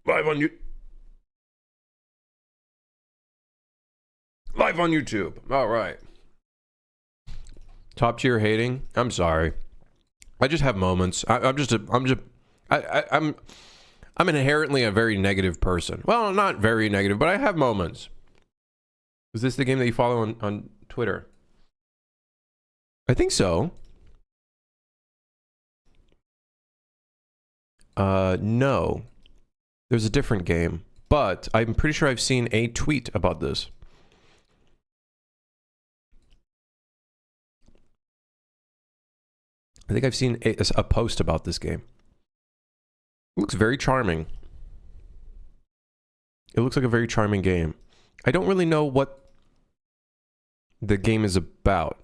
Live on you. Live on YouTube. All right. Top tier hating. I'm sorry. I just have moments. I'm inherently a very negative person. Well, not very negative, but I have moments. Is this the game that you follow on Twitter? I think so. No. There's a different game, but I'm pretty sure I've seen a tweet about this. I think I've seen a post about this game. It looks very charming. It looks like a very charming game. I don't really know what the game is about.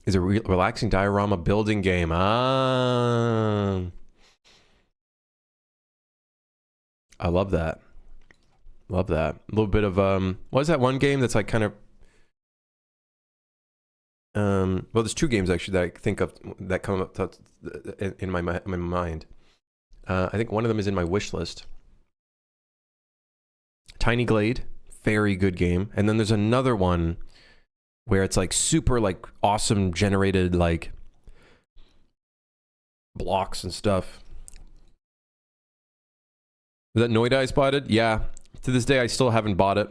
Is a relaxing diorama building game. Ah. I love that. Love that. A little bit of what is that one game that's like kind of well, there's two games actually that I think of that come up in my mind. I think one of them is in my wish list. Tiny Glade, very good game. And then there's another one where it's like super like awesome generated like blocks and stuff. Is that Noida I spotted? Yeah. To this day I still haven't bought it.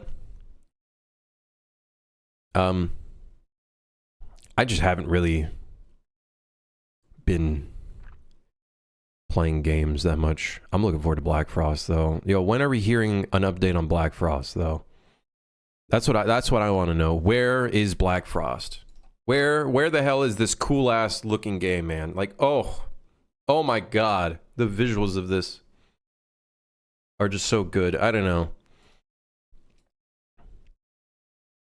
I just haven't really been playing games that much. I'm looking forward to Black Frost though. Yo, when are we hearing an update on Black Frost though? That's what I want to know. Where is Black Frost? Where the hell is this cool ass looking game, man? Like, oh my god, the visuals of this are just so good. I don't know.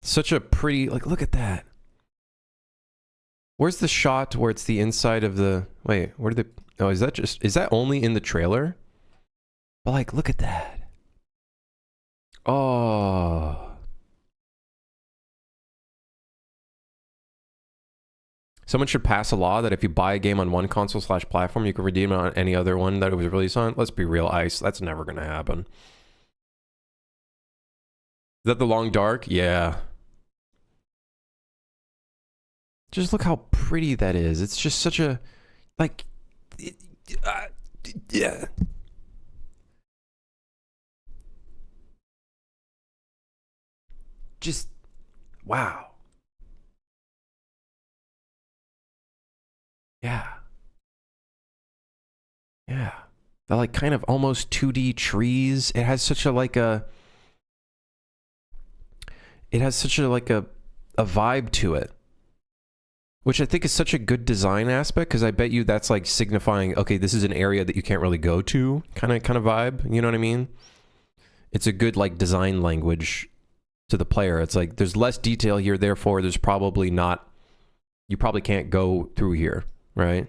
Such a pretty, like, look at that. Where's the shot where it's the inside of the, wait, where did they, oh, is that only in the trailer? But like, look at that. Oh. Someone should pass a law that if you buy a game on one console/platform, you can redeem it on any other one that it was released on. Let's be real, Ice. That's never going to happen. Is that The Long Dark? Yeah. Just look how pretty that is. It's just such a, like, yeah. Just, wow. Yeah. Yeah. The like kind of almost 2D trees. It has such a like a, it has such a like a vibe to it. Which I think is such a good design aspect, because I bet you that's like signifying, okay, this is an area that you can't really go to, kind of vibe. You know what I mean? It's a good like design language to the player. It's like there's less detail here, therefore there's probably not, you probably can't go through here, right?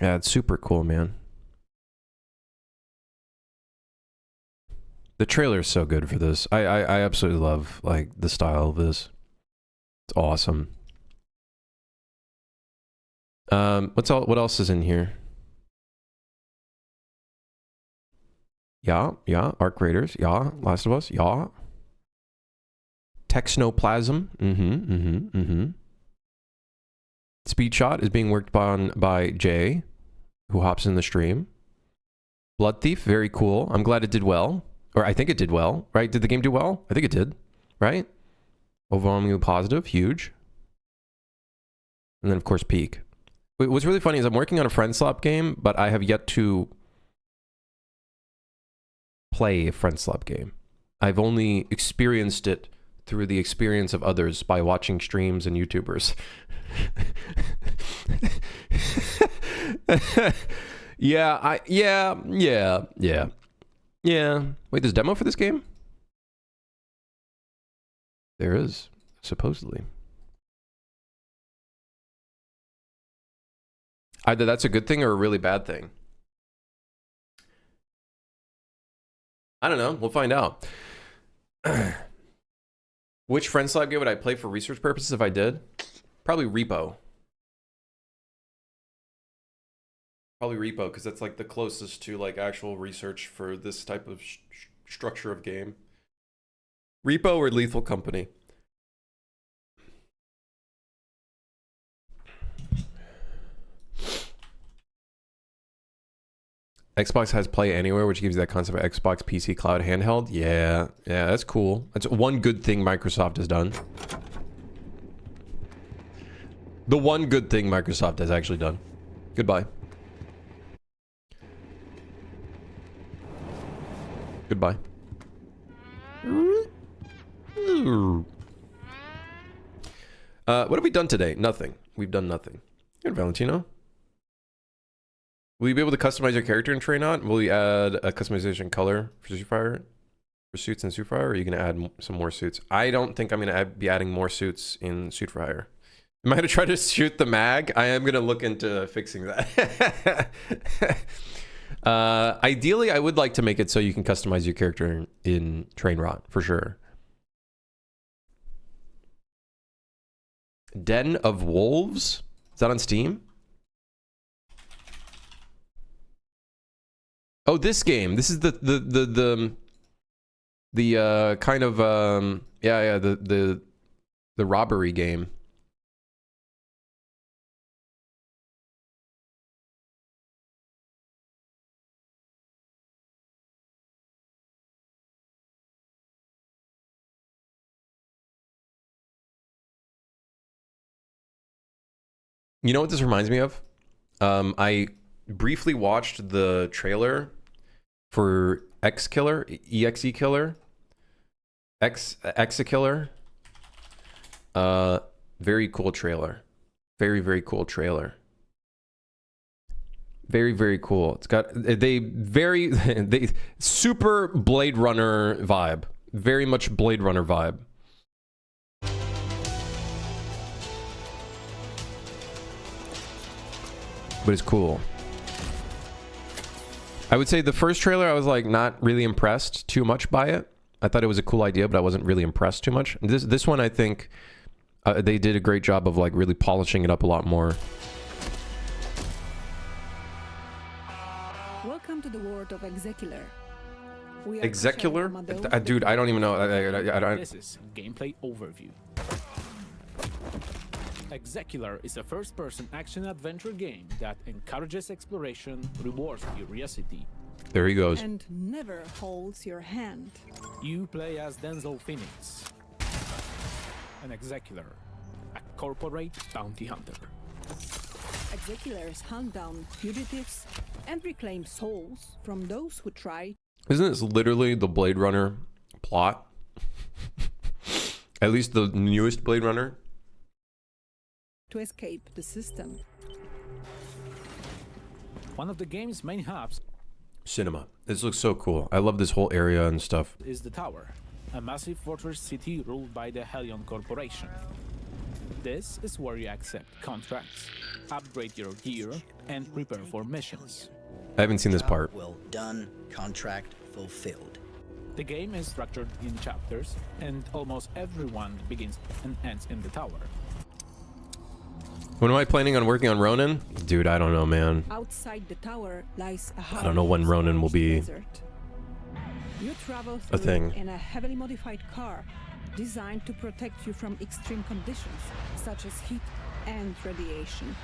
Yeah, it's super cool, man. The trailer is so good for this. I absolutely love like the style of this. It's awesome. What else is in here? Yeah, Arc Raiders, yeah, Last of Us, yeah. Technoplasm, Speed Shot is being worked on by Jay, who hops in the stream. Blood Thief, very cool. I'm glad it did well. Or I think it did well, right? Did the game do well? I think it did, right? Overwhelmingly positive, huge. And then, of course, Peak. What's really funny is I'm working on a friendslop game, but I have yet to play a friendslop game. I've only experienced it through the experience of others by watching streams and YouTubers. Yeah. Wait, there's a demo for this game? There is, supposedly. Either that's a good thing or a really bad thing. I don't know. We'll find out. Which friendslop game would I play for research purposes if I did? Probably Repo. Probably Repo, because that's like the closest to like actual research for this type of structure of game. Repo or Lethal Company. Xbox has Play Anywhere, which gives you that concept of Xbox PC Cloud handheld. Yeah, that's cool. That's one good thing Microsoft has done. The one good thing Microsoft has actually done. Goodbye. Goodbye. What have we done today? Nothing. We've done nothing. Good, Valentino. Will you be able to customize your character in Trainot? Will you add a customization color for Superfire, for suits in Superfire, or are you going to add some more suits? I don't think I'm going to be adding more suits in Superfire. Am I going to try to shoot the mag? I am going to look into fixing that. Ideally, I would like to make it so you can customize your character in Trainrot, for sure. Den of Wolves? Is that on Steam? Oh, this game. This is the kind of the robbery game. You know what this reminds me of? I briefly watched the trailer for X Killer, EXE Killer, Exa Killer. Very cool trailer. Very, very cool trailer. Very, very cool. It's got they super Blade Runner vibe. Very much Blade Runner vibe. But it's cool. I would say the first trailer, I was like not really impressed too much by it. I thought it was a cool idea, but I wasn't really impressed too much. This one, I think they did a great job of like really polishing it up a lot more. Welcome to the world of Execular. Execular? Dude, I don't even know. This is gameplay overview. Execular is a first-person action-adventure game that encourages exploration, rewards curiosity. There he goes. And never holds your hand. You play as Denzel Phoenix, an Execular, a corporate bounty hunter. Execulars hunt down fugitives and reclaim souls from those who try. Isn't this literally the Blade Runner plot? At least the newest Blade Runner? To escape the system. One of the game's main hubs Cinema. This looks so cool. I love this whole area and stuff. is the Tower, a massive fortress city ruled by the Helion Corporation. This is where you accept contracts, upgrade your gear, and prepare for missions. I haven't seen this part. Well done, contract fulfilled. The game is structured in chapters, and almost everyone begins and ends in the tower. When am I planning on working on Ronin? Dude, I don't know, man. Outside the tower lies a I don't know when Ronin will be desert. You travel a through thing. in a heavily modified car designed to protect you from extreme conditions such as heat and radiation.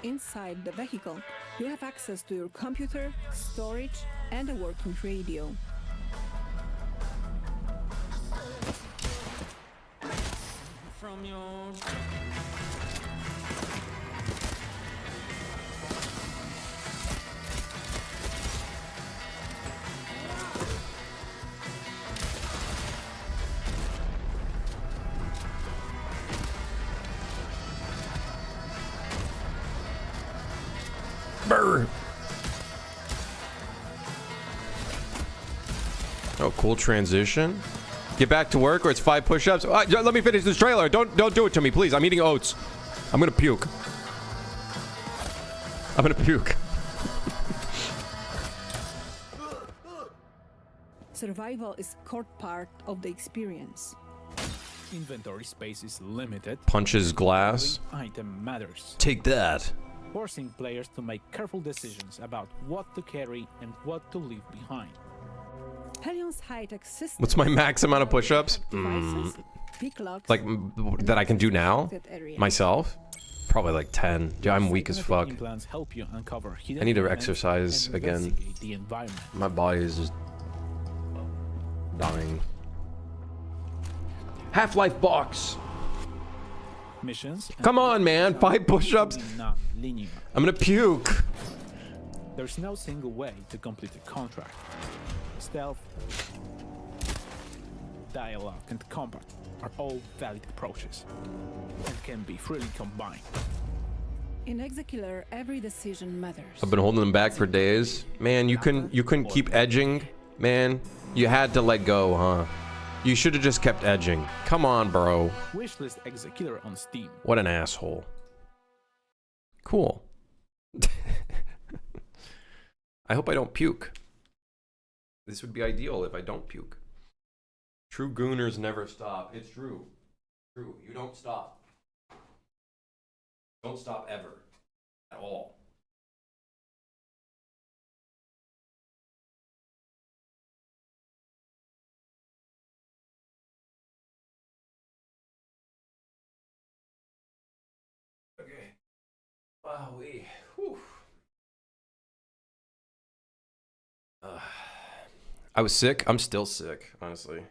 Inside the vehicle, you have access to your computer, storage, and a working radio. From your Brr. Oh, cool transition. Get back to work or it's 5 push-ups. Let me finish this trailer. Don't do it to me, please. I'm eating oats. I'm gonna puke. I'm gonna puke. Survival is core part of the experience. Inventory space is limited. Punches glass. Every item matters, Take that. forcing players to make careful decisions about what to carry and what to leave behind. Hellion's high-tech system. What's my max amount of push-ups? Devices, pick locks, Like that I can do now? unprotected areas. Myself? Probably like 10. Dude, I'm weak as fuck. Implants help you uncover hidden I need to elements exercise and again. investigate the environment. My body is just dying. Half-Life box. Missions. and Come on, man. 5 push-ups. are non-linear. I'm gonna puke. There's no single way to complete a contract. Stealth, dialogue, and combat are all valid approaches and can be freely combined. In Exekiller, every decision matters. I've been holding them back for days. Man, you couldn't keep edging. Man, you had to let go, huh? You should have just kept edging. Come on, bro. Wishlist Exekiller on Steam. What an asshole. Cool. I hope I don't puke. This would be ideal if I don't puke. True gooners never stop. It's true. True. You don't stop. Don't stop ever. At all. Okay. Wowee. Whew. I was sick. I'm still sick, honestly.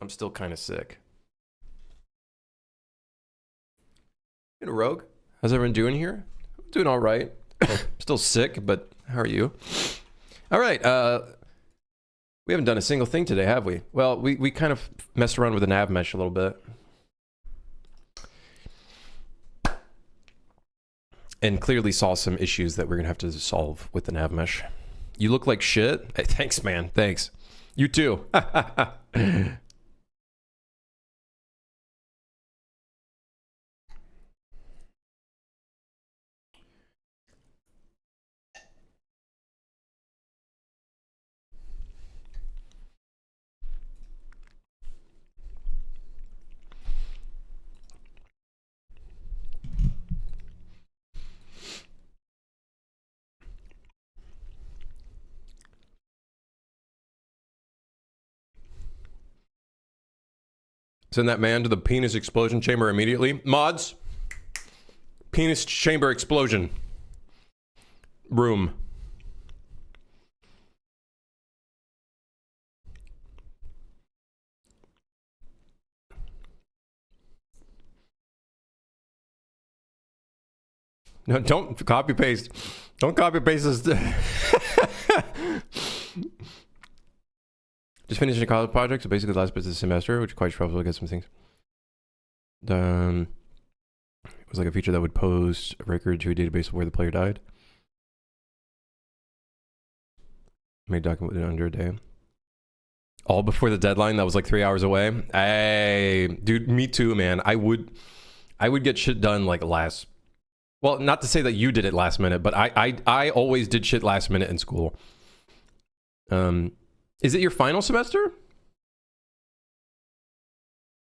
I'm still kind of sick. You know, Rogue, how's everyone doing here? I'm doing all right. Still sick, but how are you? All right. We haven't done a single thing today, have we? Well, we kind of messed around with the nav mesh a little bit. And clearly saw some issues that we're gonna have to solve with the nav mesh. You look like shit. Hey, thanks, man. Thanks. You too. Send that man to the penis explosion chamber immediately. Mods, penis chamber explosion room. No, don't copy paste. Don't copy paste this. Just finishing a college project, so basically the last bit of the semester, which quite probably get some things. It was like a feature that would post a record to a database of where the player died. Made document within under a day. All before the deadline. That was like 3 hours away. Hey, dude, me too, man. I would get shit done like last. Well, not to say that you did it last minute, but I always did shit last minute in school. Is it your final semester?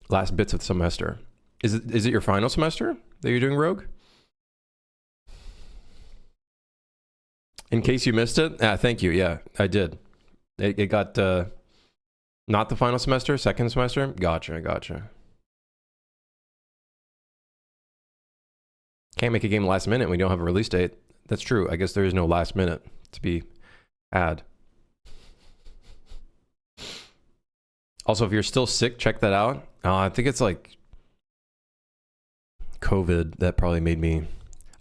Last bits of the semester. Is it your final semester that you're doing Rogue? In case you missed it, thank you. Yeah, I did. It got not the final semester, second semester. Gotcha. Can't make a game last minute when we don't have a release date. That's true. I guess there is no last minute to be had. Also, if you're still sick, check that out. I think it's like COVID that probably made me.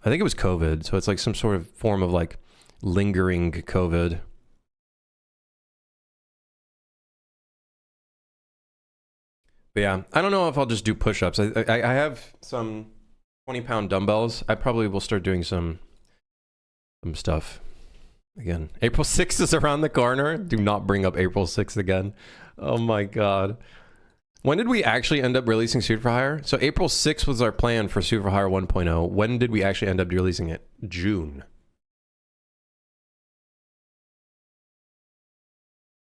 I think it was COVID. So it's like some sort of form of like lingering COVID. But yeah, I don't know if I'll just do push-ups. I have some 20-pound dumbbells. I probably will start doing some stuff again. April 6th is around the corner. Do not bring up April 6th again. Oh my god. When did we actually end up releasing Suit for Hire? So April 6th was our plan for Suit for Hire 1.0. When did we actually end up releasing it? June.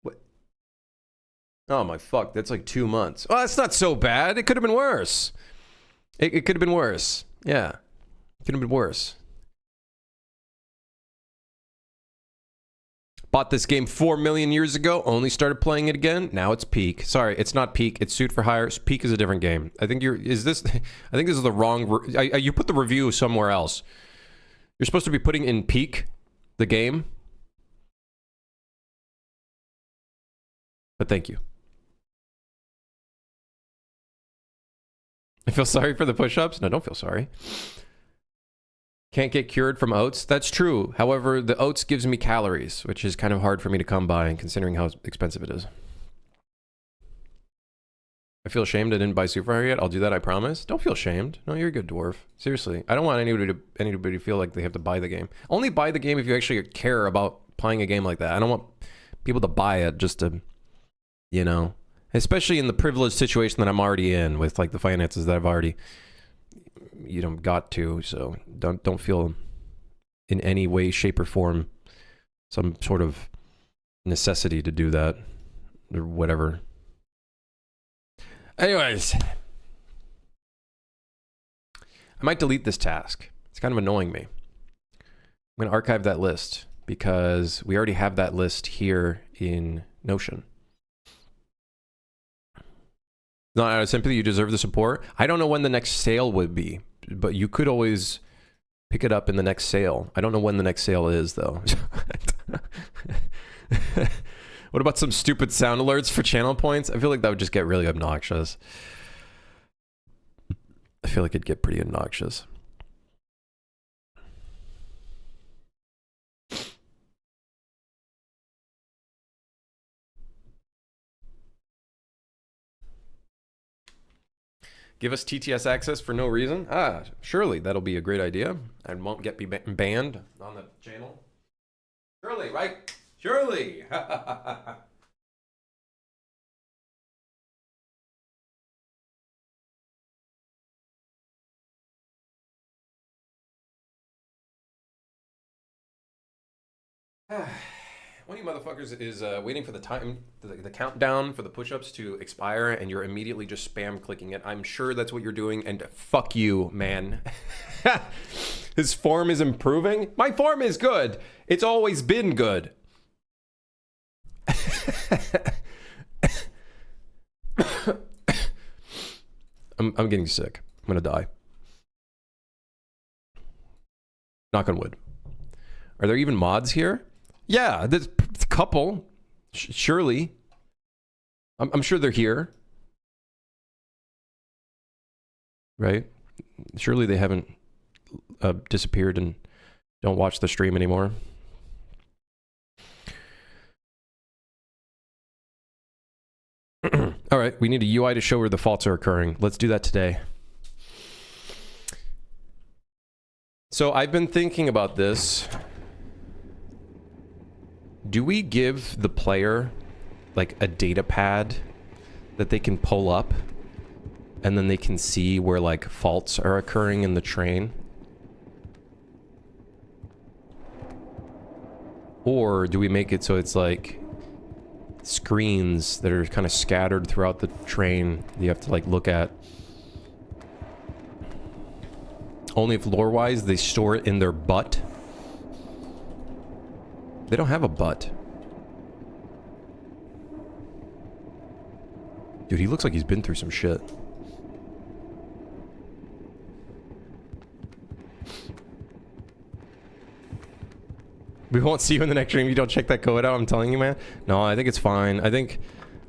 What? Oh my fuck, that's like 2 months. Oh, that's not so bad. It could have been worse. It could have been worse. Yeah. It could have been worse. Bought this game 4 million years ago, only started playing it again. Now it's Peak. Sorry, it's not Peak. It's Suit for Hire. Peak is a different game. I think I think this is the wrong, you put the review somewhere else. You're supposed to be putting in Peak, the game. But thank you. I feel sorry for the push-ups? No, don't feel sorry. Can't get cured from oats? That's true. However, the oats gives me calories, which is kind of hard for me to come by, considering how expensive it is. I feel ashamed I didn't buy Super yet. I'll do that, I promise. Don't feel ashamed. No, you're a good dwarf. Seriously. I don't want anybody to feel like they have to buy the game. Only buy the game if you actually care about playing a game like that. I don't want people to buy it just to, you know, especially in the privileged situation that I'm already in with like the finances that I've already, you know, got to. So don't feel in any way, shape, or form some sort of necessity to do that or whatever. Anyways, I might delete this task. It's kind of annoying me. I'm going to archive that list because we already have that list here in Notion. Not out of sympathy, you deserve the support. I don't know when the next sale would be, but you could always pick it up in the next sale. I don't know when the next sale is, though. What about some stupid sound alerts for channel points? I feel like that would just get really obnoxious. I feel like it'd get pretty obnoxious. Give us TTS access for no reason? Ah, surely that'll be a great idea. And won't get banned on the channel. Surely, right? Surely! One of you motherfuckers is waiting for the time, the countdown for the push-ups to expire, and you're immediately just spam clicking it. I'm sure that's what you're doing, and fuck you, man. His form is improving? My form is good. It's always been good. I'm getting sick. I'm gonna die. Knock on wood. Are there even mods here? Yeah, there's a couple. Surely. I'm sure they're here. Right? Surely they haven't disappeared and don't watch the stream anymore. All right, we need a UI to show where the faults are occurring. Let's do that today. So I've been thinking about this. Do we give the player like a data pad that they can pull up and then they can see where like faults are occurring in the train? Or do we make it so it's like screens that are kind of scattered throughout the train you have to like look at? Only if lore-wise they store it in their butt. They don't have a butt. Dude, he looks like he's been through some shit. We won't see you in the next stream if you don't check that code out, I'm telling you, man. No, I think it's fine. I think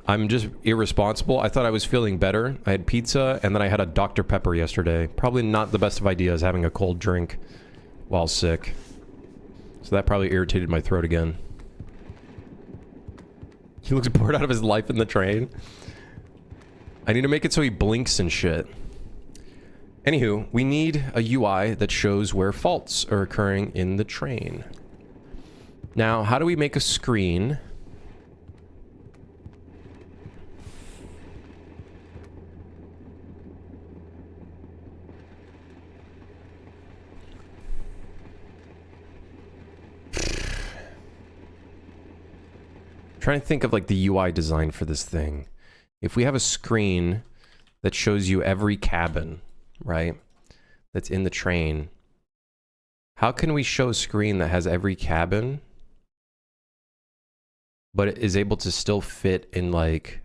I'm just irresponsible. I thought I was feeling better. I had pizza, and then I had a Dr. Pepper yesterday. Probably not the best of ideas, having a cold drink while sick. So that probably irritated my throat again. He looks bored out of his life in the train. I need to make it so he blinks and shit. Anywho, we need a UI that shows where faults are occurring in the train. Now, how do we make a screen? Trying to think of like the UI design for this thing. If we have a screen that shows you every cabin, right? That's in the train. How can we show a screen that has every cabin, but it is able to still fit in like,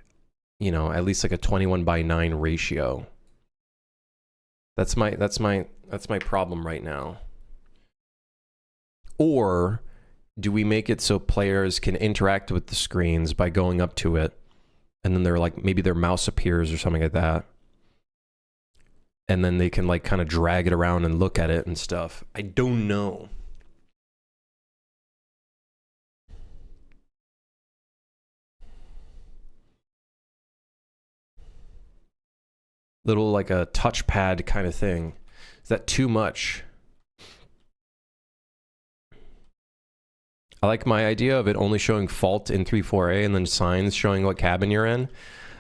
you know, at least like a 21:9 ratio? That's my problem right now. Or do we make it so players can interact with the screens by going up to it, and then they're like, maybe their mouse appears or something like that, and then they can like kind of drag it around and look at it and stuff. I don't know. Little like a touchpad kind of thing. Is that too much? I like my idea of it only showing fault in 3.4a and then signs showing what cabin you're in.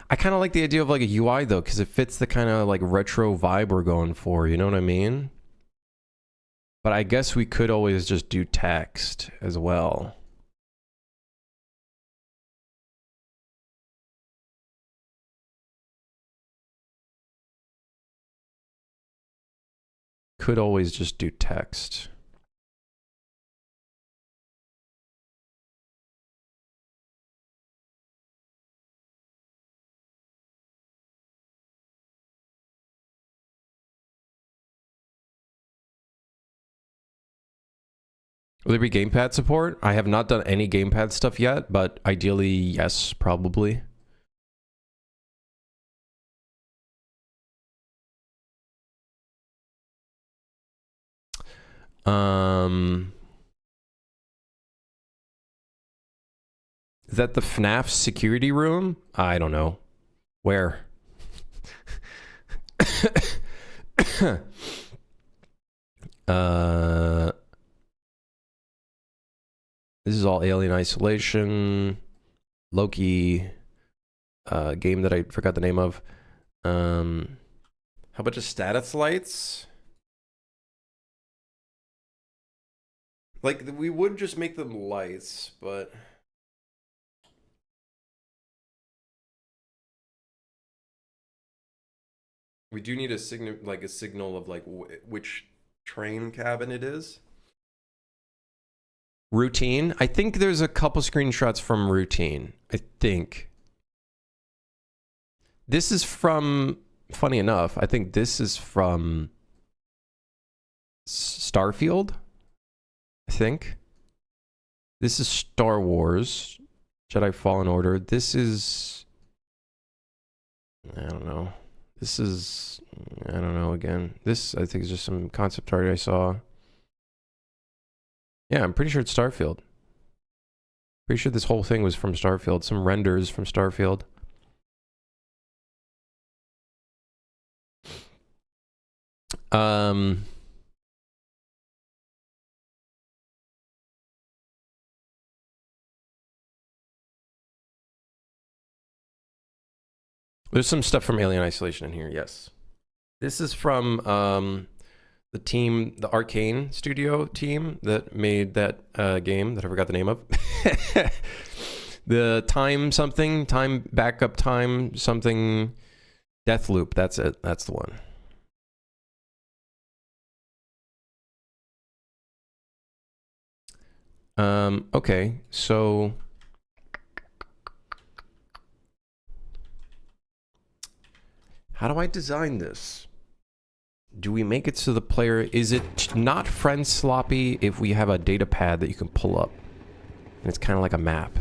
I kind of like the idea of like a UI though, because it fits the kind of like retro vibe we're going for, you know what I mean? But I guess we could always just do text as well. Could always just do text. Will there be gamepad support? I have not done any gamepad stuff yet, but ideally, yes, probably. Is that the FNAF security room? I don't know. Where? This is all Alien Isolation, Loki, game that I forgot the name of. How about just status lights? Like, we would just make them lights, but... we do need a signal, like a signal of like which train cabin it is. Routine. I think there's a couple screenshots from Routine. I think. This is from, funny enough, I think this is from Starfield. I think. This is Star Wars. Jedi Fallen Order. This is... I don't know. This is... I don't know again. This, I think, is just some concept art I saw. Yeah, I'm pretty sure it's Starfield. Pretty sure this whole thing was from Starfield. Some renders from Starfield. There's some stuff from Alien Isolation in here, yes. This is from the team, the Arcane Studio team that made that game that I forgot the name of. The time backup time something Deathloop. That's it. That's the one. Okay, so how do I design this? Do we make it so the player, is it not friend sloppy if we have a data pad that you can pull up? And it's kind of like a map.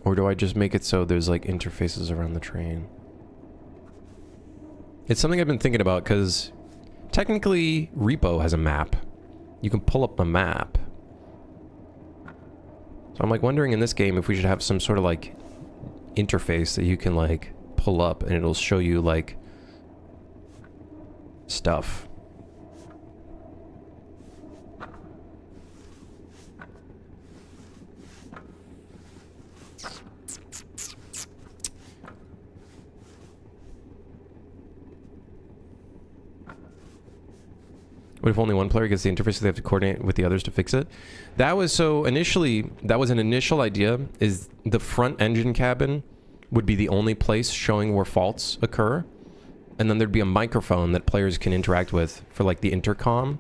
Or do I just make it so there's like interfaces around the train? It's something I've been thinking about because technically Repo has a map. You can pull up the map. So I'm like wondering in this game if we should have some sort of like interface that you can like pull up and it'll show you like stuff. What if only one player gets the interface, so they have to coordinate with the others to fix it? That was so initially, that was an initial idea, is the front engine cabin would be the only place showing where faults occur. And then there'd be a microphone that players can interact with for like the intercom.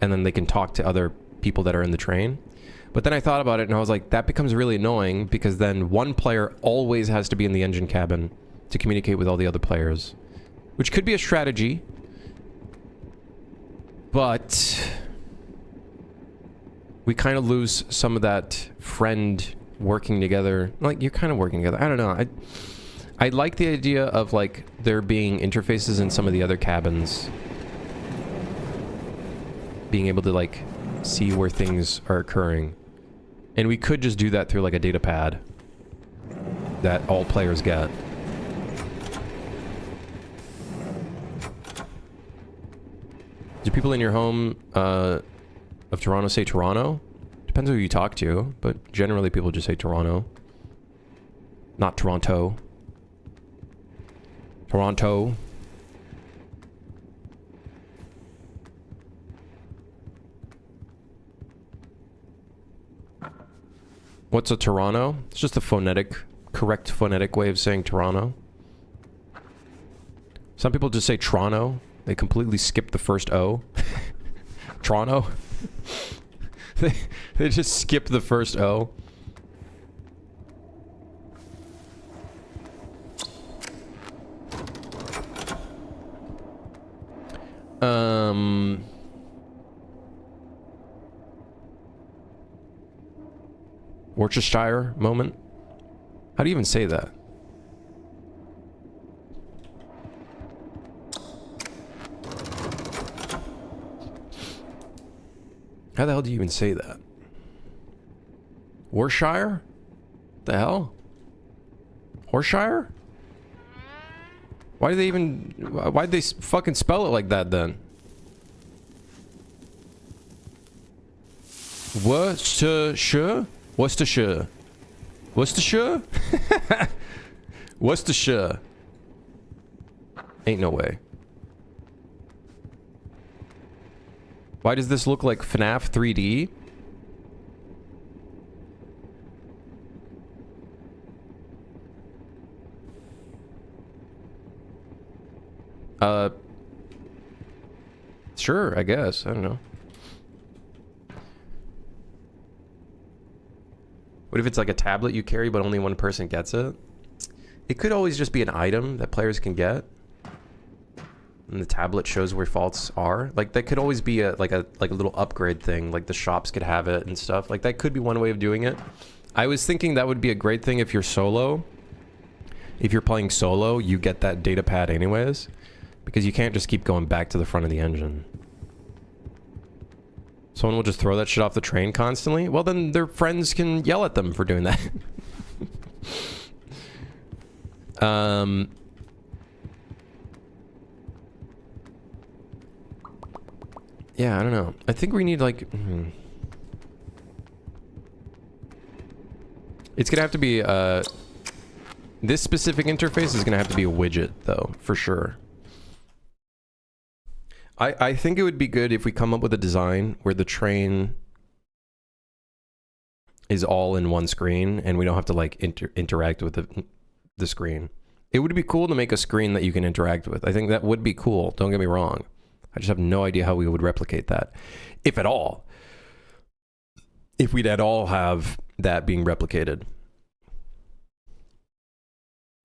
And then they can talk to other people that are in the train. But then I thought about it and I was like, that becomes really annoying because then one player always has to be in the engine cabin to communicate with all the other players. Which could be a strategy. But we kind of lose some of that friend working together. Like, you're kind of working together. I don't know. I like the idea of, like, there being interfaces in some of the other cabins. Being able to, like, see where things are occurring. And we could just do that through, like, a data pad that all players get. Do people in your home of Toronto say Toronto? Depends who you talk to, but generally people just say Toronto. Not Toronto. Toronto. What's a Toronto? It's just a correct phonetic way of saying Toronto. Some people just say Toronto. They completely skip the first O. Toronto. they just skip the first O. Worcestershire moment? How do you even say that? How the hell do you even say that? Worcestershire? The hell? Horshire? Why do they even... Why'd they fucking spell it like that then? Worcestershire? Worcestershire. Worcestershire? Worcestershire. Ain't no way. Why does this look like FNAF 3D? Sure, I guess. I don't know. What if it's like a tablet you carry, but only one person gets it? It could always just be an item that players can get. And the tablet shows where faults are. Like, that could always be a little upgrade thing. Like, the shops could have it and stuff. Like, that could be one way of doing it. I was thinking that would be a great thing if you're solo. If you're playing solo, you get that data pad anyways. Because you can't just keep going back to the front of the engine. Someone will just throw that shit off the train constantly? Well, then their friends can yell at them for doing that. Yeah, I don't know. I think we need, like... It's gonna have to be, this specific interface is gonna have to be a widget, though, for sure. I think it would be good if we come up with a design where the train is all in one screen and we don't have to, like, interact with the screen. It would be cool to make a screen that you can interact with. I think that would be cool. Don't get me wrong. I just have no idea how we would replicate that. If at all. If we'd at all have that being replicated.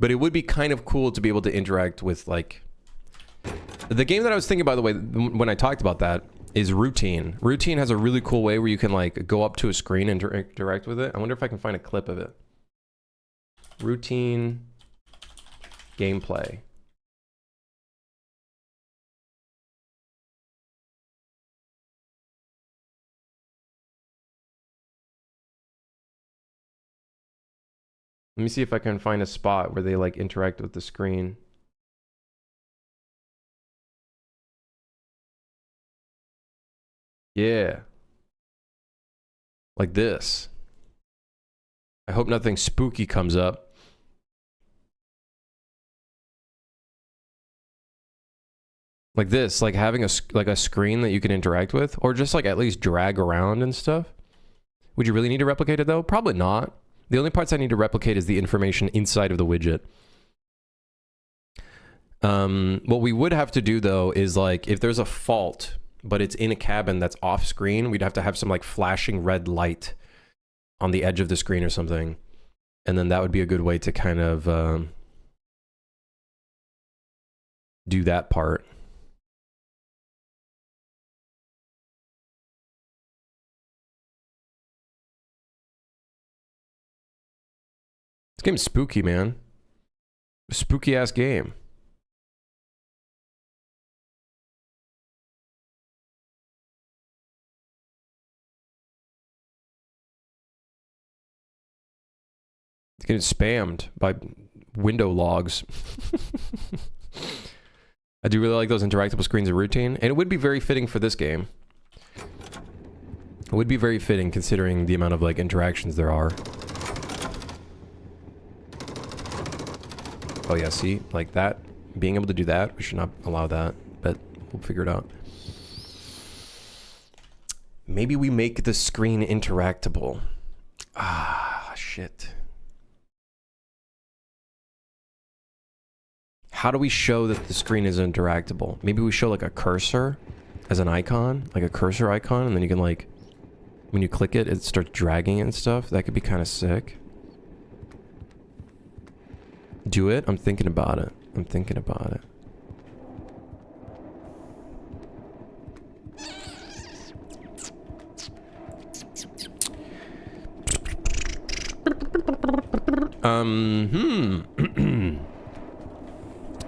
But it would be kind of cool to be able to interact with, like... The game that I was thinking, by the way, when I talked about that, is Routine. Routine has a really cool way where you can, like, go up to a screen and interact with it. I wonder if I can find a clip of it. Routine gameplay. Let me see if I can find a spot where they, like, interact with the screen. Yeah. Like this. I hope nothing spooky comes up. Like this, like having a screen that you can interact with, or just like at least drag around and stuff. Would you really need to replicate it though? Probably not. The only parts I need to replicate is the information inside of the widget. What we would have to do though is like if there's a fault, but it's in a cabin that's off screen, we'd have to have some like flashing red light on the edge of the screen or something. And then that would be a good way to kind of do that part. This game's spooky, man. A spooky ass game. It's getting spammed by window logs. I do really like those interactable screens of routine, and it would be very fitting for this game. It would be very fitting considering the amount of like interactions there are. Oh yeah, see? Like that. Being able to do that, we should not allow that, but we'll figure it out. Maybe we make the screen interactable. Ah, shit. How do we show that the screen is interactable? Maybe we show like a cursor as an icon, like a cursor icon, and then you can like, when you click it, it starts dragging it and stuff. That could be kind of sick. Do it? I'm thinking about it. I'm thinking about it.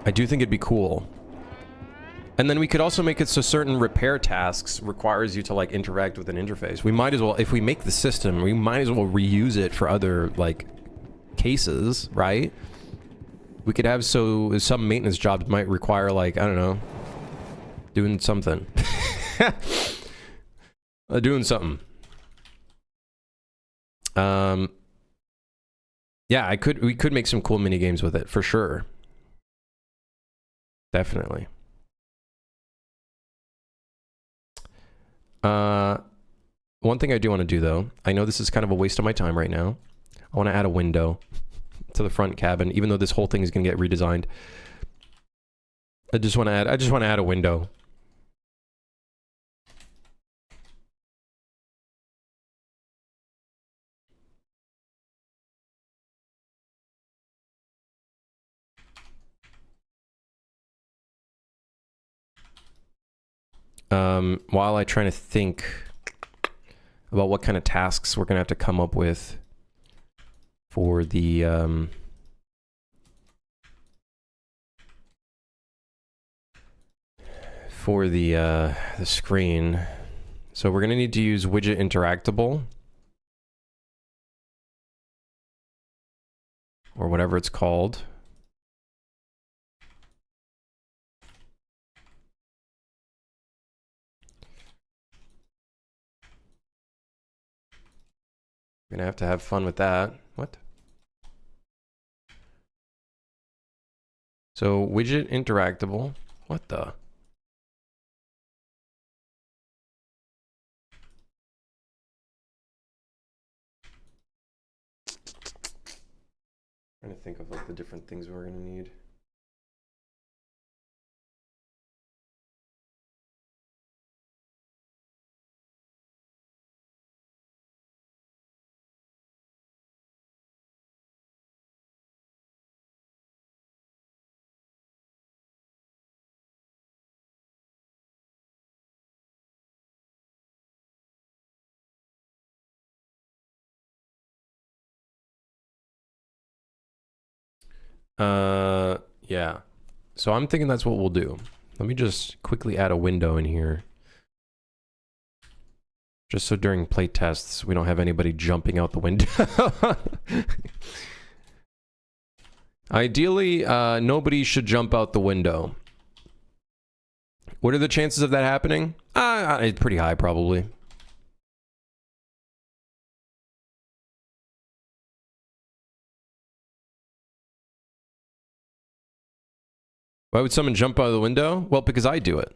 I do think it'd be cool. And then we could also make it so certain repair tasks requires you to like interact with an interface. We might as well, if we make the system, we might as well reuse it for other like cases, right? We could have so some maintenance jobs might require like, I don't know, doing something. Doing something. Yeah, we could make some cool mini games with it for sure. Definitely. One thing I do want to do though, I know this is kind of a waste of my time right now. I want to add a window to the front cabin, even though this whole thing is going to get redesigned. I just want to add a window. While I try to think about what kind of tasks we're gonna have to come up with for the screen. So we're gonna need to use widget interactable or whatever it's called. We're gonna have to have fun with that. What? So widget interactable. What the? Trying to think of like the different things we're gonna need. Yeah. So I'm thinking that's what we'll do. Let me just quickly add a window in here. Just so during play tests, we don't have anybody jumping out the window. Ideally, nobody should jump out the window. What are the chances of that happening? It's pretty high, probably. Why would someone jump out of the window? Well, because I do it.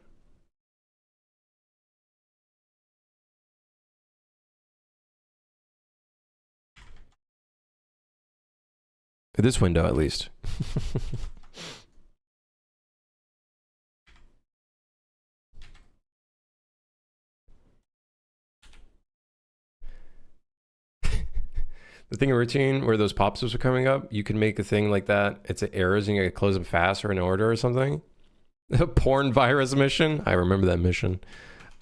This window, at least. The thing in routine where those pop-ups are coming up, you can make a thing like that. It's arrows and you gotta close them fast or in order or something. A porn virus mission. I remember that mission.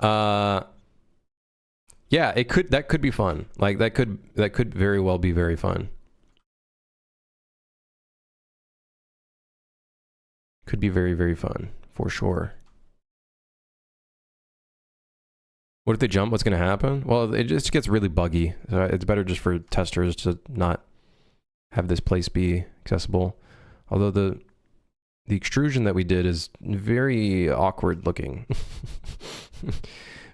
Yeah, that could be fun. Like that could very well be very fun. Could be very, very fun for sure. What if they jump? What's going to happen? Well, it just gets really buggy. So it's better just for testers to not have this place be accessible. Although the extrusion that we did is very awkward looking.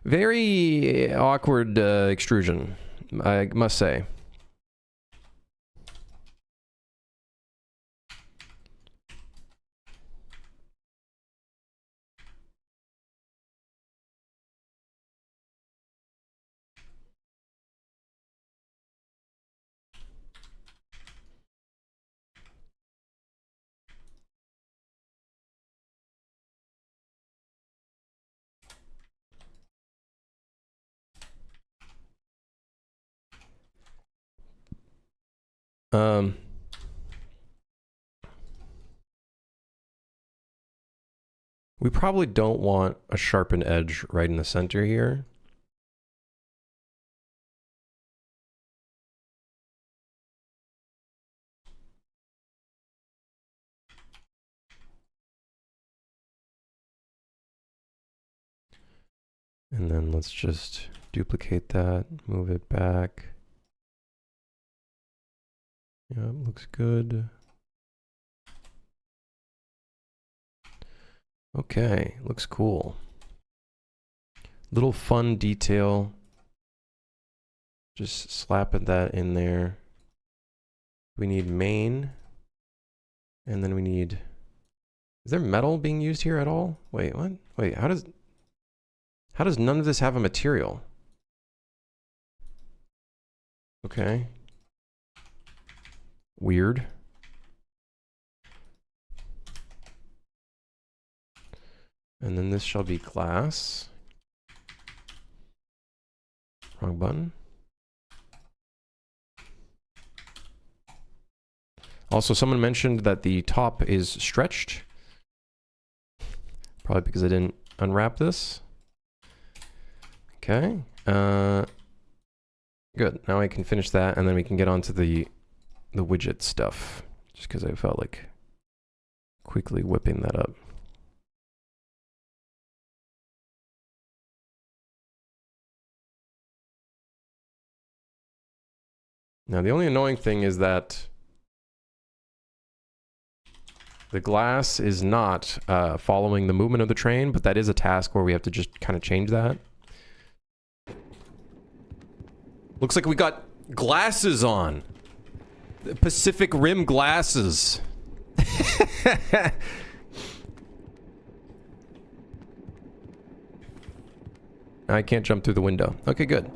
Very awkward extrusion, I must say. We probably don't want a sharpened edge right in the center here. And then let's just duplicate that, move it back. Yeah, looks good. Okay, looks cool. Little fun detail. Just slapping that in there. We need main. And then we need... Is there metal being used here at all? Wait, what? Wait, how does none of this have a material? Okay. Weird. And then this shall be glass. Wrong button. Also, someone mentioned that the top is stretched. Probably because I didn't unwrap this. Okay. Good. Now I can finish that, and then we can get on to the widget stuff. Just because I felt like quickly whipping that up. Now, the only annoying thing is that the glass is not following the movement of the train, but that is a task where we have to just kind of change that. Looks like we got glasses on. The Pacific Rim glasses. I can't jump through the window. Okay, good.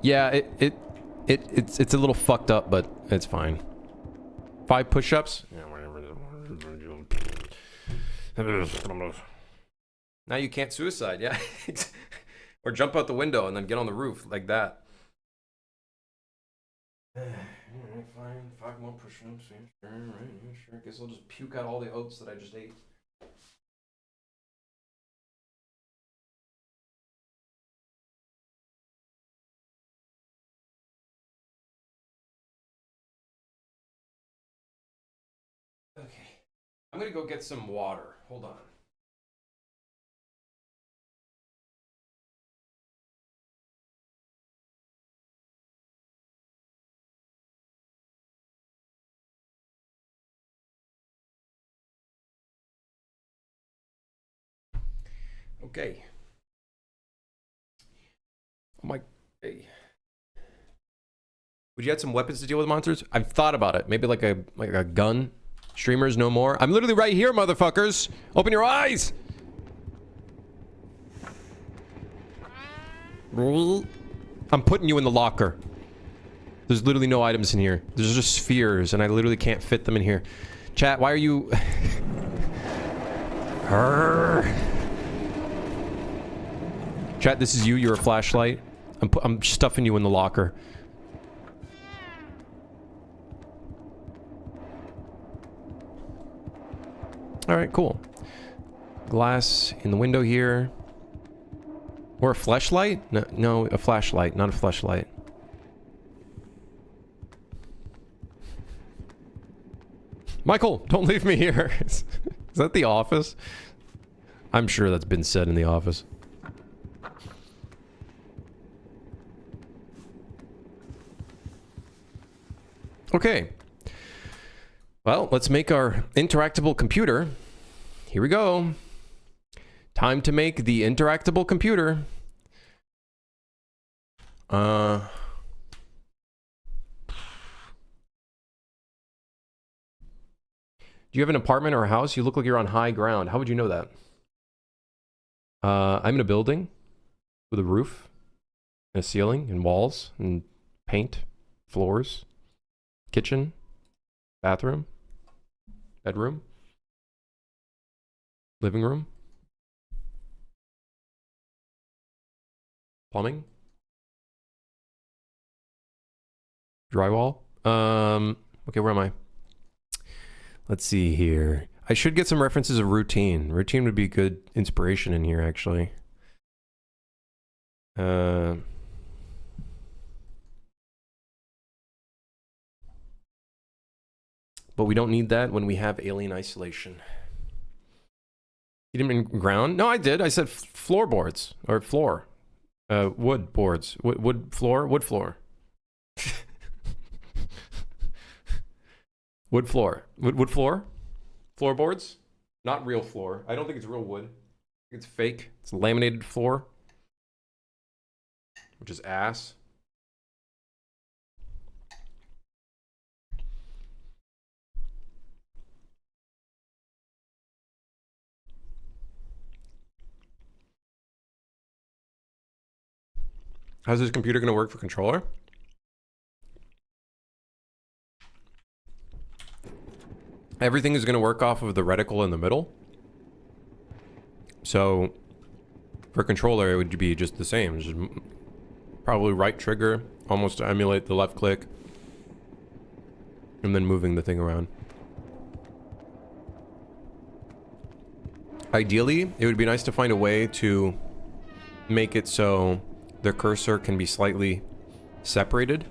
Yeah, it's a little fucked up, but it's fine. 5 push-ups. Yeah, whatever. Now you can't suicide, yeah. Or jump out the window and then get on the roof like that. Alright, fine. 5 more push-ups. Yeah, sure, right, yeah, sure. Guess I'll just puke out all the oats that I just ate. Okay. I'm gonna go get some water. Hold on. Okay. Oh my. Hey. Would you add some weapons to deal with monsters? I've thought about it. Maybe like a gun. Streamers no more. I'm literally right here, motherfuckers. Open your eyes. I'm putting you in the locker. There's literally no items in here. There's just spheres, and I literally can't fit them in here. Chat, why are you... Chat, this is you. You're a flashlight. I'm stuffing you in the locker. Alright, cool. Glass in the window here. Or a flashlight? No, a flashlight, not a flashlight. Michael, don't leave me here. Is that The Office? I'm sure that's been said in The Office. Okay. Well, let's make our interactable computer. Here we go. Time to make the interactable computer. Do you have an apartment or a house? You look like you're on high ground. How would you know that? I'm in a building with a roof and a ceiling and walls and paint, floors, kitchen, bathroom, bedroom, living room, plumbing, drywall. Okay, where am I? Let's see here. I should get some references of routine. Routine would be good inspiration in here, actually. But we don't need that when we have alien isolation. You didn't mean ground? No, I did. I said floorboards or floor. Wood boards. Wood floor. Wood floor. Wood floor. Wood floor? Floorboards? Not real floor. I don't think it's real wood. I think it's fake. It's laminated floor. Which is ass. How's this computer going to work for controller? Everything is going to work off of the reticle in the middle. So for controller, it would be just the same. Just probably right trigger, almost to emulate the left click. And then moving the thing around. Ideally, it would be nice to find a way to make it so the cursor can be slightly separated.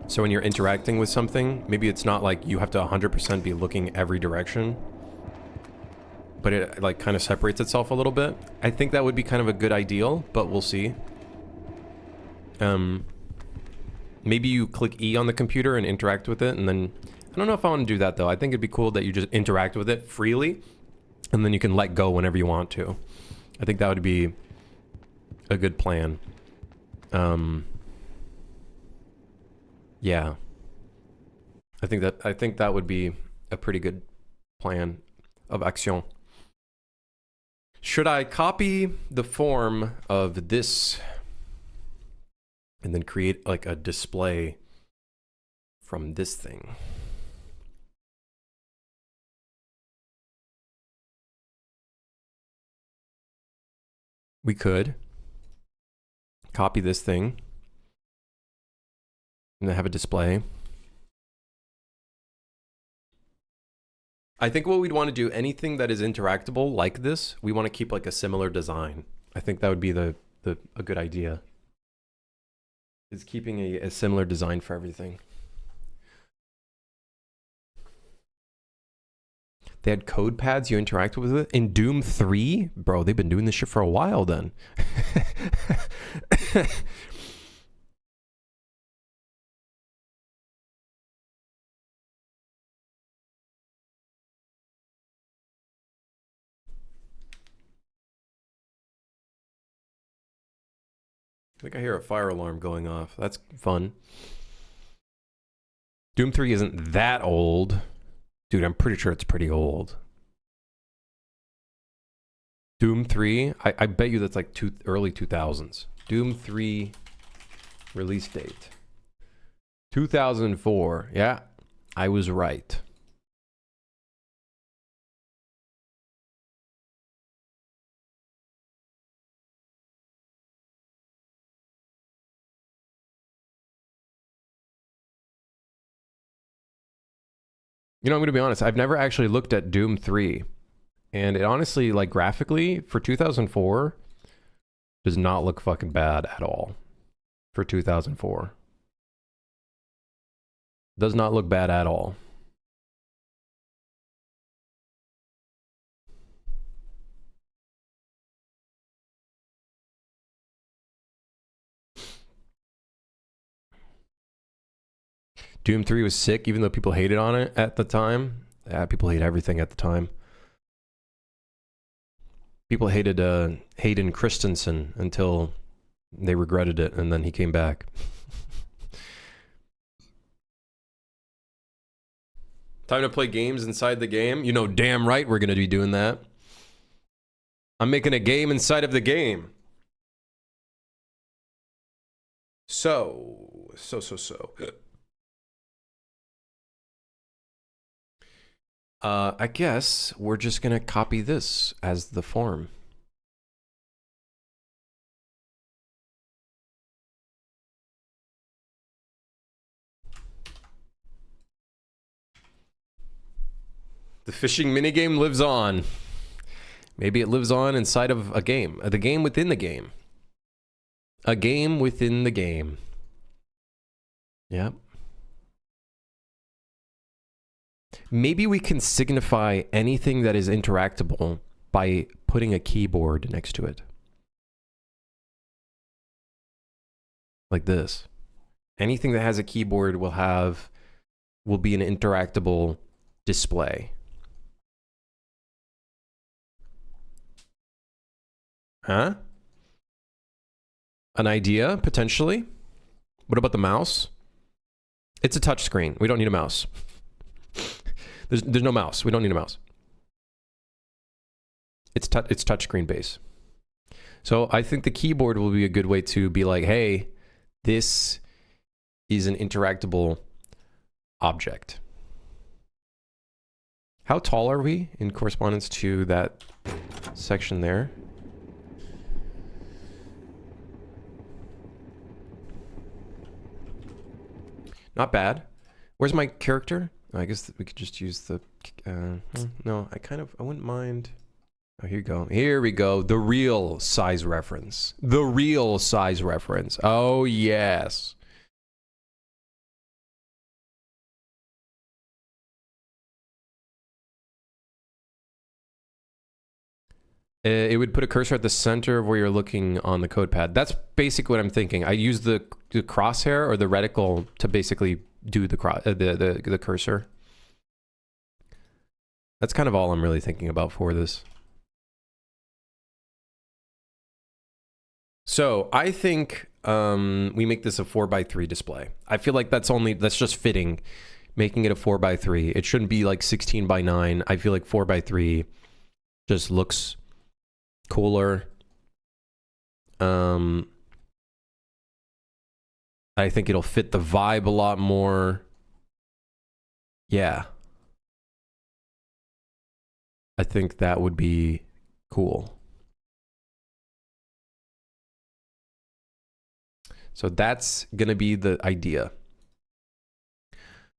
So when you're interacting with something, maybe it's not like you have to 100% be looking every direction, but it like kind of separates itself a little bit. I think that would be kind of a good ideal, but we'll see. Maybe you click E on the computer and interact with it, and then I don't know if I want to do that though. I think it'd be cool that you just interact with it freely, and then you can let go whenever you want to. I think that would be a good plan. Yeah. I think that would be a pretty good plan of action. Should I copy the form of this and then create like a display from this thing? We could copy this thing and then have a display. I think what we'd want to do, anything that is interactable like this, we want to keep like a similar design. I think that would be a good idea. Is keeping a similar design for everything. They had code pads you interact with it in Doom 3? Bro, they've been doing this shit for a while then. I think I hear a fire alarm going off. That's fun. Doom 3 isn't that old. Dude, I'm pretty sure it's pretty old. Doom 3, I bet you that's like early 2000s. Doom 3 release date. 2004. Yeah, I was right. You know, I'm going to be honest. I've never actually looked at Doom 3. And it honestly, like graphically, for 2004, does not look fucking bad at all. For 2004. Does not look bad at all. Doom 3 was sick, even though people hated on it at the time. Yeah, people hate everything at the time. People hated Hayden Christensen until they regretted it, and then he came back. Time to play games inside the game? You know damn right we're going to be doing that. I'm making a game inside of the game. So. I guess we're just gonna copy this as the form. The fishing minigame lives on. Maybe it lives on inside of a game. The game within the game. A game within the game. Yep. Maybe we can signify anything that is interactable by putting a keyboard next to it. Like this. Anything that has a keyboard will be an interactable display. Huh? An idea, potentially? What about the mouse? It's a touch screen. We don't need a mouse. There's no mouse. We don't need a mouse. It's touchscreen base. So I think the keyboard will be a good way to be like, hey, this is an interactable object. How tall are we in correspondence to that section there? Not bad. Where's my character? I guess we could just use the... no, I wouldn't mind... Oh, here you go. Here we go. The real size reference. The real size reference. Oh, yes. It would put a cursor at the center of where you're looking on the code pad. That's basically what I'm thinking. I use the crosshair or the reticle to basically do the cursor. That's kind of all I'm really thinking about for this. So I think we make this a 4x3 display. I feel like that's just fitting, making it a 4x3. It shouldn't be like 16x9. I feel like 4x3 just looks cooler. I think it'll fit the vibe a lot more. Yeah. I think that would be cool. So that's going to be the idea.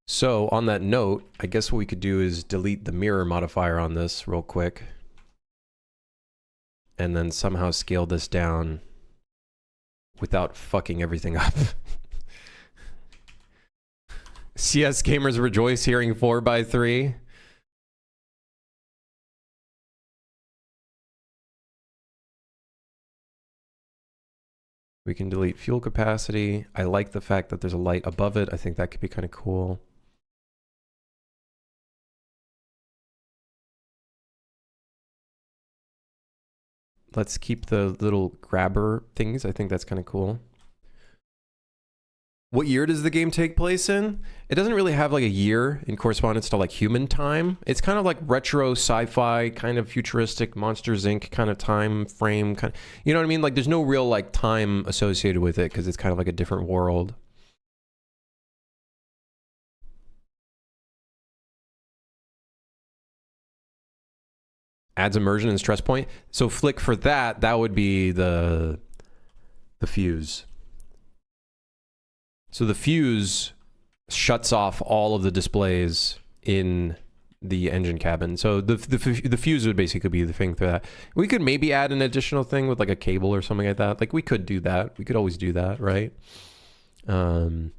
So on that note, I guess what we could do is delete the mirror modifier on this real quick. And then somehow scale this down without fucking everything up. CS gamers rejoice hearing 4x3. We can delete fuel capacity. I like the fact that there's a light above it. I think that could be kind of cool. let's keep the little grabber things. I think that's kind of cool. What year does the game take place in? It doesn't really have like a year in correspondence to like human time. It's kind of like retro sci-fi, kind of futuristic Monsters Inc. kind of time frame. Kind of, you know what I mean? Like there's no real like time associated with it because it's kind of like a different world. Adds immersion and stress point. So flick for that, that would be the fuse. So the fuse shuts off all of the displays in the engine cabin. So the fuse would basically be the thing for that. We could maybe add an additional thing with like a cable or something like that. Like we could do that. We could always do that, right? And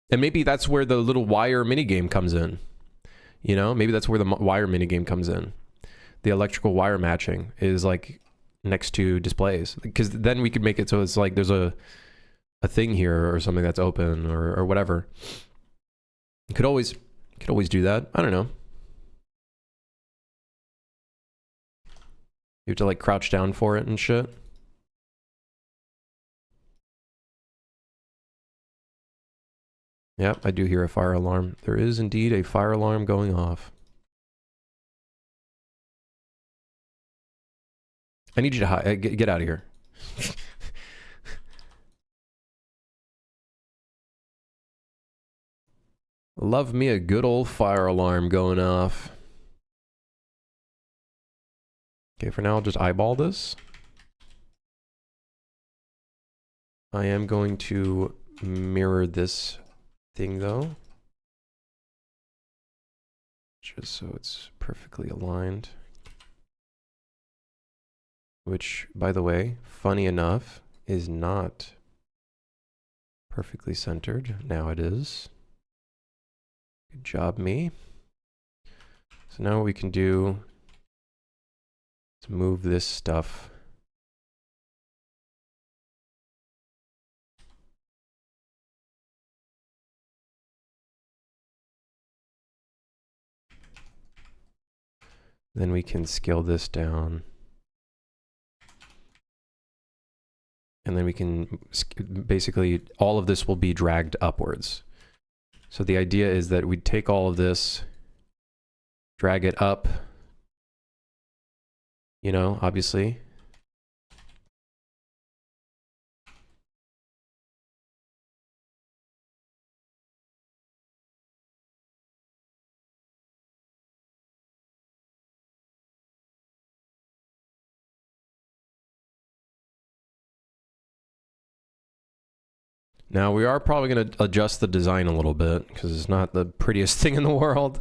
maybe that's where the little wire minigame comes in. You know, maybe that's where the wire minigame comes in. The electrical wire matching is like next to displays, because then we could make it so it's like there's a thing here or something that's open or whatever. You could always do that. I don't know. You have to like crouch down for it and shit. Yep, I do hear a fire alarm. There is indeed a fire alarm going off. I need you to get out of here. Love me a good old fire alarm going off. Okay, for now I'll just eyeball this. I am going to mirror this thing though, just so it's perfectly aligned. Which, by the way, funny enough, is not perfectly centered. Now it is. Good job, me. So now what we can do is move this stuff. Then we can scale this down. And then we can, basically, all of this will be dragged upwards. So the idea is that we take all of this, drag it up, you know, obviously. Now we are probably going to adjust the design a little bit because it's not the prettiest thing in the world.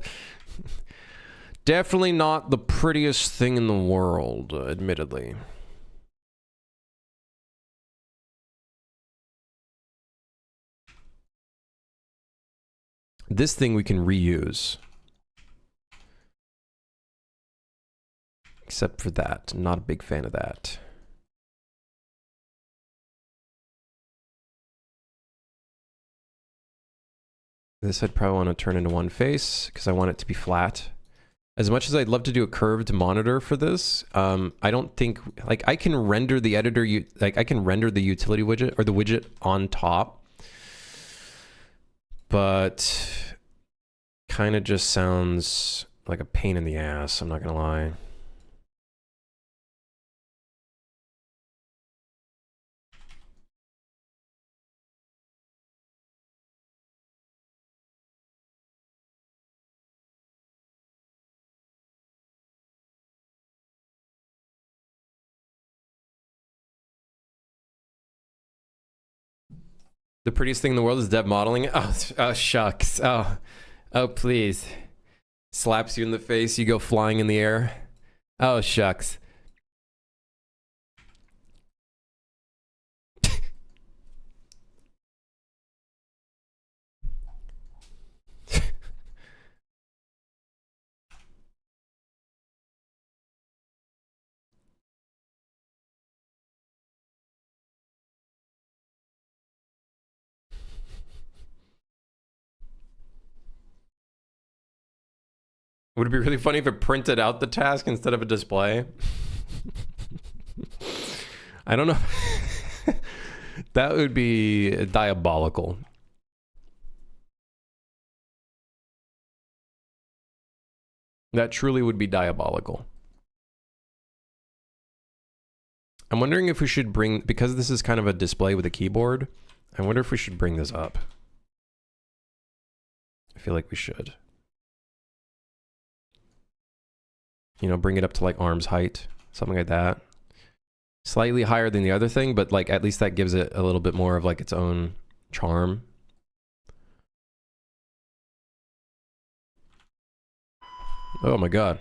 Definitely not the prettiest thing in the world, admittedly. This thing we can reuse. Except for that. Not a big fan of that. This I'd probably want to turn into one face because I want it to be flat. As much as I'd love to do a curved monitor for this, I don't think, like, I can render the editor, I can render the utility widget or the widget on top, but kind of just sounds like a pain in the ass, I'm not gonna lie. The prettiest thing in the world is dev modeling. Oh shucks. Oh please. Slaps you in the face, you go flying in the air. Oh shucks. Would it be really funny if it printed out the task instead of a display? I don't know. That would be diabolical. That truly would be diabolical. I'm wondering if we should bring, because this is kind of a display with a keyboard, I wonder if we should bring this up. I feel like we should. You know, bring it up to like arm's height, something like that. Slightly higher than the other thing, but like at least that gives it a little bit more of like its own charm. Oh my god.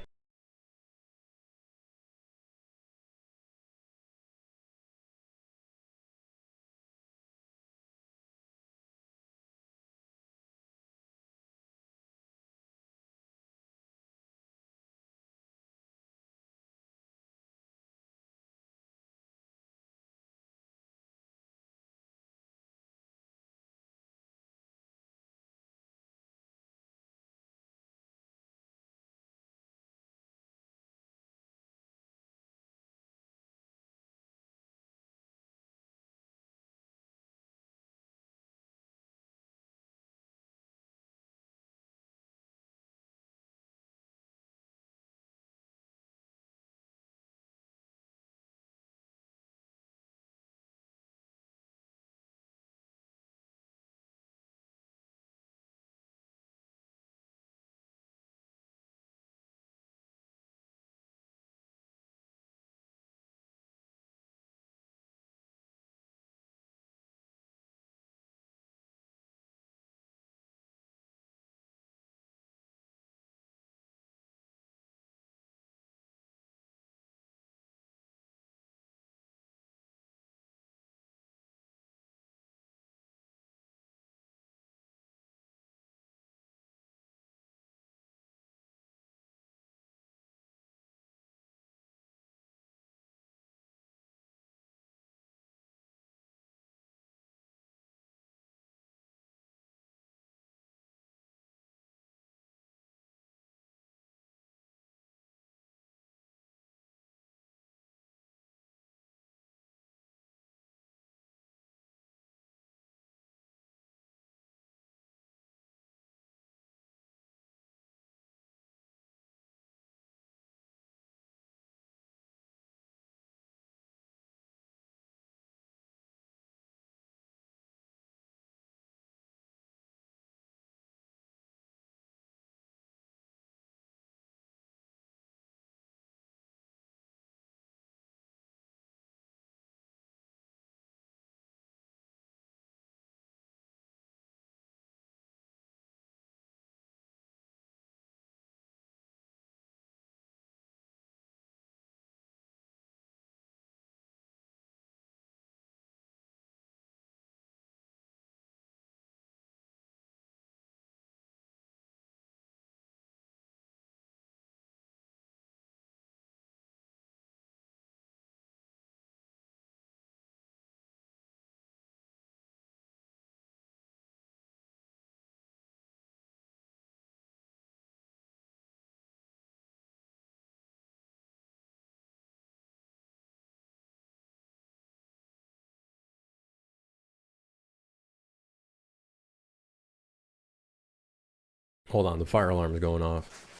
Hold on, the fire alarm is going off.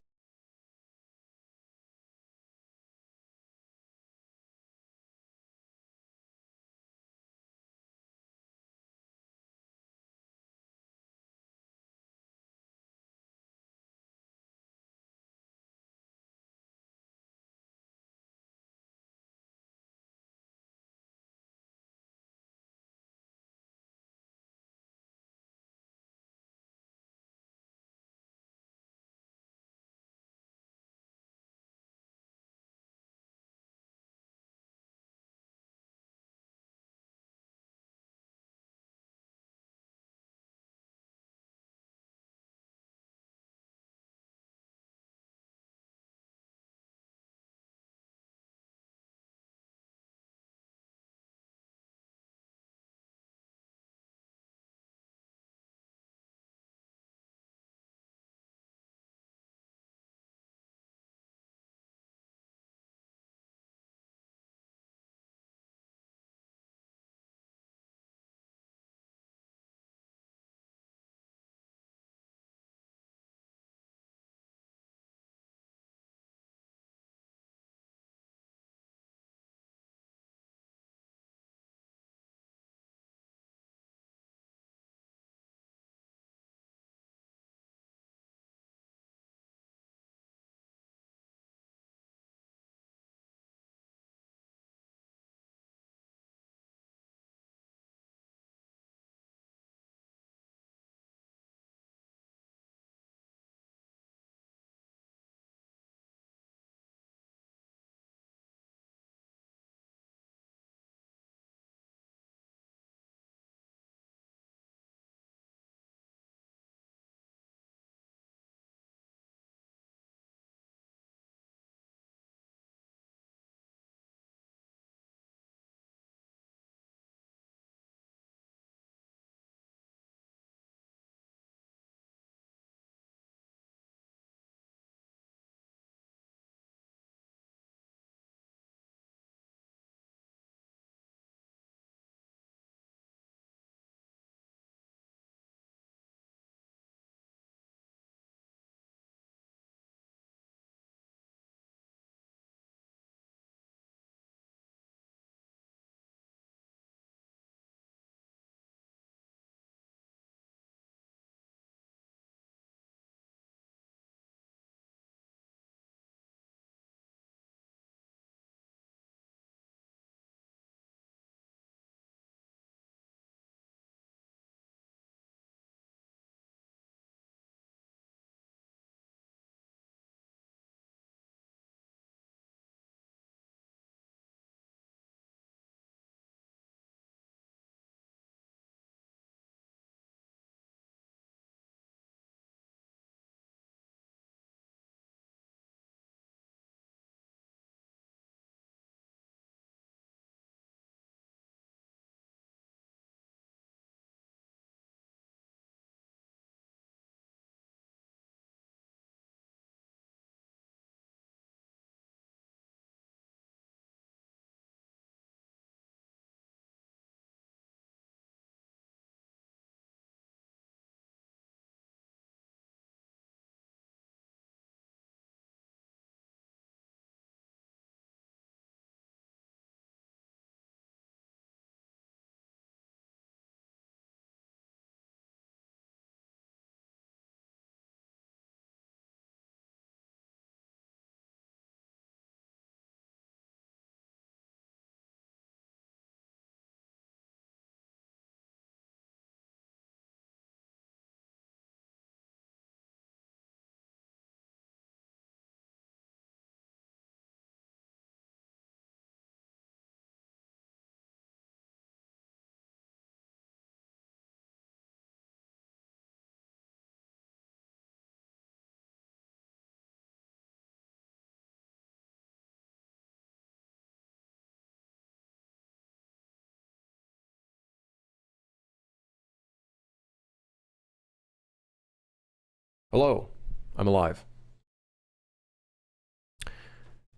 Hello, I'm alive.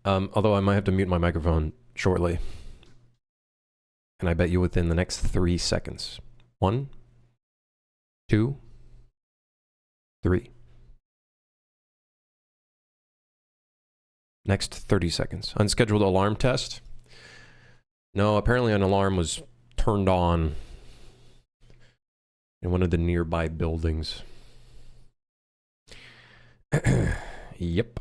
Although I might have to mute my microphone shortly. And I bet you within the next 3 seconds. 1, 2, 3. Next 30 seconds. Unscheduled alarm test. No, apparently an alarm was turned on in one of the nearby buildings. Yep.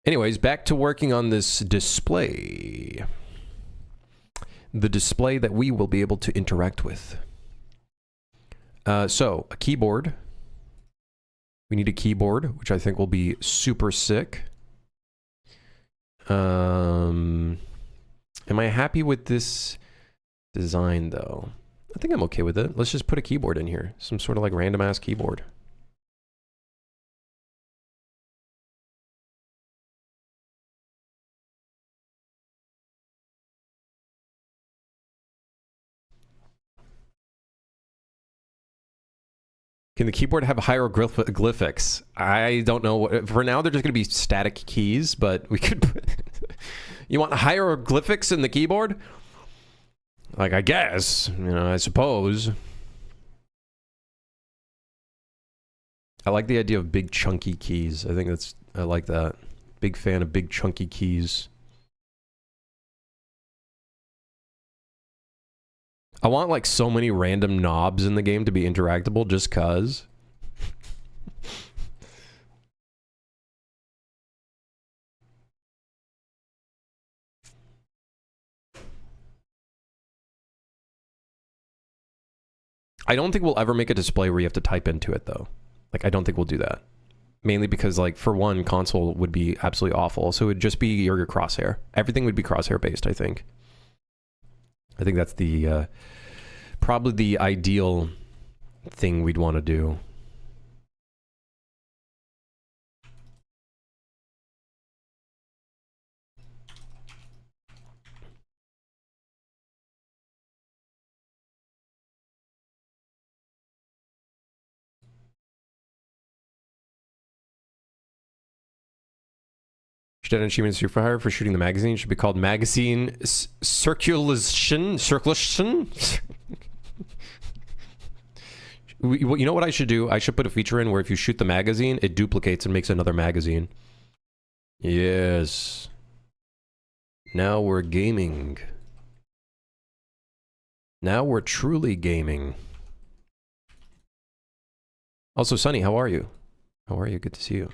Anyways, back to working on this display. The display that we will be able to interact with. So, a keyboard. We need a keyboard, which I think will be super sick. Am I happy with this design, though? I think I'm okay with it. Let's just put a keyboard in here. Some sort of like random-ass keyboard. Can the keyboard have hieroglyphics? I don't know. For now, they're just going to be static keys, but we could put... You want hieroglyphics in the keyboard? Like, I guess. You know, I suppose. I like the idea of big chunky keys. I think that's... I like that. Big fan of big chunky keys. I want like so many random knobs in the game to be interactable just cuz. I don't think we'll ever make a display where you have to type into it though. Like I don't think we'll do that. Mainly because like for one, console would be absolutely awful. So it would just be your crosshair. Everything would be crosshair based, I think. I think that's the probably the ideal thing we'd want to do. Should get an achievement super for shooting the magazine. It should be called magazine circulation. You know what I should do? I should put a feature in where if you shoot the magazine, it duplicates and makes another magazine. Yes. Now we're gaming. Now we're truly gaming. Also, Sunny, how are you? How are you? Good to see you.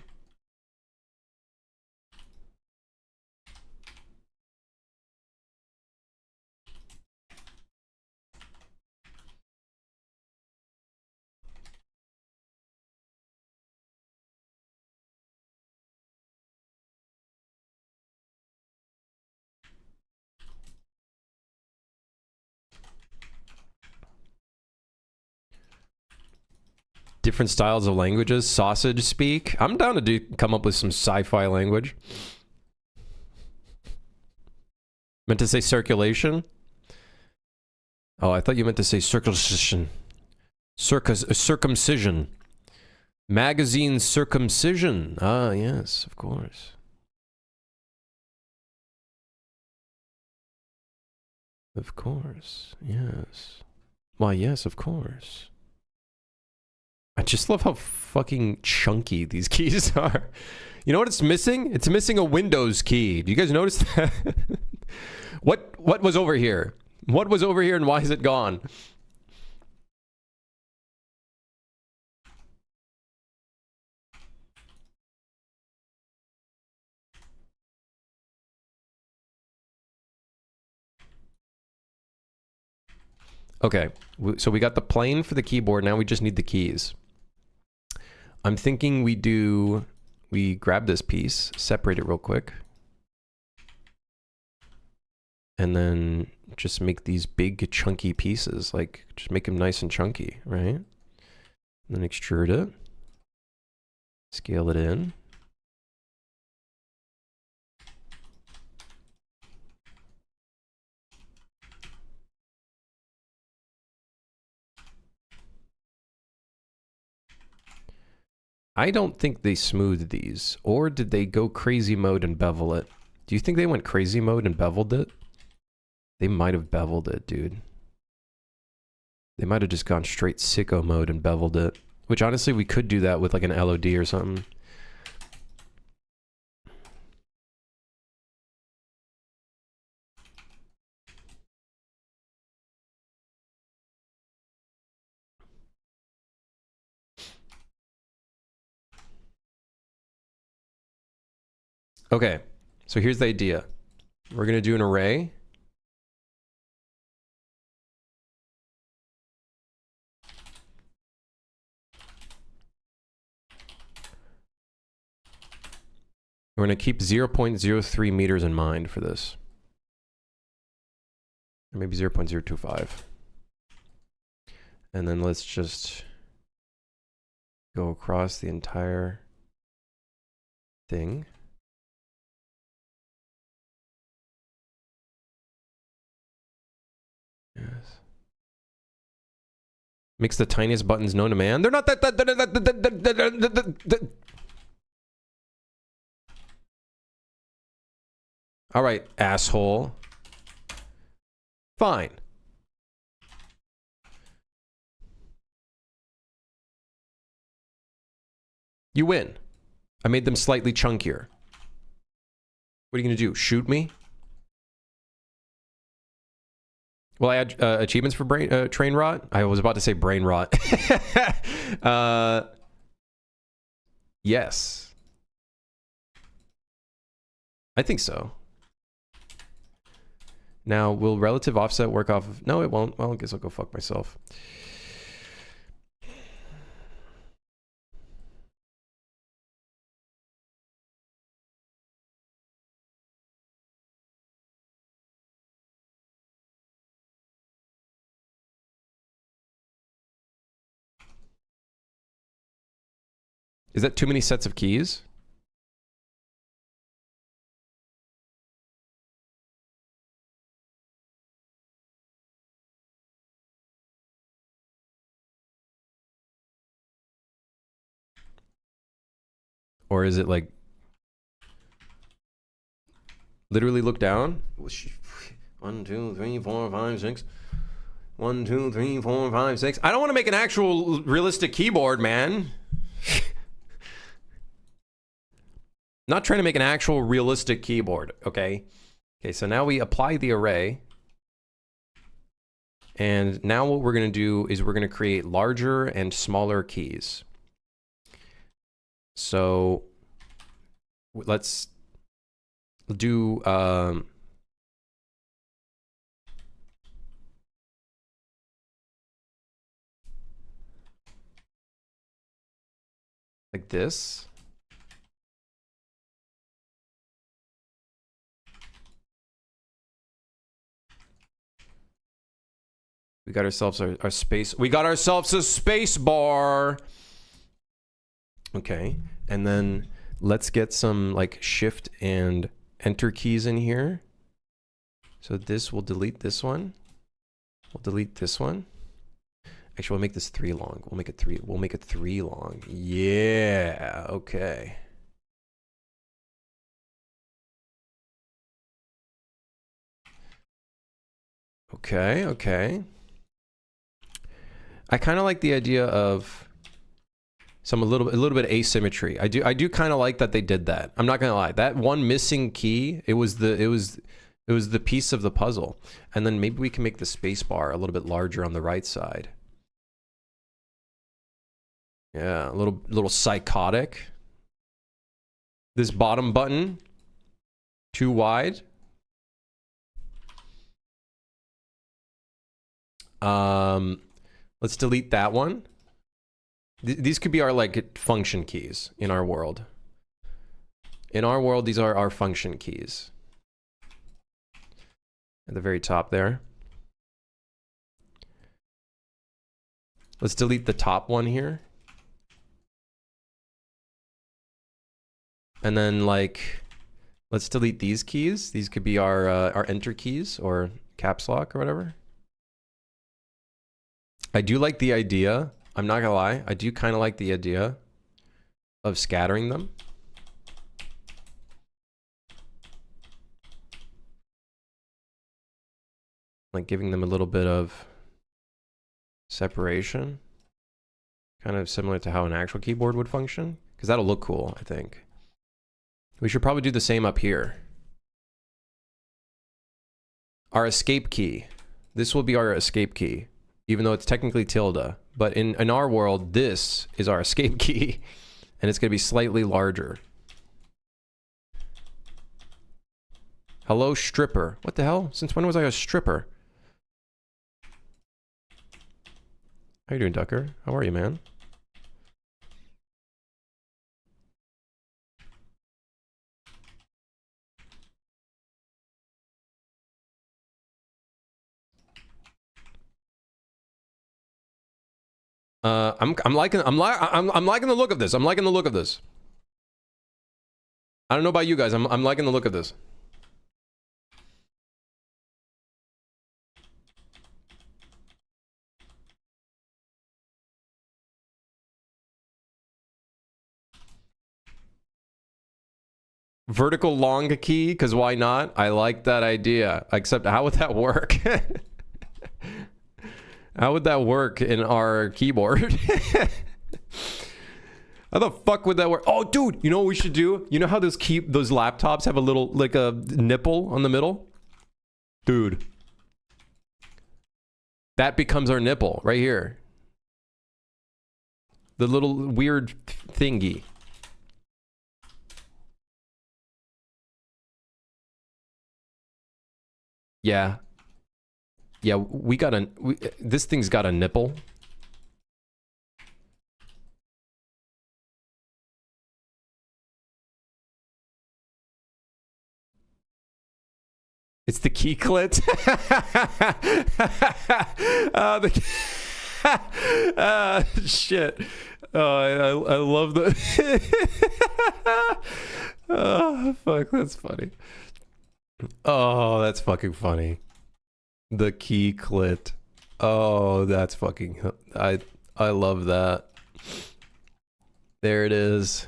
Different styles of languages, sausage speak. I'm down to come up with some sci-fi language. Meant to say circulation? Oh, I thought you meant to say circumcision. Circumcision. Magazine circumcision. Ah, yes, of course. Of course, yes. Why, yes, of course. I just love how fucking chunky these keys are. You know what it's missing? It's missing a Windows key. Do you guys notice that? What was over here? What was over here and why is it gone? Okay, so we got the plane for the keyboard. Now we just need the keys. I'm thinking we grab this piece, separate it real quick. And then just make these big chunky pieces, like just make them nice and chunky, right? And then extrude it. Scale it in. I don't think they smoothed these. Or did they go crazy mode and bevel it? Do you think they went crazy mode and beveled it? They might have beveled it, dude. They might have just gone straight sicko mode and beveled it. Which honestly, we could do that with like an LOD or something. Okay, so here's the idea. We're gonna do an array. We're going to keep 0.03 meters in mind for this. Or maybe 0.025. And then let's just go across the entire thing. Yes. Makes the tiniest buttons known to man. They're not that. All right, asshole. Fine. You win. I made them slightly chunkier. What are you going to do? Shoot me? Will I add achievements for train rot? I was about to say brain rot. Yes. I think so. Now, will relative offset work off of... No, it won't. Well, I guess I'll go fuck myself. Is that too many sets of keys? Or is it like literally look down? 1, 2, 3, 4, 5, 6. 1, 2, 3, 4, 5, 6. I don't want to make an actual realistic keyboard, man. Not trying to make an actual realistic keyboard, okay? Okay, so now we apply the array. And now what we're going to do is we're going to create larger and smaller keys. So let's do like this. We got ourselves our space. We got ourselves a space bar. Okay, and then let's get some like shift and enter keys in here. So this will delete this one. We'll delete this one. Actually, we'll make this 3 long. We'll make it 3. We'll make it 3 long. Yeah. Okay. Okay. Okay. I kind of like the idea of some a little bit of asymmetry. I do kind of like that they did that. I'm not gonna lie. That one missing key, it was the piece of the puzzle. And then maybe we can make the space bar a little bit larger on the right side. Yeah, a little psychotic. This bottom button too wide. Let's delete that one. These could be our like function keys in our world. In our world, these are our function keys. At the very top there. Let's delete the top one here. And then like, let's delete these keys. These could be our enter keys or caps lock or whatever. I do like the idea. I'm not gonna lie. I do kind of like the idea of scattering them. Like giving them a little bit of separation. Kind of similar to how an actual keyboard would function. Because that'll look cool, I think. We should probably do the same up here. Our escape key. This will be our escape key. Even though it's technically tilde. But in our world, this is our escape key. And it's going to be slightly larger. Hello, stripper. What the hell? Since when was I a stripper? How you doing, Ducker? How are you, man? I'm liking the look of this. I'm liking the look of this. I don't know about you guys. I'm liking the look of this. Vertical long key, because why not? I like that idea. Except, how would that work? How would that work in our keyboard? How the fuck would that work? Oh, dude, you know what we should do? You know how those laptops have a little, like a nipple on the middle? Dude. That becomes our nipple right here. The little weird thingy. Yeah. Yeah, this thing's got a nipple. It's the key clit. Shit. I love the... Oh, fuck, that's funny. Oh, that's fucking funny. The key clit. Oh, that's fucking... I love that. There it is.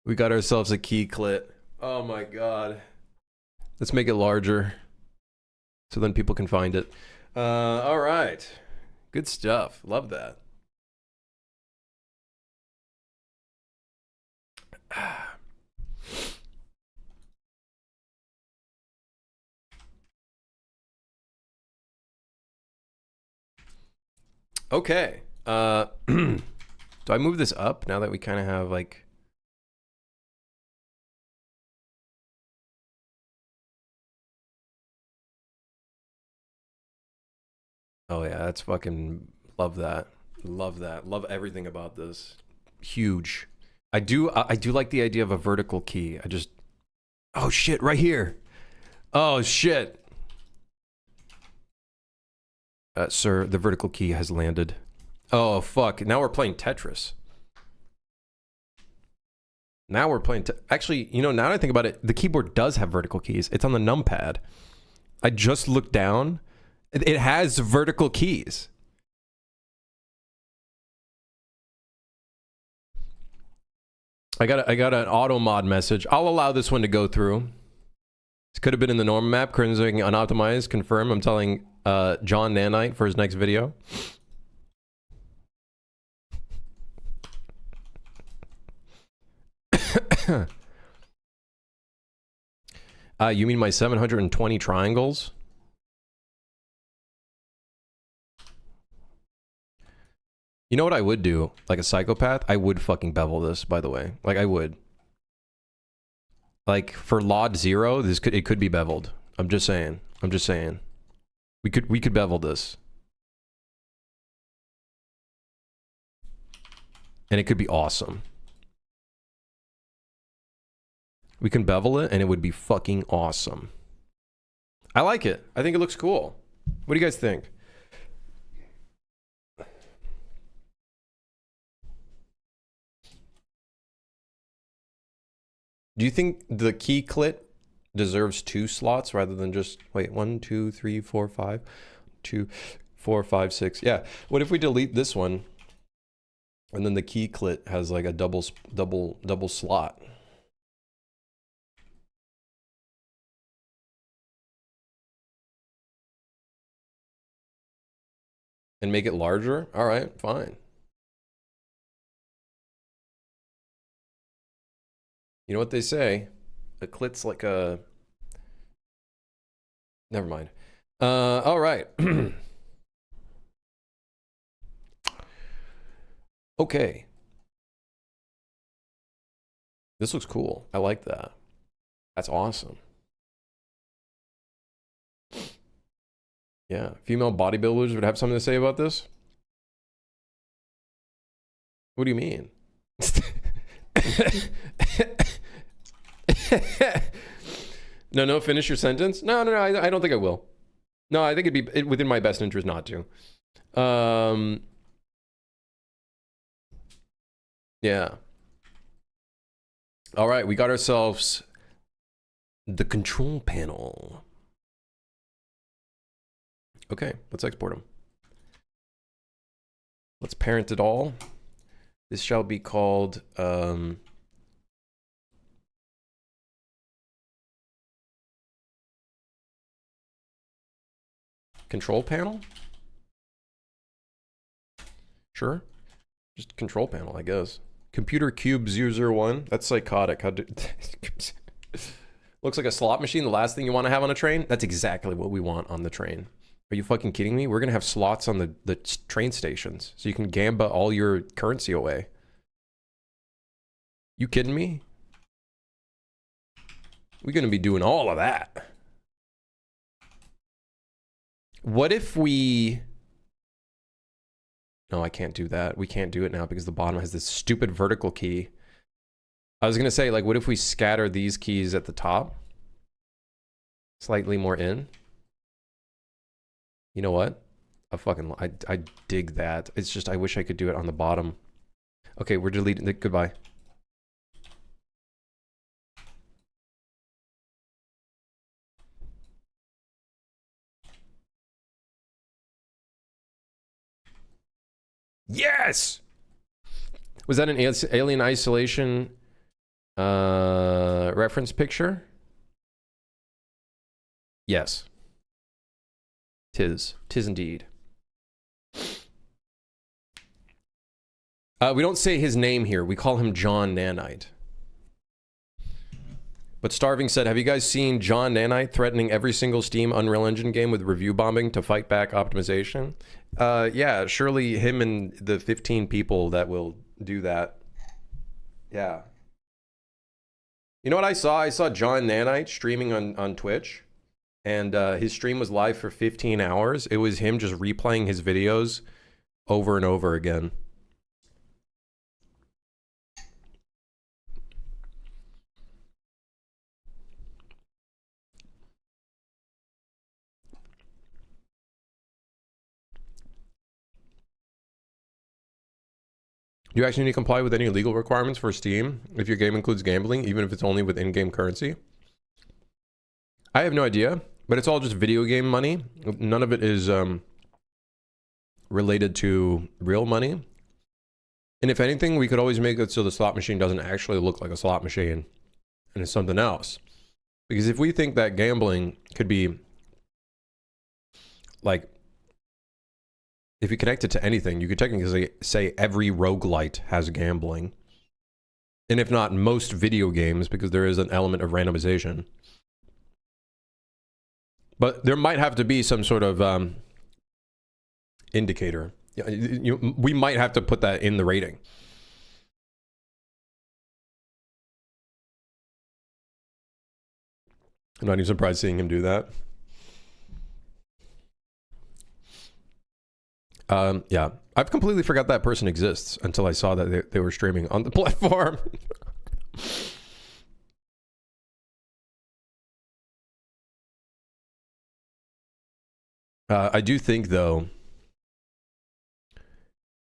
We got ourselves a key clit. Oh my god. Let's make it larger. So then people can find it. Alright. Good stuff. Love that. Okay. Do I move this up now that we kind of have like... Oh yeah, that's fucking... Love that. Love that. Love everything about this. Huge. I do like the idea of a vertical key. I just... Oh shit, right here. Oh shit. Sir, the vertical key has landed. Oh, fuck. Now we're playing Tetris. Now we're playing... Actually, you know, now that I think about it, the keyboard does have vertical keys. It's on the numpad. I just looked down. It has vertical keys. I got an auto mod message. I'll allow this one to go through. This could have been in the norm map. Currently unoptimized. Confirm. I'm telling John Nanite for his next video. You mean my 720 triangles? You know what I would do? Like a psychopath? I would fucking bevel this, by the way. Like, I would. Like, for LOD 0, it could be beveled. I'm just saying. I'm just saying. We could bevel this. And it could be awesome. We can bevel it, and it would be fucking awesome. I like it. I think it looks cool. What do you guys think? Do you think the key clit deserves 2 slots rather than just... Wait, 1, 2, 3, 4, 5. 2, 4, 5, 6. Yeah. What if we delete this one? And then the key clit has like a double slot. And make it larger? All right, fine. You know what they say? A clit's like a... Never mind. All right. Okay. This looks cool. I like that. That's awesome. Yeah. Female bodybuilders would have something to say about this? What do you mean? No, finish your sentence. No, I don't think I will. No, I think it'd be within my best interest not to. Yeah. All right, we got ourselves the control panel. Okay, let's export them. Let's parent it all. This shall be called control panel? Sure. Just control panel, I guess. Computer cube 001. That's psychotic. How do... Looks like a slot machine. The last thing you want to have on a train? That's exactly what we want on the train. Are you fucking kidding me? We're going to have slots on the train stations so you can gamba all your currency away. You kidding me? We're going to be doing all of that. What if we... No, I can't do that. We can't do it now because the bottom has this stupid vertical key. I was going to say, like, what if we scatter these keys at the top? Slightly more in. You know what? I dig that. It's just, I wish I could do it on the bottom. Okay, we're deleting the, goodbye. Yes! Was that an Alien Isolation reference picture? Yes. Tis indeed. We don't say his name here. We call him John Nanite. But Starving said, have you guys seen John Nanite threatening every single Steam Unreal Engine game with review bombing to fight back optimization? Yeah, surely him and the 15 people that will do that. Yeah. You know what I saw? I saw John Nanite streaming on Twitch. And his stream was live for 15 hours. It was him just replaying his videos over and over again. Do you actually need to comply with any legal requirements for Steam if your game includes gambling, even if it's only with in-game currency? I have no idea, but it's all just video game money. None of it is related to real money. And if anything, we could always make it so the slot machine doesn't actually look like a slot machine and it's something else. Because if we think that gambling could be like, if you connect it to anything, you could technically say every roguelite has gambling. And if not, most video games, because there is an element of randomization. But there might have to be some sort of indicator. We might have to put that in the rating. I'm not even surprised seeing him do that. Yeah, I've completely forgot that person exists until I saw that they were streaming on the platform. I do think, though,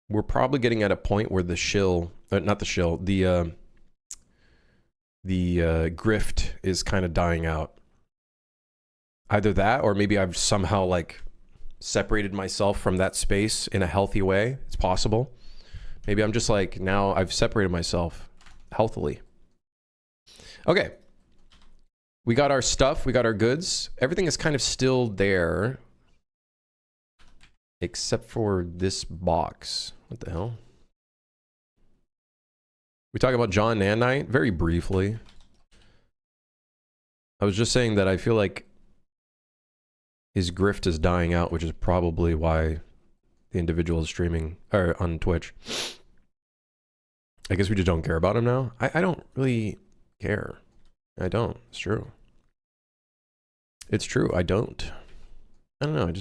we're probably getting at a point where the shill, not the shill, the grift is kind of dying out. Either that, or maybe I've somehow, like, separated myself from that space in a healthy way. It's possible. Maybe I'm just like, now I've separated myself healthily. Okay. We got our stuff. We got our goods. Everything is kind of still there. Except for this box. What the hell? We talk about John Nannite very briefly. I was just saying that I feel like his grift is dying out, which is probably why the individual is streaming or on Twitch. I guess we just don't care about him now. I don't really care. I don't. It's true. It's true. I don't. I don't know.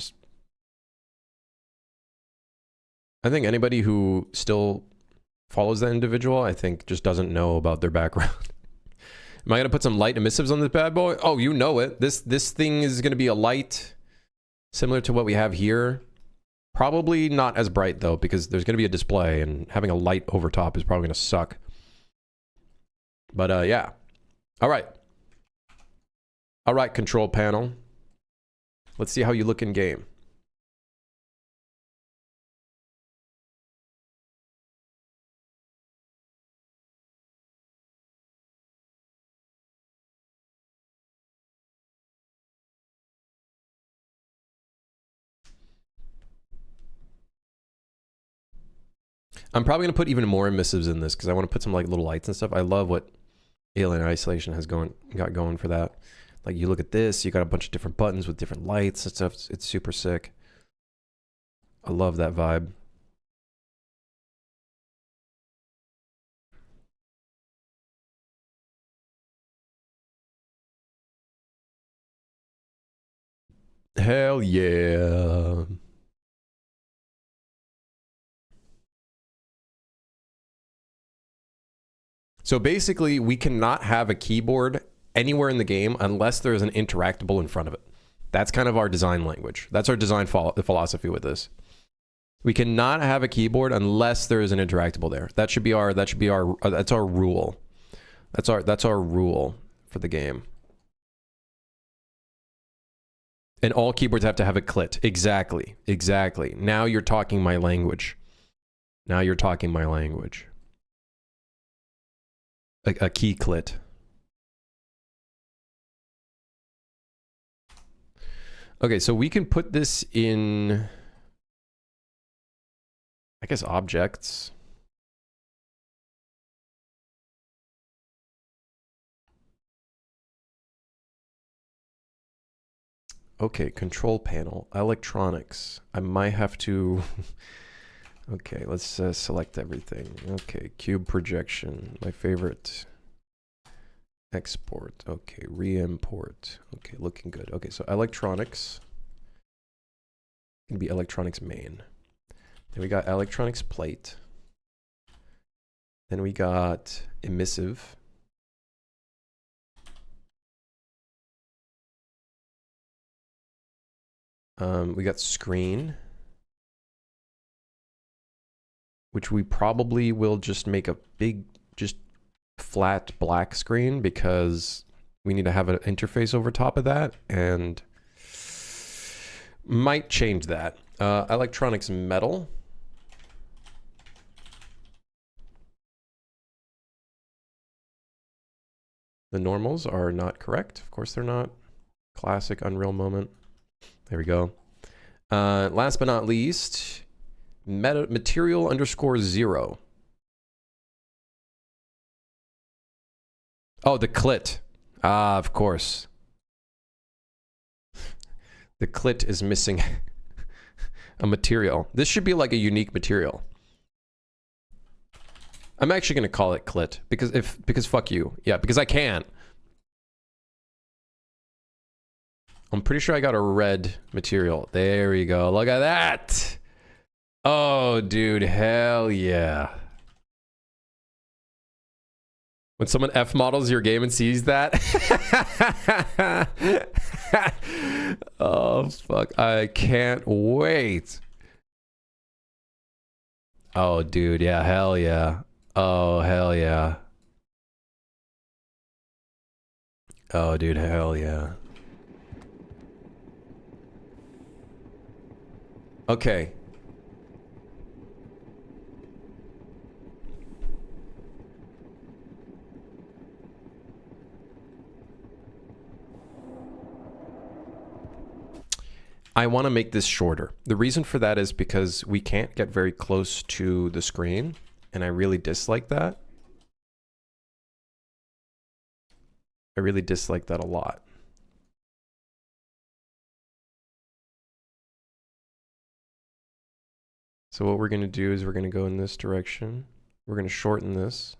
I think anybody who still follows that individual, I think just doesn't know about their background. Am I going to put some light emissives on this bad boy? Oh, you know it. This thing is going to be a light similar to what we have here. Probably not as bright though, because there's going to be a display and having a light over top is probably going to suck. But yeah. All right. All right, control panel. Let's see how you look in game. I'm probably going to put even more emissives in this because I want to put some like little lights and stuff. I love what Alien Isolation has got going for that. Like you look at this, you got a bunch of different buttons with different lights and stuff. It's super sick. I love that vibe. Hell yeah. So basically, we cannot have a keyboard anywhere in the game unless there is an interactable in front of it. That's kind of our design language. That's our design philosophy with this. We cannot have a keyboard unless there is an interactable there. That's our rule. That's our rule for the game. And all keyboards have to have a clit. Exactly. Exactly. Now you're talking my language. Now you're talking my language. A key clit. Okay, so we can put this in, I guess, objects. Okay, control panel, electronics. I might have to... Okay, let's select everything. Okay, cube projection, my favorite. Export, okay, re-import. Okay, looking good. Okay, so electronics. Gonna be electronics main. Then we got electronics plate. Then we got emissive. We got screen, which we probably will just make a big, just flat black screen because we need to have an interface over top of that, and might change that. Electronics metal. The normals are not correct. Of course they're not. Classic Unreal moment. There we go. Last but not least, material underscore 0. Oh, the clit. Ah, of course. The clit is missing a material. This should be like a unique material. I'm actually going to call it clit because fuck you. Yeah, because I can't. I'm pretty sure I got a red material. There we go. Look at that. Oh, dude. Hell yeah. When someone F models your game and sees that. Oh, fuck. I can't wait. Oh, dude. Yeah. Hell yeah. Oh, hell yeah. Oh, dude. Hell yeah. Okay. I want to make this shorter. The reason for that is because we can't get very close to the screen, and I really dislike that. I really dislike that a lot. So what we're going to do is we're going to go in this direction. We're going to shorten this.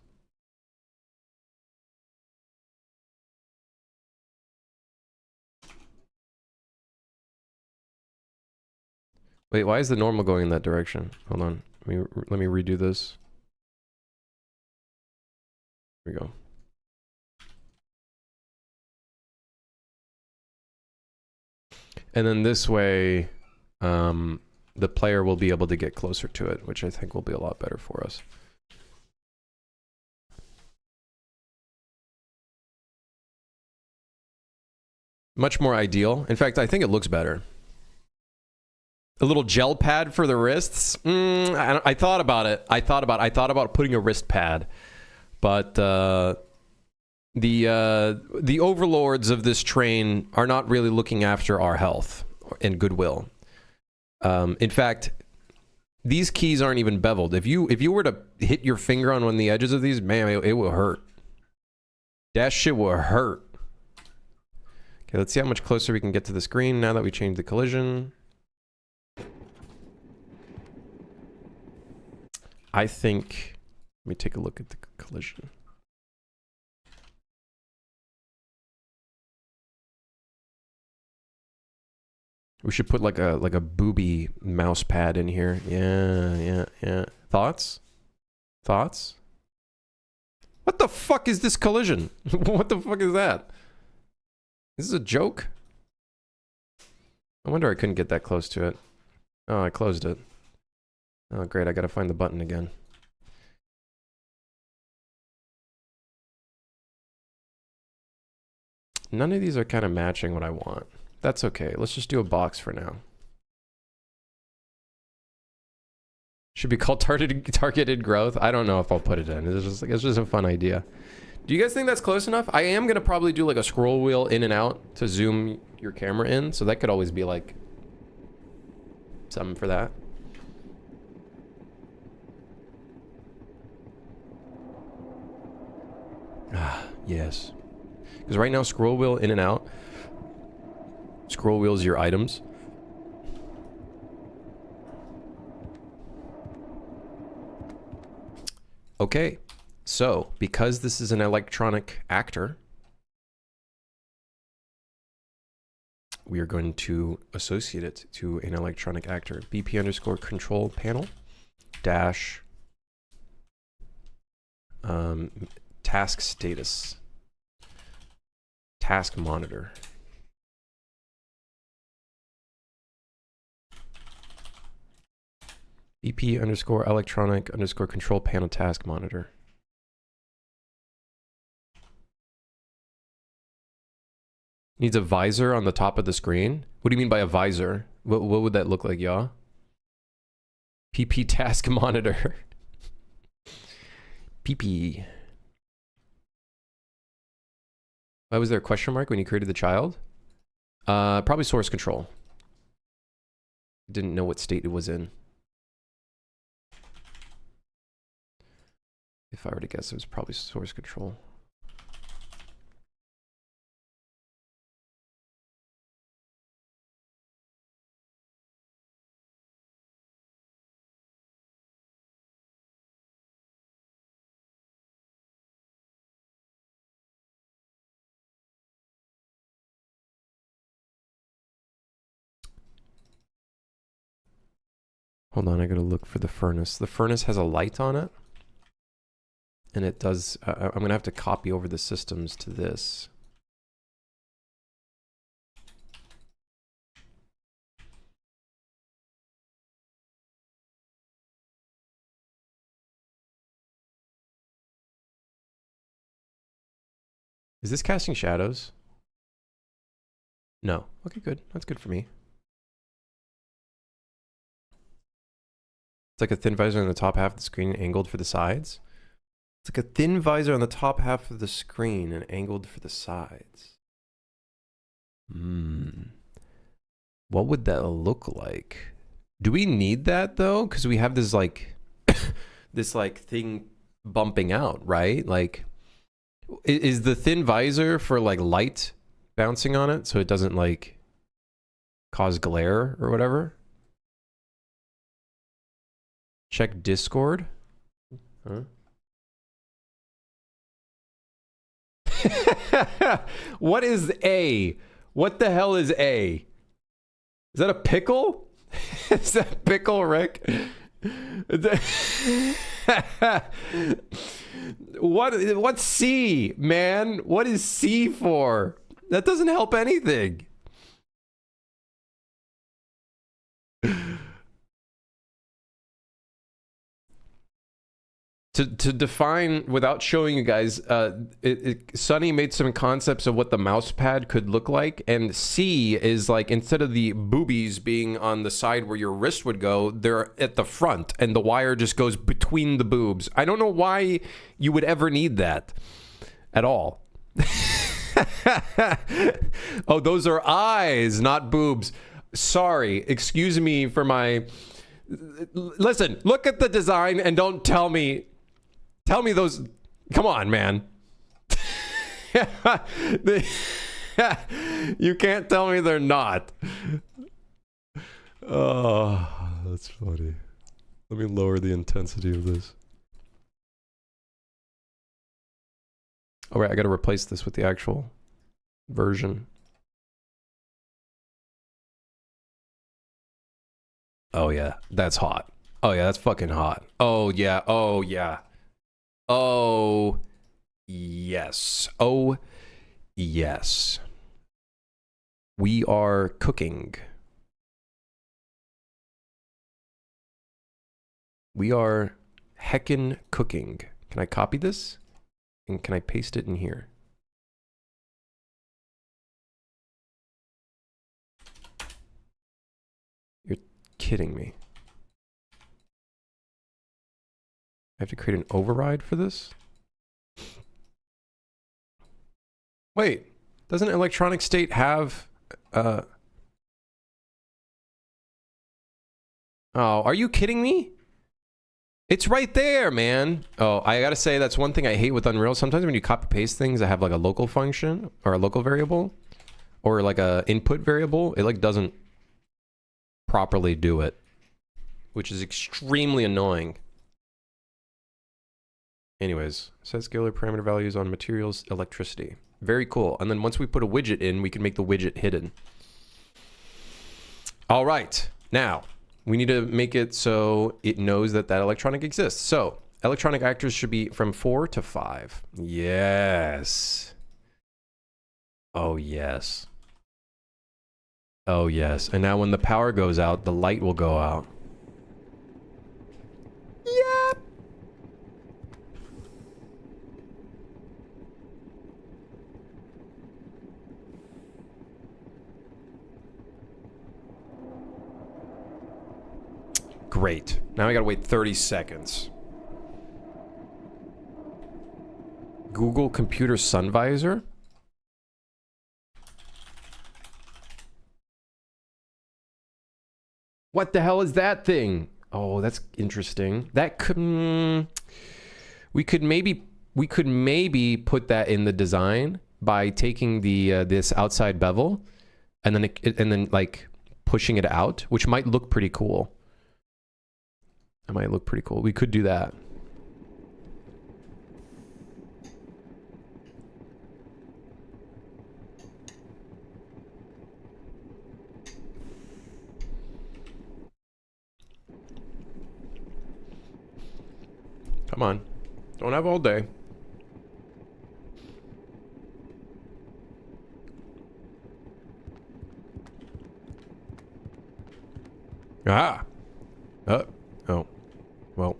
Wait, why is the normal going in that direction? Hold on. Let me redo this. Here we go. And then this way, the player will be able to get closer to it, which I think will be a lot better for us. Much more ideal. In fact, I think it looks better. A little gel pad for the wrists. I thought about it. I thought about putting a wrist pad, but the overlords of this train are not really looking after our health and goodwill. In fact, these keys aren't even beveled. If you were to hit your finger on one of the edges of these, man, it will hurt. That shit will hurt. Okay, let's see how much closer we can get to the screen now that we changed the collision. I think, let me take a look at the collision. We should put like a booby mouse pad in here. Yeah. Thoughts? Thoughts? What the fuck is this collision? What the fuck is that? This is a joke? I wonder I couldn't get that close to it. Oh, I closed it. Oh, great. I gotta find the button again. None of these are kind of matching what I want. That's okay. Let's just do a box for now. Should be called targeted growth. I don't know if I'll put it in. It's just a fun idea. Do you guys think that's close enough? I am gonna probably do like a scroll wheel in and out to zoom your camera in, so that could always be like something for that. Ah, yes. Because right now, scroll wheel in and out. Scroll wheels your items. Okay, so because this is an electronic actor, we are going to associate it to an electronic actor. BP underscore control panel dash task status. Task monitor. BP underscore electronic underscore control panel task monitor. Needs a visor on the top of the screen. What do you mean by a visor? What would that look like, y'all? PP task monitor. PP. Why was there a question mark when you created the child? Probably source control. Didn't know what state it was in. If I were to guess, it was probably source control. Hold on, I gotta look for the furnace. The furnace has a light on it. And it does, I'm gonna have to copy over the systems to this. Is this casting shadows? No. Okay, good. That's good for me. It's like a thin visor on the top half of the screen angled for the sides. It's like a thin visor on the top half of the screen and angled for the sides. What What would that look like? Do we need that though? Because we have this like this like thing bumping out, right? Like, is the thin visor for like light bouncing on it so it doesn't like cause glare or whatever? Check Discord. Huh? What is A? What the hell is A? Is that a pickle? Is that pickle, Rick? What's C, man? What is C for? That doesn't help anything. To define, without showing you guys, Sunny made some concepts of what the mouse pad could look like, and C is like, instead of the boobies being on the side where your wrist would go, they're at the front, and the wire just goes between the boobs. I don't know why you would ever need that at all. Oh, those are eyes, not boobs. Sorry, excuse me for my... Listen, look at the design and don't tell me... Tell me those... Come on, man. You can't tell me they're not. Oh, that's funny. Let me lower the intensity of this. All right, I got to replace this with the actual version. Oh, yeah. That's hot. Oh, yeah. That's fucking hot. Oh, yeah. Oh, yeah. Oh, yes. Oh, yes. We are cooking. We are heckin' cooking. Can I copy this? And can I paste it in here? You're kidding me. I have to create an override for this? Wait, doesn't electronic state have... Oh, are you kidding me? It's right there, man. Oh, I gotta say, that's one thing I hate with Unreal. Sometimes when you copy paste things that have like a local function or a local variable or like a input variable, it like doesn't properly do it, which is extremely annoying. Anyways, set scalar parameter values on materials, electricity. Very cool. And then once we put a widget in, we can make the widget hidden. All right. Now, we need to make it so it knows that that electronic exists. So, electronic actors should be from 4 to 5. Yes. Oh, yes. Oh, yes. And now when the power goes out, the light will go out. Yep. Great. Now I gotta wait 30 seconds. Google Computer Sun Visor? What the hell is that thing? Oh, that's interesting. That could... we could maybe put that in the design by taking the this outside bevel and then like pushing it out, which might look pretty cool. That might look pretty cool. We could do that. Come on. Don't have all day. Ah! Oh. Well.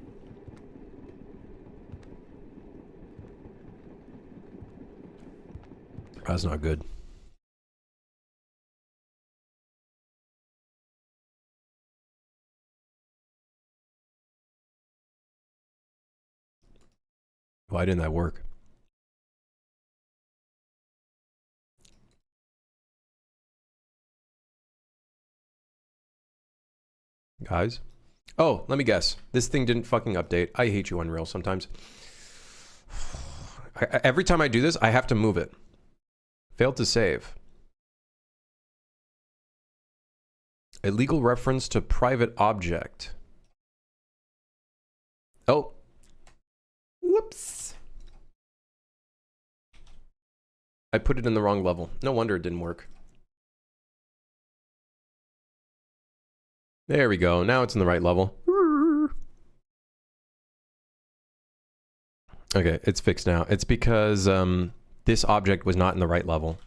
That's not good. Why didn't that work? guys. Oh, let me guess. This thing didn't fucking update. I hate you, Unreal, sometimes. Every time I do this, I have to move it. Failed to save. Illegal reference to private object. Oh. Whoops. I put it in the wrong level. No wonder it didn't work. There we go. Now it's in the right level. Okay, it's fixed now. It's because this object was not in the right level.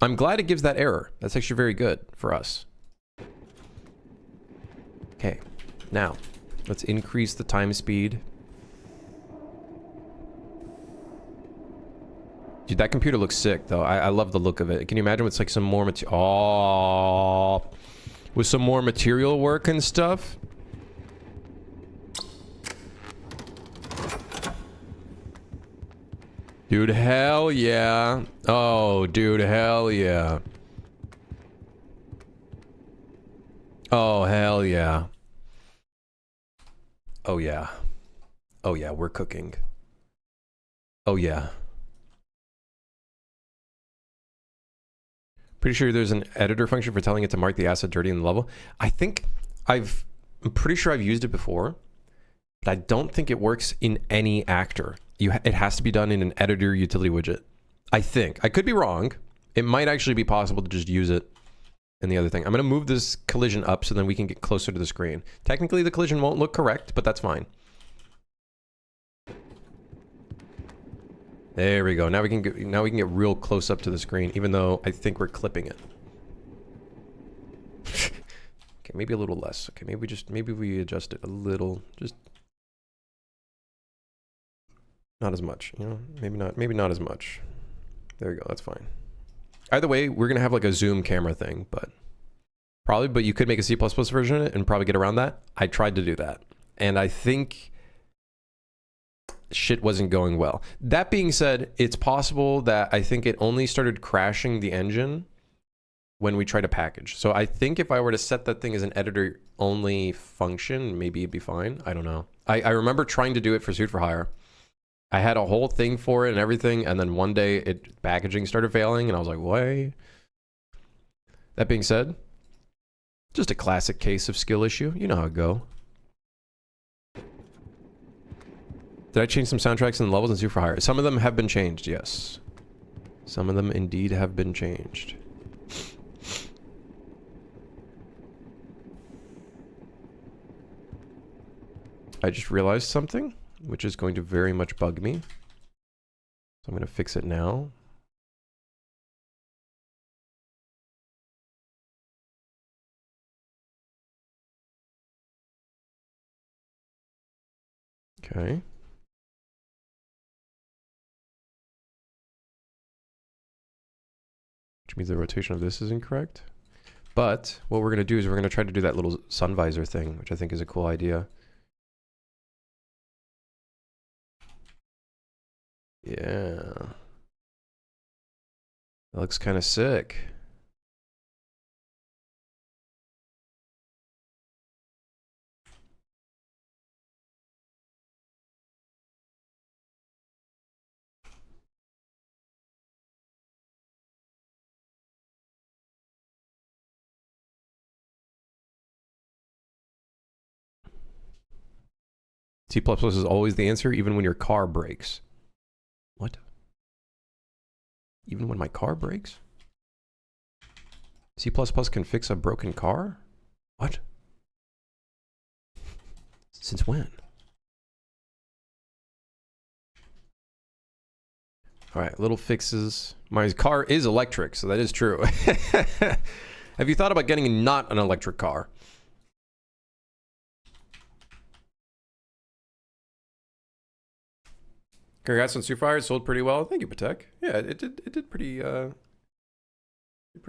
I'm glad it gives that error. That's actually very good for us. Okay, now let's increase the time speed. Dude, that computer looks sick, though. I love the look of it. Can you imagine with like some more material? Oh, with some more material work and stuff. Dude, hell yeah. Oh, dude, hell yeah. Oh, hell yeah. Oh, yeah. Oh, yeah, we're cooking. Oh, yeah. Pretty sure there's an editor function for telling it to mark the asset dirty in the level. I think I'm pretty sure I've used it before, but I don't think it works in any actor. It has to be done in an editor utility widget. I think. I could be wrong. It might actually be possible to just use it in the other thing. I'm going to move this collision up so then we can get closer to the screen. Technically, the collision won't look correct, but that's fine. There we go. Now we can get real close up to the screen, even though I think we're clipping it. Okay, maybe a little less. Okay, maybe we adjust it a little. Just not as much, you know? Maybe not as much. There we go, that's fine. Either way, we're gonna have like a zoom camera thing, but you could make a C++ version of it and probably get around that. I tried to do that, and I think shit wasn't going well. That being said, it's possible that I think it only started crashing the engine when we tried to package. So I think if I were to set that thing as an editor only function, maybe it'd be fine. I don't know. I remember trying to do it for Suit for Hire. I had a whole thing for it and everything, and then one day packaging started failing, and I was like, why? That being said, just a classic case of skill issue. You know how it go. Did I change some soundtracks and levels in Suit for Hire? Some of them have been changed, yes. Some of them indeed have been changed. I just realized something, which is going to very much bug me. So I'm going to fix it now. Okay. Which means the rotation of this is incorrect. But what we're going to do is we're going to try to do that little sun visor thing, which I think is a cool idea. Yeah. That looks kind of sick. C++ is always the answer, even when your car breaks. What? Even when my car breaks? C++ can fix a broken car? What? Since when? Alright, little fixes. My car is electric, so that is true. Have you thought about getting not an electric car? Congrats on Suit for Hire. It sold pretty well. Thank you, Patek. Yeah, it did pretty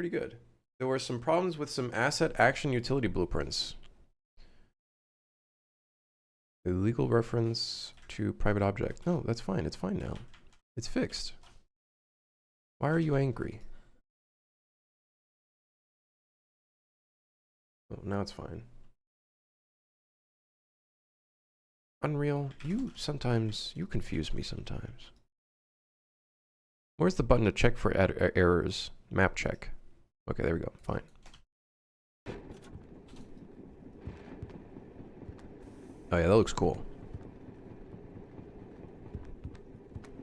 good. There were some problems with some asset action utility blueprints. Illegal reference to private object. No, that's fine. It's fine now. It's fixed. Why are you angry? Oh, now it's fine. Unreal, you confuse me sometimes. Where's the button to check for errors? Map check. Okay, there we go. Fine. Oh yeah, that looks cool.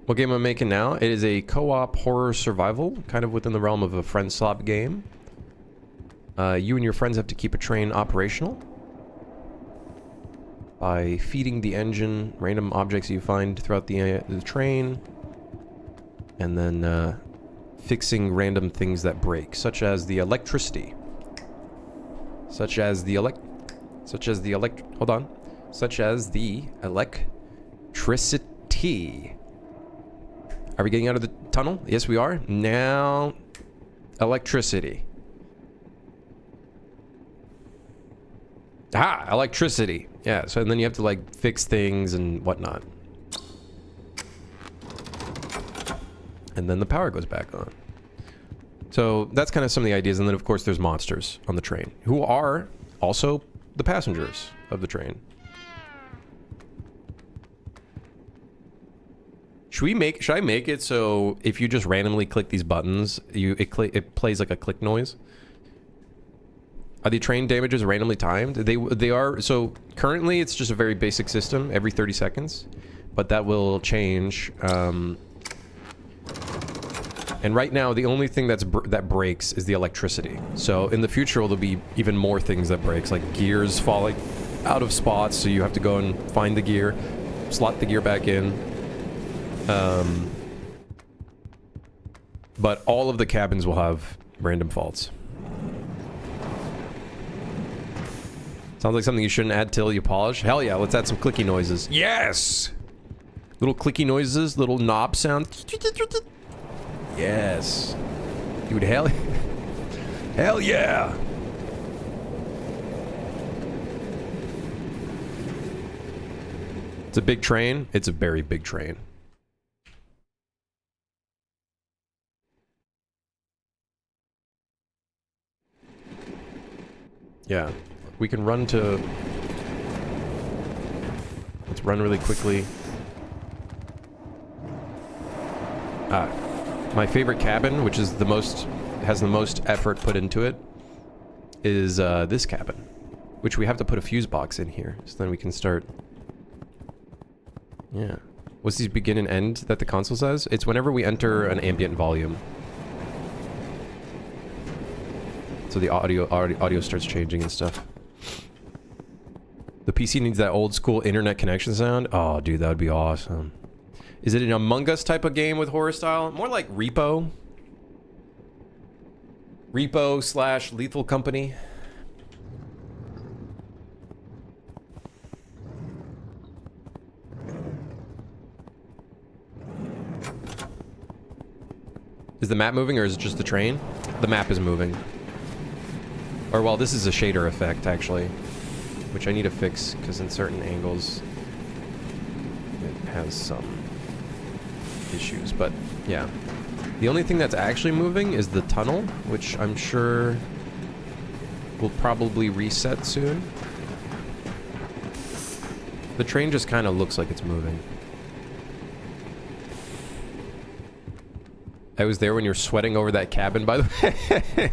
What game am I making now? It is a co-op horror survival, kind of within the realm of a friendslop game. You and your friends have to keep a train operational by feeding the engine random objects you find throughout the train, and then fixing random things that break, such as the electricity, such as the electricity. Are we getting out of the tunnel? Yes, we are. Now, electricity. Ah, electricity. Yeah, so and then you have to like fix things and whatnot. And then the power goes back on. So that's kind of some of the ideas. And then of course there's monsters on the train who are also the passengers of the train. Should I make it so if you just randomly click these buttons, it plays like a click noise? Are the train damages randomly timed? They are. So currently it's just a very basic system every 30 seconds, but that will change. And right now the only thing that breaks is the electricity. So in the future there'll be even more things that breaks, like gears falling out of spots, so you have to go and find the gear, slot the gear back in. But all of the cabins will have random faults. Sounds like something you shouldn't add till you polish. Hell yeah, let's add some clicky noises. Yes! Little clicky noises, little knob sounds. Yes. Dude, hell yeah! It's a big train. It's a very big train. Yeah. We can run to... Let's run really quickly. My favorite cabin, which is has the most effort put into it, is this cabin, which we have to put a fuse box in here, so then we can start. Yeah. What's these begin and end that the console says? It's whenever we enter an ambient volume. So the audio starts changing and stuff. The PC needs that old school internet connection sound. Oh, dude, that would be awesome. Is it an Among Us type of game with horror style? More like Repo. Repo / Lethal Company. Is the map moving or is it just the train? The map is moving. Or, well, this is a shader effect, actually. Which I need to fix, because in certain angles it has some issues. But, yeah. The only thing that's actually moving is the tunnel, which I'm sure will probably reset soon. The train just kind of looks like it's moving. I was there when you were sweating over that cabin, by the way.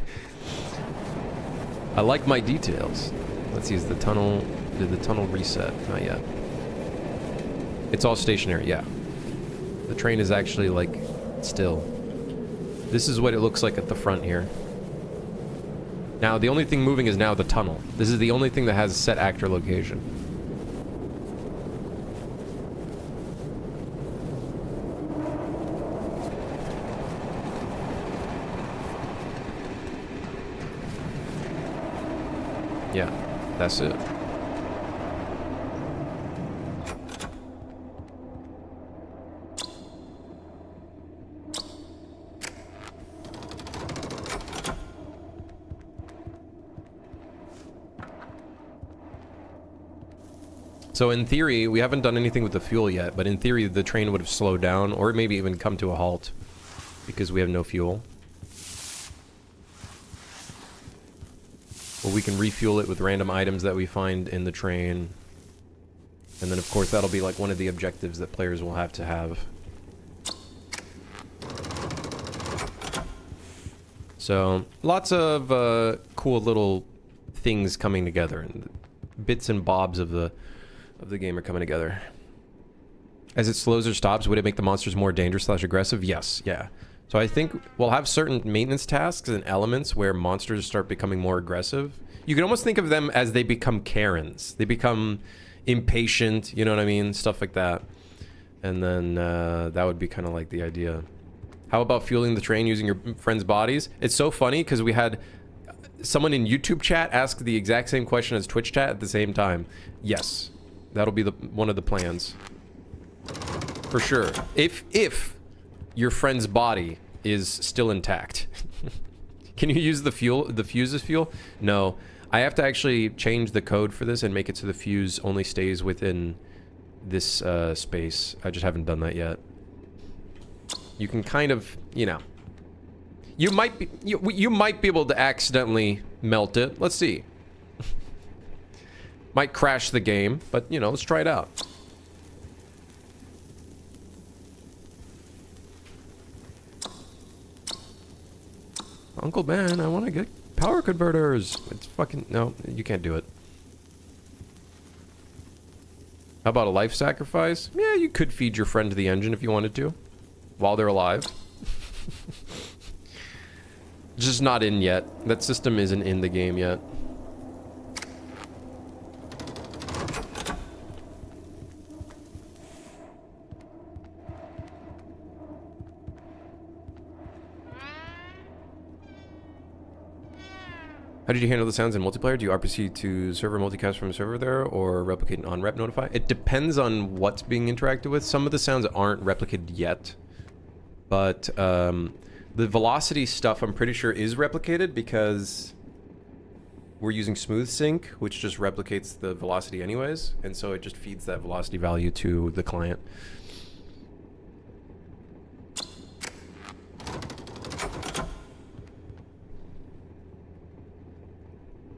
I like my details. Let's see, is the tunnel... Did the tunnel reset? Not yet. It's all stationary, yeah. The train is actually, like, still. This is what it looks like at the front here. Now, the only thing moving is now the tunnel. This is the only thing that has set actor location. Yeah, that's it. So in theory, we haven't done anything with the fuel yet, but in theory the train would have slowed down or maybe even come to a halt because we have no fuel. What we can refuel it with random items that we find in the train. And then, of course, that'll be like one of the objectives that players will have to have. So, lots of cool little things coming together, and bits and bobs of the game are coming together. As it slows or stops, would it make the monsters more dangerous / aggressive? Yes, yeah. So I think we'll have certain maintenance tasks and elements where monsters start becoming more aggressive. You can almost think of them as they become Karens. They become impatient, you know what I mean? Stuff like that. And then that would be kind of like the idea. How about fueling the train using your friends' bodies? It's so funny because we had someone in YouTube chat ask the exact same question as Twitch chat at the same time. Yes, that'll be one of the plans. For sure. If your friend's body is still intact. Can you use the fuse as fuel? No. I have to actually change the code for this and make it so the fuse only stays within this space. I just haven't done that yet. You can kind of, you know, you might be able to accidentally melt it. Let's see. Might crash the game, but you know, let's try it out. Uncle Ben, I want to get power converters. It's fucking no, you can't do it. How about a life sacrifice? Yeah, you could feed your friend to the engine if you wanted to. While they're alive. Just not in yet. That system isn't in the game yet. How did you handle the sounds in multiplayer? Do you RPC to server multicast from a server there or replicate on rep notify? It depends on what's being interacted with. Some of the sounds aren't replicated yet. But the velocity stuff I'm pretty sure is replicated because we're using smooth sync, which just replicates the velocity anyways, and so it just feeds that velocity value to the client.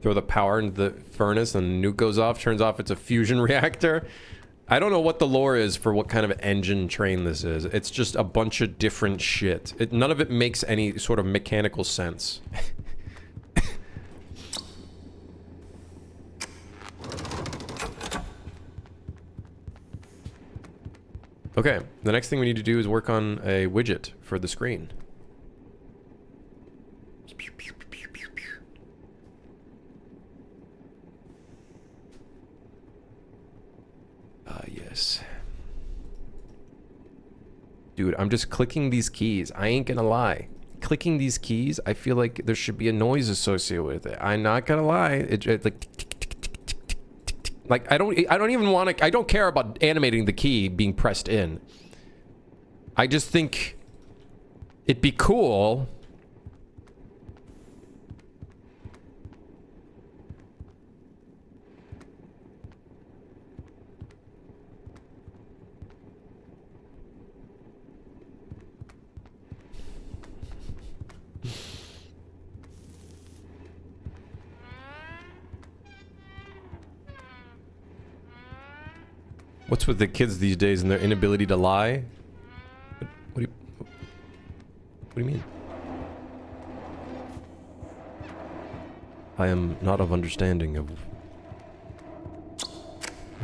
Throw the power into the furnace and the nuke goes off, turns off, it's a fusion reactor. I don't know what the lore is for what kind of engine train this is. It's just a bunch of different shit. None of it makes any sort of mechanical sense. Okay, the next thing we need to do is work on a widget for the screen. Yes. Dude, I'm just clicking these keys. I ain't gonna lie. Clicking these keys, I feel like there should be a noise associated with it. I'm not gonna lie. It like tick, tick, tick, tick, tick, tick, tick, tick. Like I don't even want to. I don't care about animating the key being pressed in. I just think it'd be cool. What's with the kids these days and their inability to lie? What do you mean? I am not of understanding of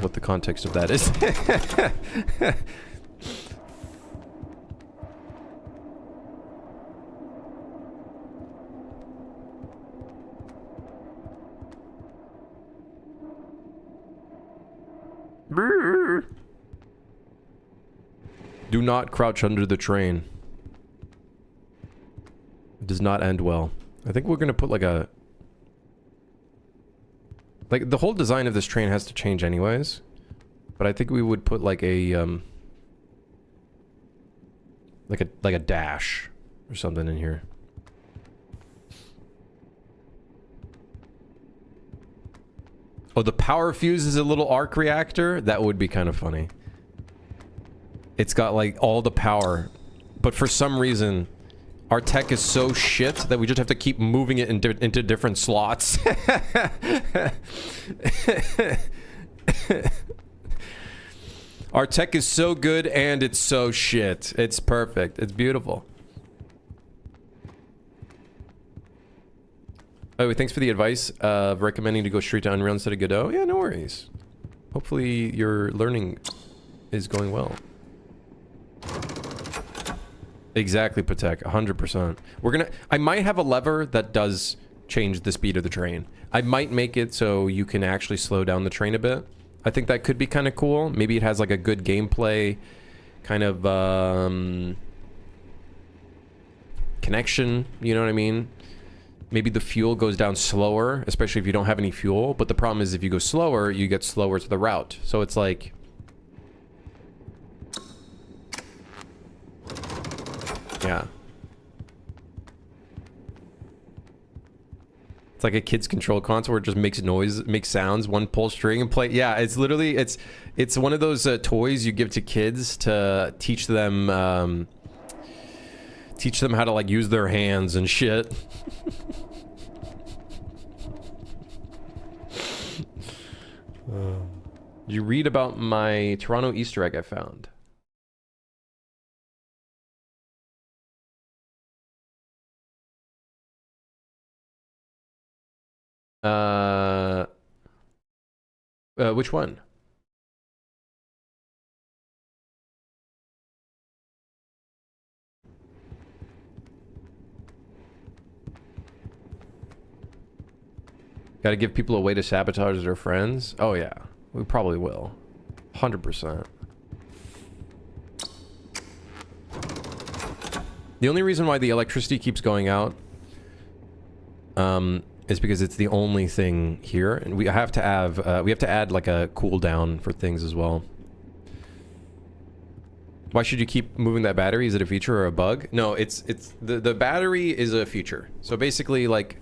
what the context of that is. Do not crouch under the train. It does not end well. I think we're gonna put like a... Like, the whole design of this train has to change anyways. But I think we would put like a, like a dash or something in here. Oh, the power fuse is a little arc reactor? That would be kind of funny. It's got like all the power, but for some reason Our tech is so shit that we just have to keep moving it into different slots. Our tech is so good and it's so shit. It's perfect. It's beautiful. Oh, thanks for the advice of recommending to go straight to Unreal instead of Godot. Yeah, no worries. Hopefully your learning is going well. Exactly, Patek. 100%. We're gonna... I might have a lever that does change the speed of the train. I might make it so you can actually slow down the train a bit. I think that could be kind of cool. Maybe it has like a good gameplay kind of connection. You know what I mean? Maybe the fuel goes down slower, especially if you don't have any fuel. But the problem is if you go slower, you get slower to the route. So it's like... Yeah. It's like a kid's control console where it just makes noise, makes sounds, one pull string and play. Yeah, it's literally, it's one of those toys you give to kids to teach them how to like use their hands and shit. Did you read about my Toronto Easter egg I found? Which one? Gotta give people a way to sabotage their friends? Oh yeah, we probably will. 100%. The only reason why the electricity keeps going out, is because it's the only thing here, and we have to add like a cooldown for things as well. Why should you keep moving that battery? Is it a feature or a bug? No, it's the battery is a feature. So basically, like,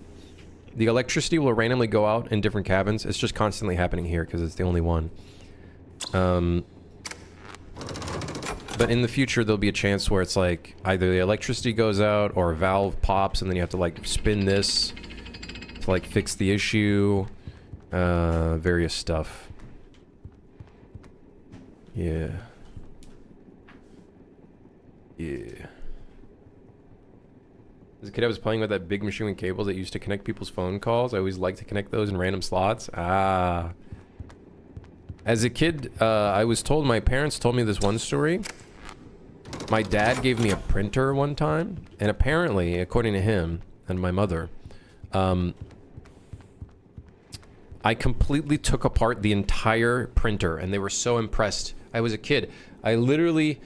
the electricity will randomly go out in different cabins. It's just constantly happening here because it's the only one. But in the future, there'll be a chance where it's like either the electricity goes out or a valve pops, and then you have to like spin this to like fix the issue. Various stuff. Yeah. Yeah. As a kid, I was playing with that big machine with cables that used to connect people's phone calls. I always liked to connect those in random slots. Ah. As a kid, I was told, my parents told me this one story. My dad gave me a printer one time, and apparently, according to him and my mother, I completely took apart the entire printer, and they were so impressed. I was a kid. I literally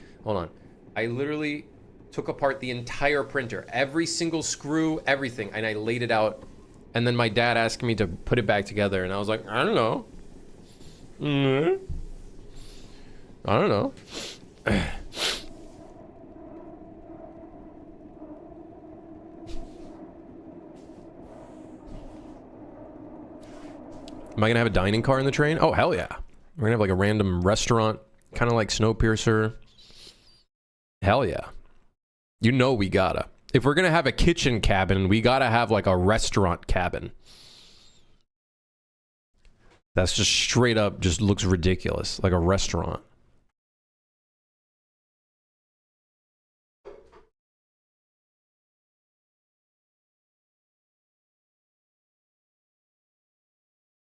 took apart the entire printer, every single screw, everything, and I laid it out. And then my dad asked me to put it back together, and I was like, I don't know. I don't know. Am I gonna have a dining car in the train? Oh, hell yeah. We're gonna have like a random restaurant, kind of like Snowpiercer. Hell yeah. You know we gotta. If we're gonna have a kitchen cabin, we gotta have like a restaurant cabin. That's just straight up just looks ridiculous, like a restaurant.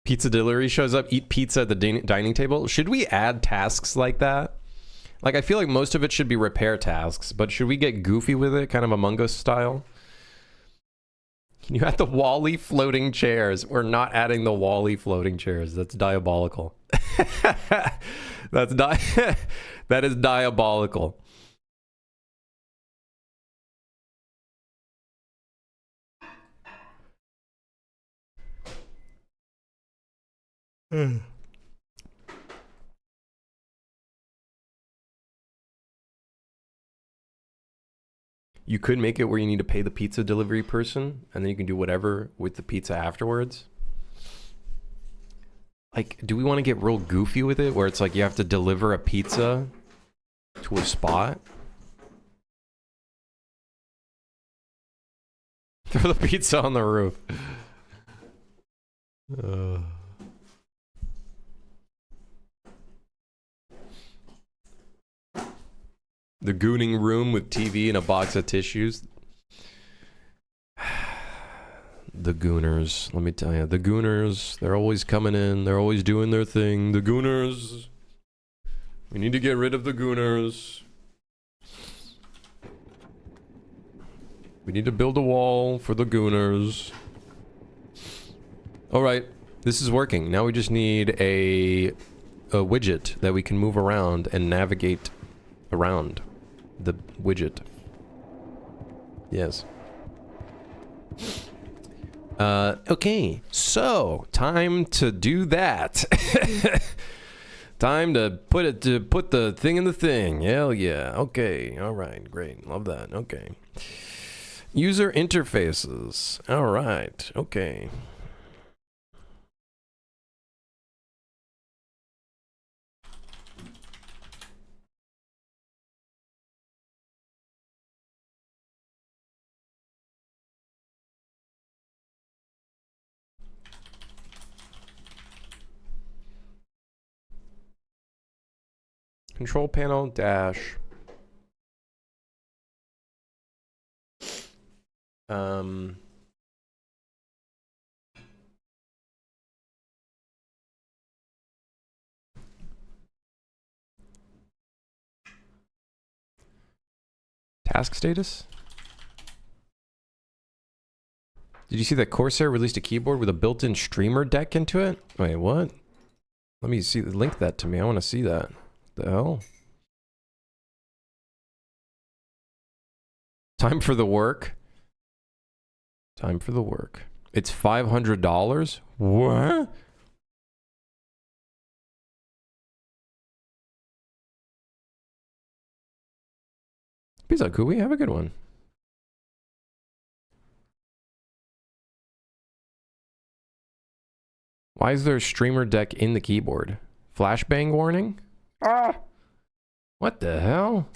Pizza delivery shows up, eat pizza at the dining table. Should we add tasks like that? Like, I feel like most of it should be repair tasks, but should we get goofy with it, kind of Among Us style? You had the Wall-E floating chairs. We're not adding the Wall-E floating chairs. That's diabolical. That is diabolical. You could make it where you need to pay the pizza delivery person, and then you can do whatever with the pizza afterwards. Like, do we want to get real goofy with it, where it's like you have to deliver a pizza to a spot? Throw the pizza on the roof. The gooning room with TV and a box of tissues. The gooners, let me tell you, the gooners, they're always coming in, they're always doing their thing. The gooners. We need to get rid of the gooners. We need to build a wall for the gooners. Alright, this is working. Now we just need a widget that we can move around and navigate around the widget. Yes. Okay, so time to do that. Time to put the thing in the thing. Hell yeah. Okay. All right. Great. Love that. Okay. User interfaces. All right. Okay. Control panel dash. Task status? Did you see that Corsair released a keyboard with a built-in streamer deck into it? Wait, what? Let me see. Link that to me. I want to see that. The hell? Time for the work. Time for the work. It's $500? What? Pizza Kui, have a good one. Why is there a streamer deck in the keyboard? Flashbang warning? Ah! What the hell?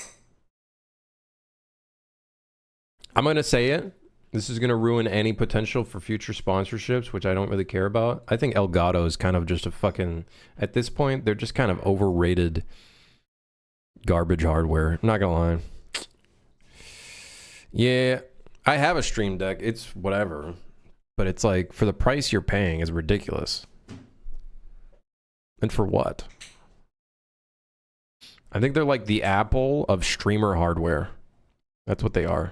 I'm gonna say it. This is gonna ruin any potential for future sponsorships, which I don't really care about. I think Elgato is kind of just a fucking... At this point, they're just kind of overrated garbage hardware. I'm not gonna lie. Yeah, I have a Stream Deck. It's whatever. But it's like, for the price you're paying is ridiculous. And for what? I think they're like the Apple of streamer hardware. That's what they are.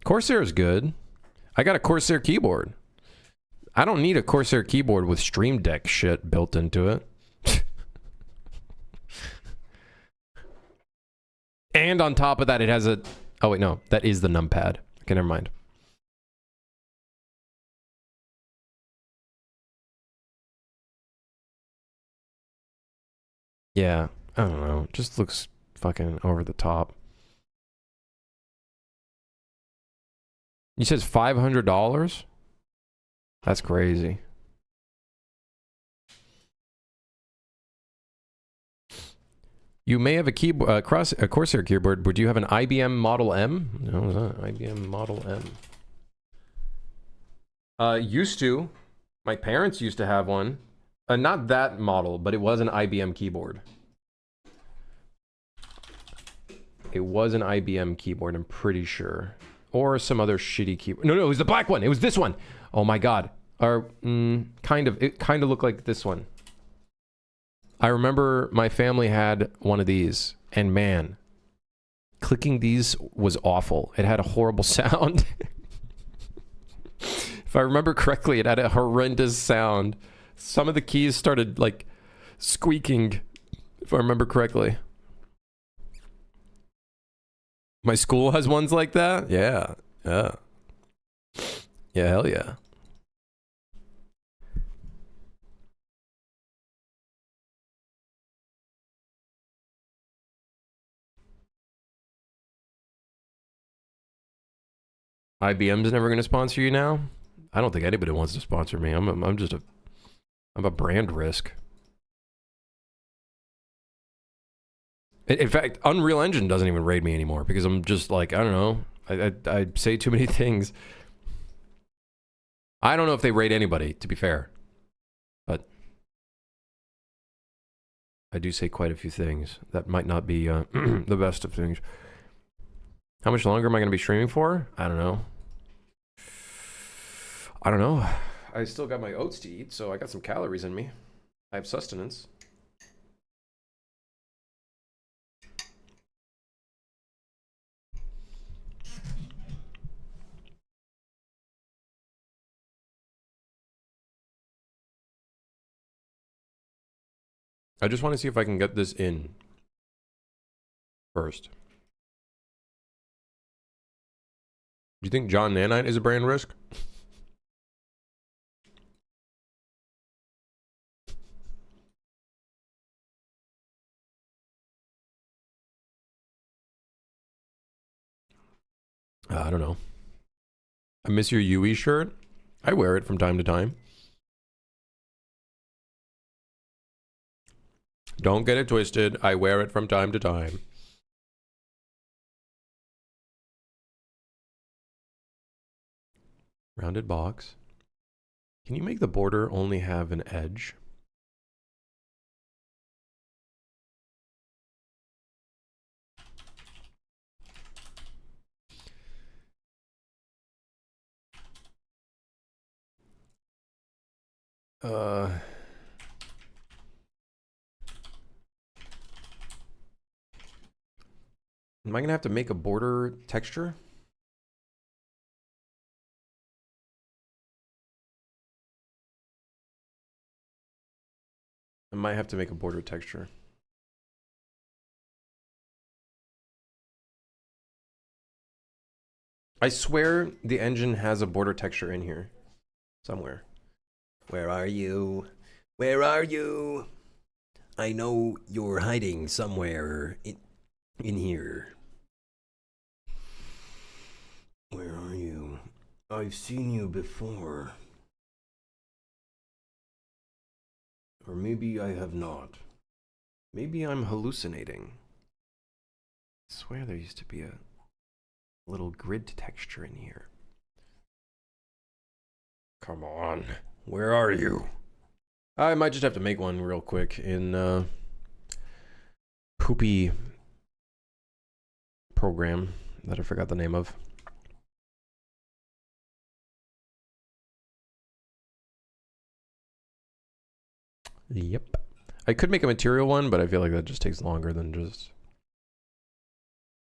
Corsair is good. I got a Corsair keyboard. I don't need a Corsair keyboard with Stream Deck shit built into it. And on top of that, it has a... Oh, wait, no. That is the numpad. Okay, never mind. Yeah, I don't know. It just looks fucking over the top. You said $500? That's crazy. You may have a keyboard, a Corsair keyboard, but do you have an IBM Model M? No, what was that? IBM Model M. Used to. My parents used to have one. Not that model, but it was an IBM keyboard. It was an IBM keyboard, I'm pretty sure. Or some other shitty keyboard. No, it was the black one. It was this one. Oh my god. Or, kind of. It kind of looked like this one. I remember my family had one of these. And man, clicking these was awful. It had a horrible sound. If I remember correctly, it had a horrendous sound. Some of the keys started, like, squeaking, if I remember correctly. My school has ones like that? Yeah. Yeah. Yeah, hell yeah. IBM's never going to sponsor you now? I don't think anybody wants to sponsor me. I'm a brand risk. In fact, Unreal Engine doesn't even raid me anymore because I'm just like, I don't know. I say too many things. I don't know if they rate anybody, to be fair. But I do say quite a few things that might not be the best of things. How much longer am I going to be streaming for? I don't know. I don't know. I still got my oats to eat, so I got some calories in me. I have sustenance. I just want to see if I can get this in first. Do you think John Nanite is a brand risk? I don't know. I miss your Yui shirt. I wear it from time to time. Don't get it twisted. I wear it from time to time. Rounded box. Can you make the border only have an edge? Am I gonna have to make a border texture? I might have to make a border texture. I swear the engine has a border texture in here. Somewhere. Where are you? Where are you? I know you're hiding somewhere in here. Where are you? I've seen you before. Or maybe I have not. Maybe I'm hallucinating. I swear there used to be a little grid texture in here. Come on. Where are you? I might just have to make one real quick in poopy program that I forgot the name of. Yep. I could make a material one, but I feel like that just takes longer than just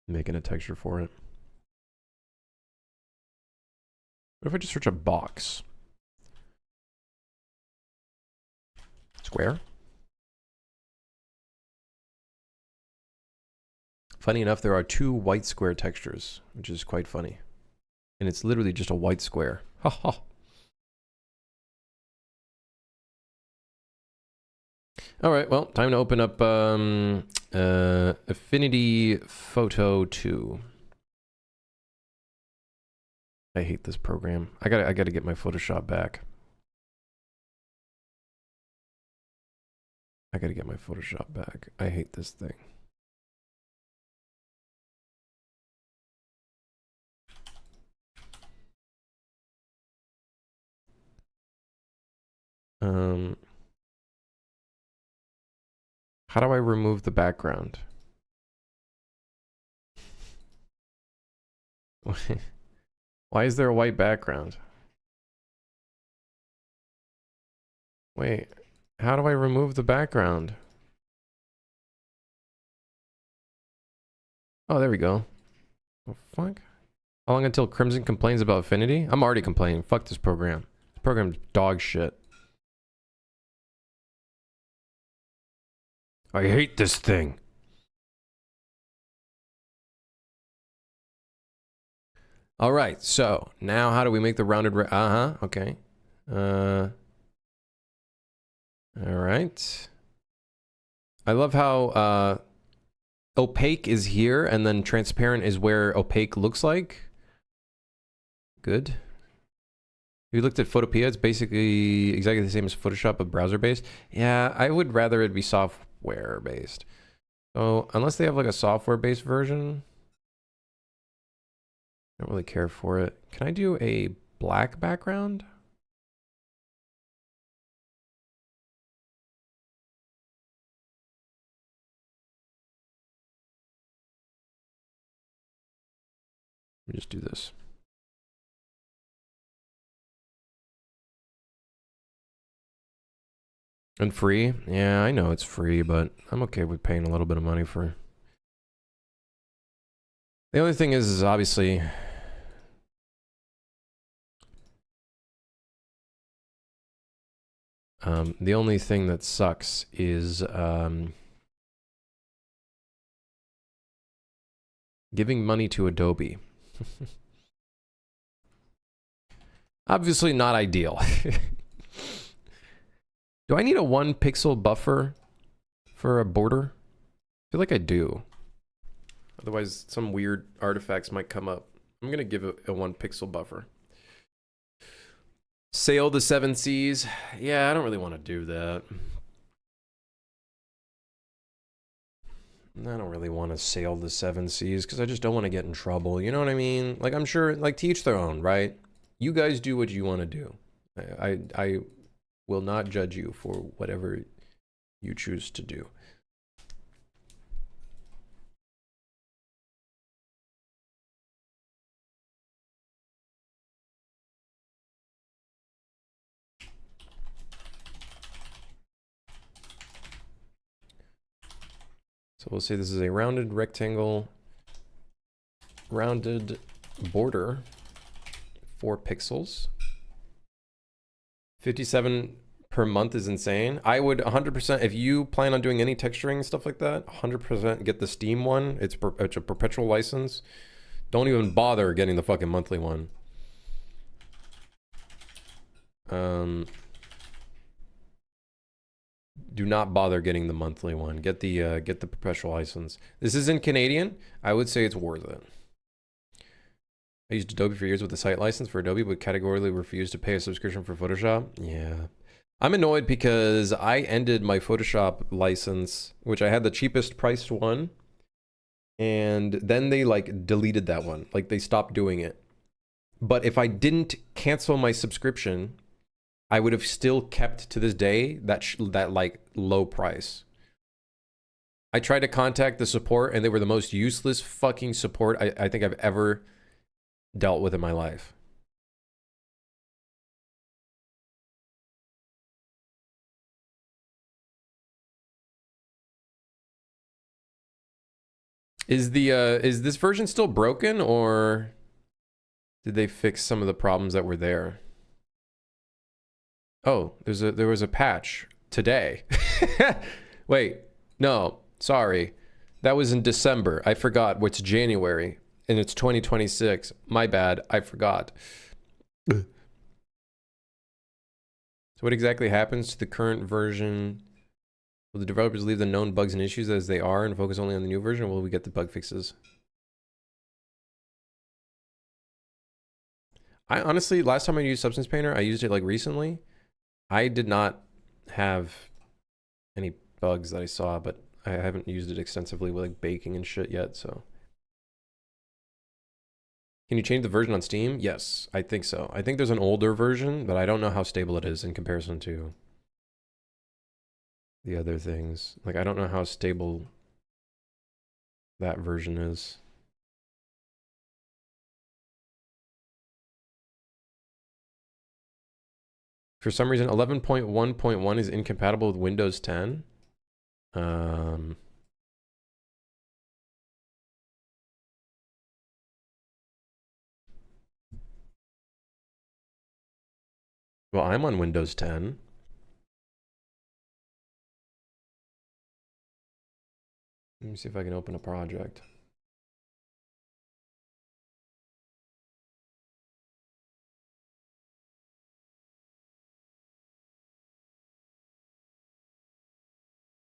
making a texture for it. What if I just search a box? Square? Funny enough, there are two white square textures, which is quite funny. And it's literally just a white square. Ha ha. All right, well, time to open up Affinity Photo 2. I hate this program. I gotta get my Photoshop back. I gotta get my Photoshop back. I hate this thing. How do I remove the background? Why is there a white background? Wait, how do I remove the background? Oh, there we go. Oh, fuck. How long until Crimson complains about Affinity? I'm already complaining. Fuck this program. This program's dog shit. I hate this thing. All right, so now how do we make the rounded okay. All right. I love how opaque is here and then transparent is where opaque looks like. Good. If you looked at Photopea, it's basically exactly the same as Photoshop, but browser-based. Yeah, I would rather it be software-based. So, unless they have like a software-based version. Don't really care for it. Can I do a black background? Let me just do this. And free? Yeah, I know it's free, but I'm okay with paying a little bit of money for... The only thing is obviously... the only thing that sucks is giving money to Adobe. Obviously not ideal. Do I need a 1 pixel buffer for a border? I feel like I do. Otherwise, some weird artifacts might come up. I'm gonna give it a 1 pixel buffer. Sail the 7 seas. Yeah, I don't really want to do that. I don't really want to sail the 7 seas because I just don't want to get in trouble. You know what I mean? Like, I'm sure, like, to each their own, right? You guys do what you want to do. I will not judge you for whatever you choose to do. So we'll say this is a rounded rectangle, rounded border, 4 pixels. 57 per month is insane. I would 100%, if you plan on doing any texturing and stuff like that, 100% get the Steam one. It's a perpetual license. Don't even bother getting the fucking monthly one. Do not bother getting the monthly one. Get the perpetual license. This is in Canadian. I would say it's worth it. I used Adobe for years with the site license for Adobe, but categorically refused to pay a subscription for Photoshop. Yeah. I'm annoyed because I ended my Photoshop license, which I had the cheapest priced one, and then they like deleted that one. Like they stopped doing it. But if I didn't cancel my subscription, I would have still kept to this day that like low price. I tried to contact the support and they were the most useless fucking support I think I've ever dealt with in my life. Is this version still broken, or did they fix some of the problems that were there? Oh, there was a patch today. Wait, no, sorry. That was in December. I forgot. What's January? And it's 2026. My bad. I forgot. So what exactly happens to the current version? Will the developers leave the known bugs and issues as they are and focus only on the new version, or will we get the bug fixes? I honestly, last time I used Substance Painter, I used it like recently. I did not have any bugs that I saw, but I haven't used it extensively with like baking and shit yet, so. Can you change the version on Steam? Yes, I think so. I think there's an older version, but I don't know how stable it is in comparison to the other things. Like, I don't know how stable that version is. For some reason, 11.1.1 is incompatible with Windows 10. Well, I'm on Windows 10. Let me see if I can open a project.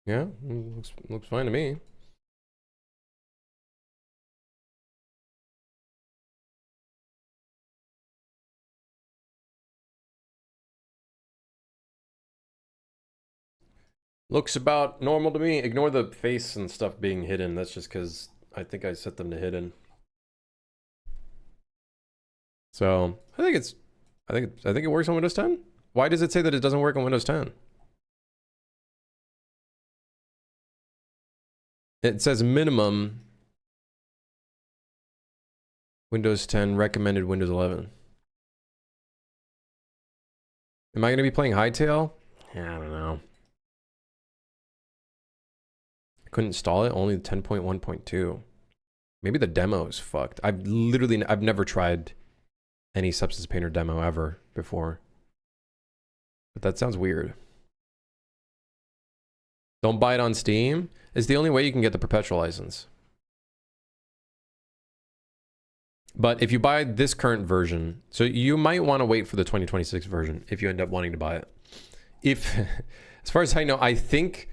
Yeah, looks fine to me. Looks about normal to me. Ignore the face and stuff being hidden. That's just because I think I set them to hidden. So I think it works on Windows 10. Why does it say that it doesn't work on Windows 10? It says minimum Windows 10 recommended Windows 11. Am I going to be playing Hightail? Yeah, I don't know. I couldn't install it, only 10.1.2. Maybe the demo is fucked. I've never tried any Substance Painter demo ever before. But that sounds weird. Don't buy it on Steam. It's the only way you can get the perpetual license. But if you buy this current version, so you might want to wait for the 2026 version if you end up wanting to buy it. If, as far as I know, I think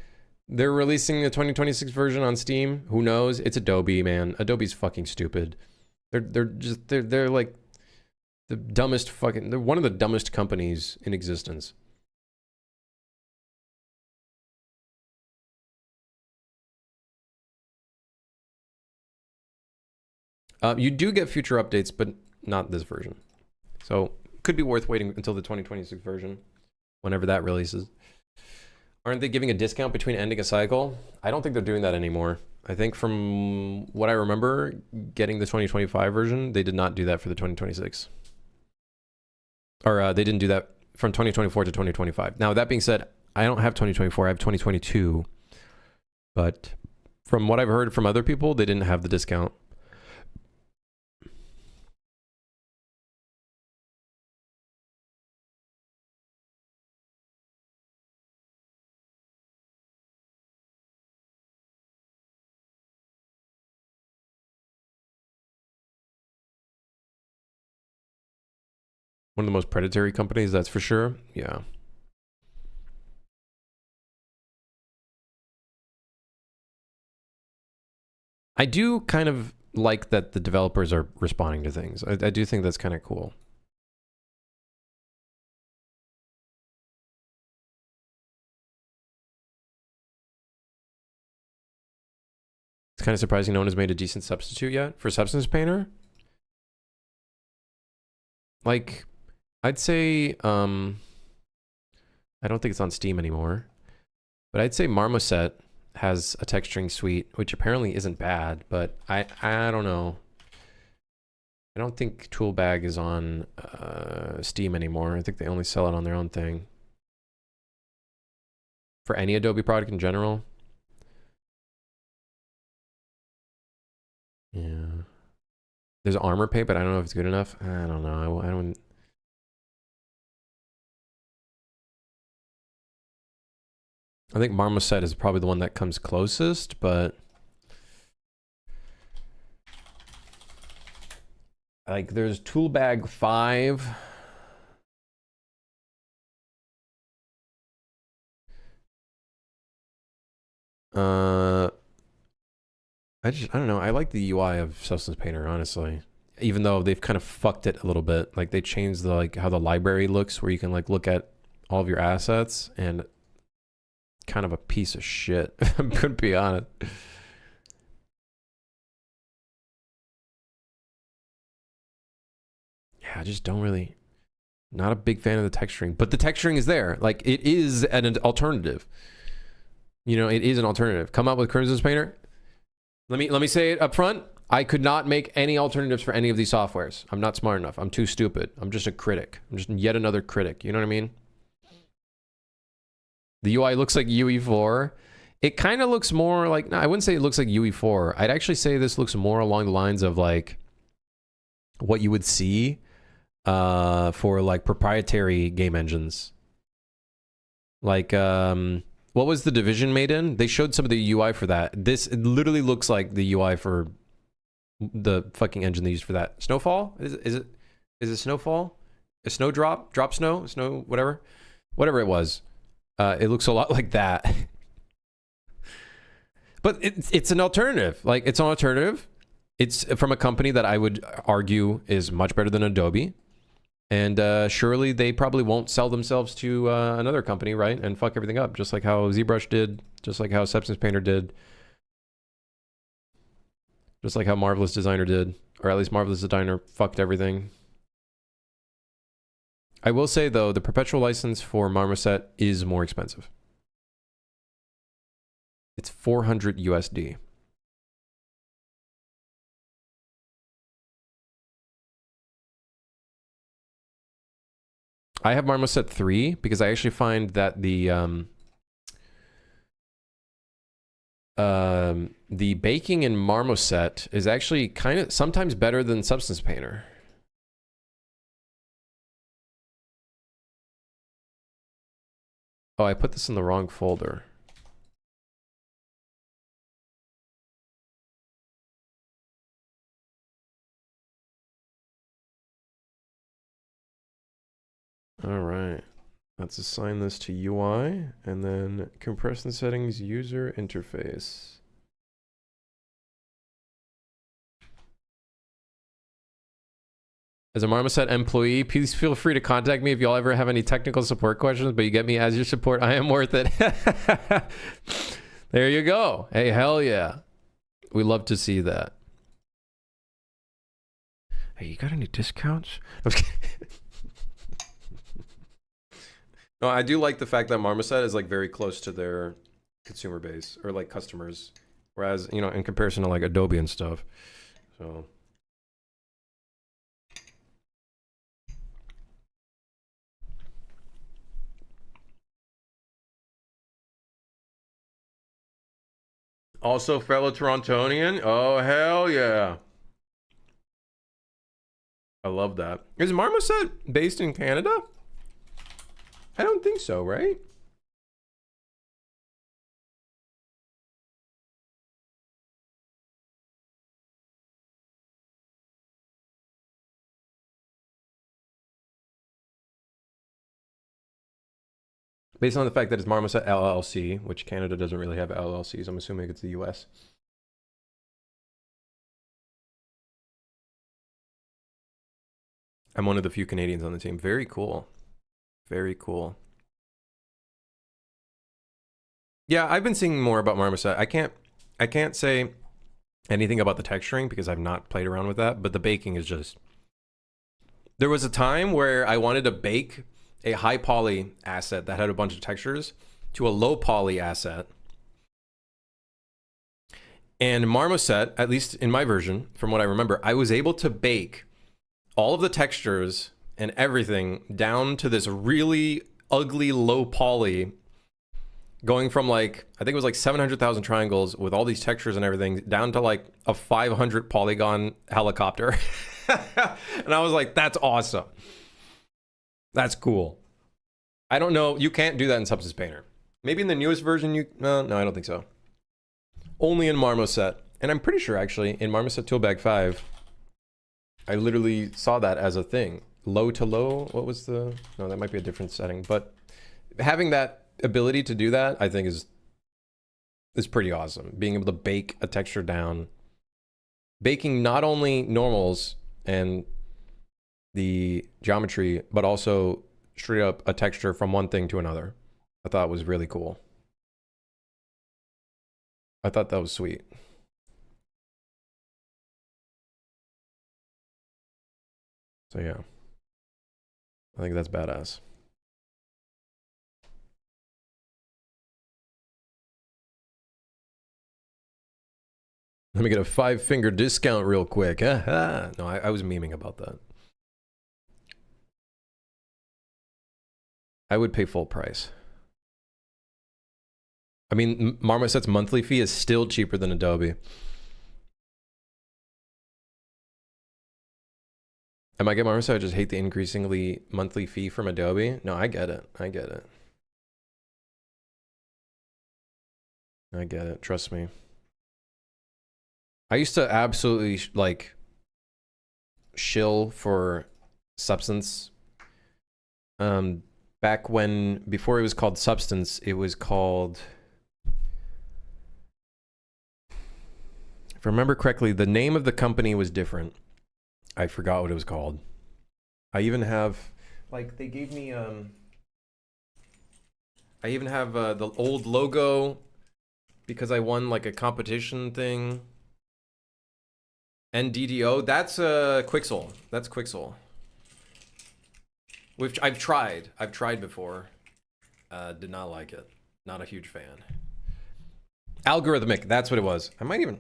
they're releasing the 2026 version on Steam. Who knows? It's Adobe, man. Adobe's fucking stupid. They're like the dumbest they're one of the dumbest companies in existence. You do get future updates, but not this version. So could be worth waiting until the 2026 version, whenever that releases. Aren't they giving a discount between ending a cycle? I don't think they're doing that anymore. I think from what I remember, getting the 2025 version, they did not do that for the 2026. Or they didn't do that from 2024 to 2025. Now, that being said, I don't have 2024, I have 2022. But from what I've heard from other people, they didn't have the discount. One of the most predatory companies, that's for sure. Yeah. I do kind of like that the developers are responding to things. I do think that's kind of cool. It's kind of surprising no one has made a decent substitute yet for Substance Painter. Like, I'd say, I don't think it's on Steam anymore, but I'd say Marmoset has a texturing suite, which apparently isn't bad, but I don't know. I don't think Toolbag is on Steam anymore. I think they only sell it on their own thing. For any Adobe product in general. Yeah. There's Armor Pay, but I don't know if it's good enough. I don't know. I don't... I think Marmoset is probably the one that comes closest, but like there's Toolbag 5. I don't know. I like the UI of Substance Painter, honestly. Even though they've kind of fucked it a little bit. Like they changed the how the library looks, where you can like look at all of your assets, and kind of a piece of shit. I'm gonna be honest. Yeah, I just don't really, not a big fan of the texturing, but the texturing is there. Like it is an alternative. You know, it is an alternative. Come up with Crimson's Painter. Let me say it up front. I could not make any alternatives for any of these softwares. I'm not smart enough. I'm too stupid. I'm just a critic. I'm just yet another critic. You know what I mean? The UI looks like UE4. It kind of looks more like, no, I wouldn't say it looks like UE4. I'd actually say this looks more along the lines of like what you would see for like proprietary game engines. Like, what was the Division made in? They showed some of the UI for that. This it literally looks like the UI for the fucking engine they used for that. Snowfall? Is it Snowfall? A Snowdrop? Drop Snow? Snow? Whatever it was. It looks a lot like that. But it's an alternative. Like, it's an alternative. It's from a company that I would argue is much better than Adobe. And surely they probably won't sell themselves to another company, right? And fuck everything up, just like how ZBrush did, just like how Substance Painter did, just like how Marvelous Designer did, or at least Marvelous Designer fucked everything. I will say though, the perpetual license for Marmoset is more expensive. It's 400 USD. I have Marmoset 3 because I actually find that the baking in Marmoset is actually kind of sometimes better than Substance Painter. Oh, I put this in the wrong folder. All right. Let's assign this to UI and then compression settings, user interface. As a Marmoset employee, please feel free to contact me if y'all ever have any technical support questions, but you get me as your support. I am worth it. There you go. Hey, hell yeah. We love to see that. Hey, you got any discounts? No, I do like the fact that Marmoset is like very close to their consumer base or like customers, whereas, you know, in comparison to like Adobe and stuff. So also fellow Torontonian. Oh hell yeah. I love that. Is Marmoset based in Canada? I don't think so, right? Based on the fact that it's Marmoset LLC, which Canada doesn't really have LLCs, I'm assuming it's the US. I'm one of the few Canadians on the team. Very cool. Very cool. Yeah, I've been seeing more about Marmoset. I can't say anything about the texturing because I've not played around with that, but the baking is just... There was a time where I wanted to bake a high poly asset that had a bunch of textures to a low poly asset. And Marmoset, at least in my version, from what I remember, I was able to bake all of the textures and everything down to this really ugly low poly, going from like, I think it was like 700,000 triangles with all these textures and everything down to like a 500 polygon helicopter. And I was like, that's awesome. That's cool. I don't know. You can't do that in Substance Painter. Maybe in the newest version you... No, I don't think so. Only in Marmoset. And I'm pretty sure actually in Marmoset Toolbag 5, I literally saw that as a thing. Low to low, what was the... No, that might be a different setting. But having that ability to do that, I think is pretty awesome. Being able to bake a texture down. Baking not only normals and the geometry, but also straight up a texture from one thing to another. I thought was really cool. I thought that was sweet. So yeah, I think that's badass. Let me get a 5-finger discount real quick. No, I was memeing about that. I would pay full price. I mean, Marmoset's monthly fee is still cheaper than Adobe. Am I get Marmoset? I just hate the increasingly monthly fee from Adobe. No, I get it. I get it. I get it. Trust me. I used to absolutely like shill for Substance. Back when, before it was called Substance, it was called... If I remember correctly, the name of the company was different. I forgot what it was called. I even have, like, they gave me, I even have the old logo because I won, like, a competition thing. NDDO, that's Quixel. That's Quixel. I've tried before. Did not like it. Not a huge fan. Algorithmic, that's what it was. I might even,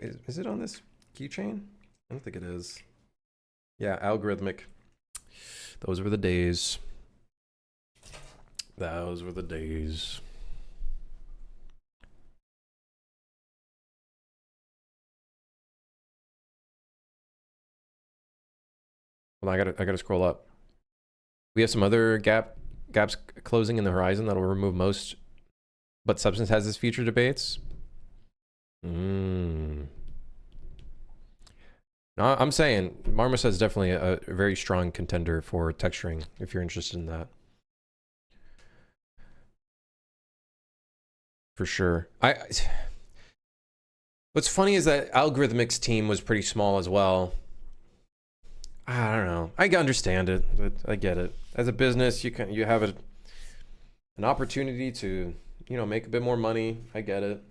is it on this keychain? I don't think it is. Yeah, algorithmic. Those were the days. Those were the days. Well, I gotta scroll up. We have some other gaps closing in the horizon that'll remove most, but Substance has this future debates. No, I'm saying Marmoset is definitely a very strong contender for texturing if you're interested in that. For sure. What's funny is that Algorithmic's team was pretty small as well. I don't know. I understand it, but I get it. As a business, you have an opportunity to, you know, make a bit more money. I get it.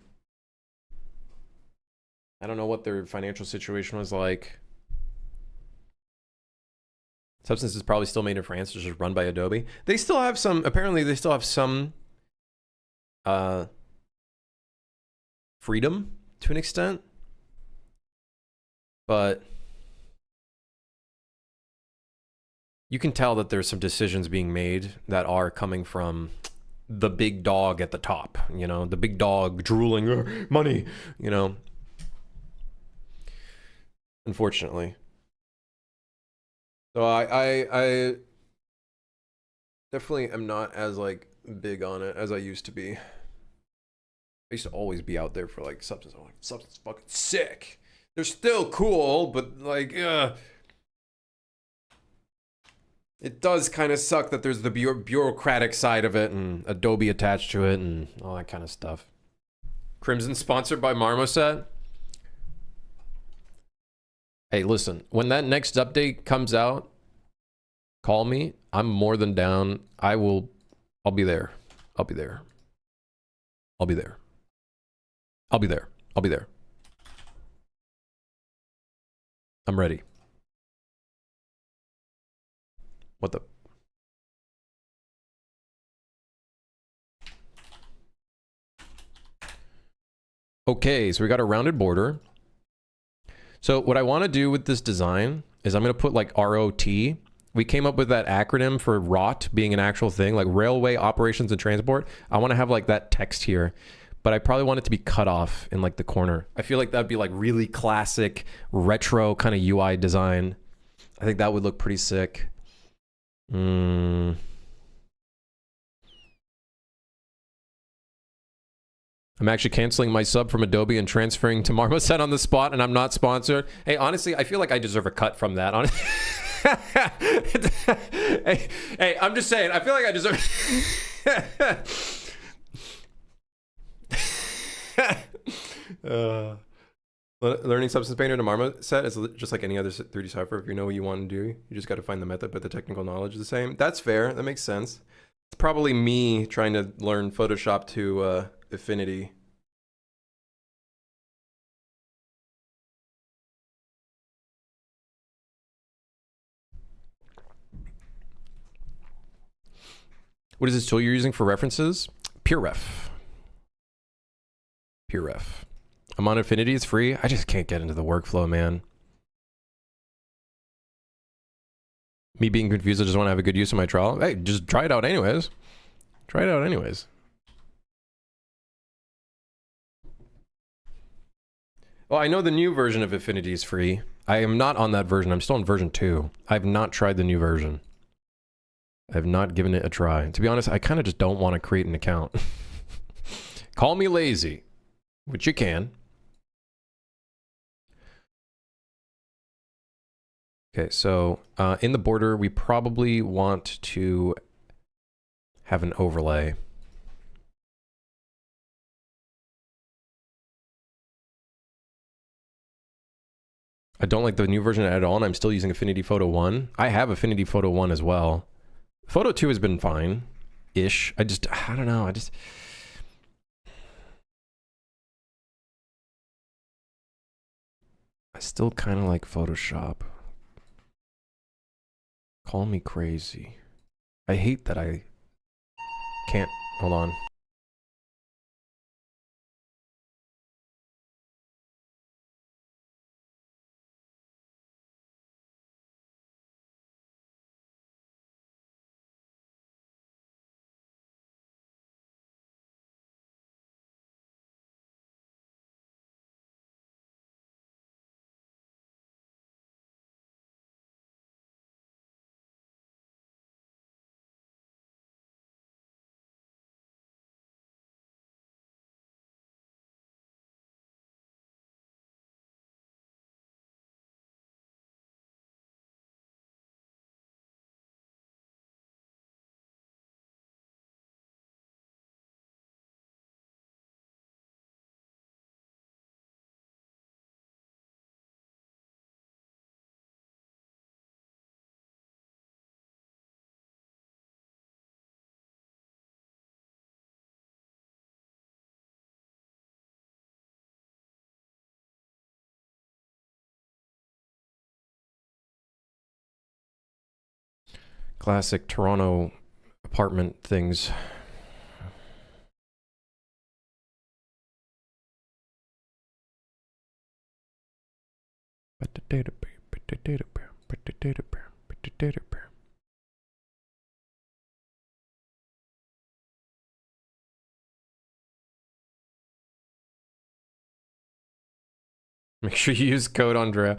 I don't know what their financial situation was like. Substance is probably still made in France, it's just run by Adobe. They still have some, apparently they still have some freedom to an extent. But you can tell that there's some decisions being made that are coming from the big dog at the top, you know, the big dog drooling money, you know. Unfortunately. So I definitely am not as like big on it as I used to be. I used to always be out there for like Substance. I'm like, Substance is fucking sick. They're still cool, but like, it does kind of suck that there's the bureaucratic side of it and Adobe attached to it and all that kind of stuff. Crimson sponsored by Marmoset. Hey, listen, when that next update comes out, call me. I'm more than down. I'll be there. I'll be there. I'll be there. I'll be there. I'll be there. I'm ready. What the? Okay, so we got a rounded border. So what I want to do with this design is I'm going to put like ROT. We came up with that acronym for ROT being an actual thing, like Railway Operations and Transport. I want to have like that text here, but I probably want it to be cut off in like the corner. I feel like that'd be like really classic retro kind of UI design. I think that would look pretty sick. I'm actually canceling my sub from Adobe and transferring to Marmoset on the spot, and I'm not sponsored. Hey, honestly, I feel like I deserve a cut from that. hey, I'm just saying, I feel like I deserve... Learning Substance Painter to Marmoset is just like any other 3D software. If you know what you want to do, you just got to find the method, but the technical knowledge is the same. That's fair. That makes sense. It's probably me trying to learn Photoshop to Affinity. What is this tool you're using for references? PureRef. PureRef. I'm on Affinity, it's free. I just can't get into the workflow, man. Me being confused, I just want to have a good use of my trial. Hey, just try it out anyways. Try it out anyways. Well, I know the new version of Affinity is free. I am not on that version. I'm still on version 2. I have not tried the new version. I have not given it a try. To be honest, I kind of just don't want to create an account. Call me lazy, which you can. Okay, so in the border, we probably want to have an overlay. I don't like the new version at all, and I'm still using Affinity Photo 1. I have Affinity Photo 1 as well. Photo 2 has been fine-ish. I don't know, I still kind of like Photoshop. Call me crazy. I hate that I can't. Hold on. Classic Toronto apartment things. Make sure you use code Andrea.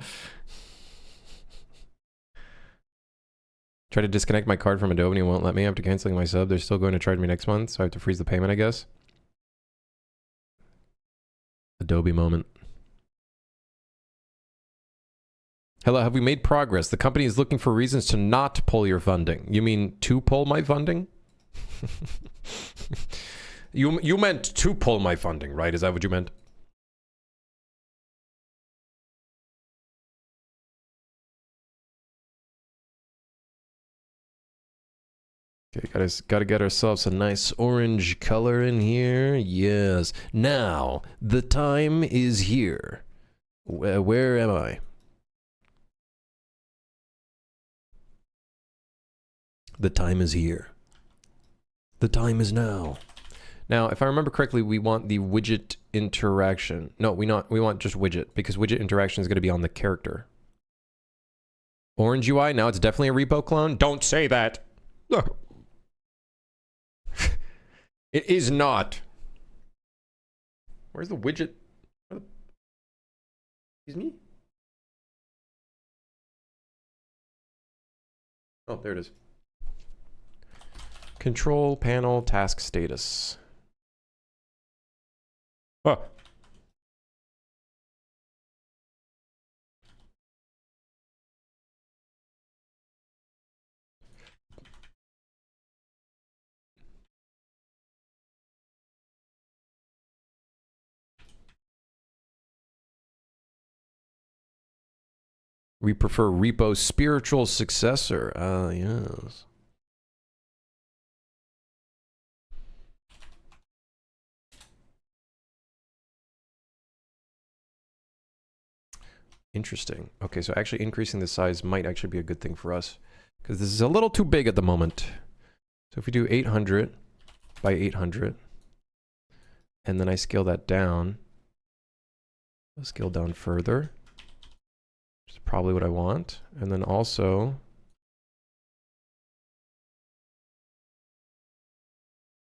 Try to disconnect my card from Adobe and it won't let me. After canceling my sub, they're still going to charge me next month, so I have to freeze the payment, I guess. Adobe moment. Hello, have we made progress? The company is looking for reasons to not pull your funding. You mean to pull my funding? You meant to pull my funding, right? Is that what you meant? Okay, gotta get ourselves a nice orange color in here. Yes. Now, the time is here. Where am I? The time is here. The time is now. Now, if I remember correctly, we want the widget interaction. No, we want just widget, because widget interaction is going to be on the character. Orange UI, now it's definitely a repo clone? Don't say that! It is not. Where's the widget? Excuse me? Oh, there it is. Control panel task status. Oh. We prefer repo spiritual successor. Ah, yes. Interesting. Okay, so actually increasing the size might actually be a good thing for us, because this is a little too big at the moment. So if we do 800 by 800, and then I scale that down, I'll scale down further, which is probably what I want. And then also,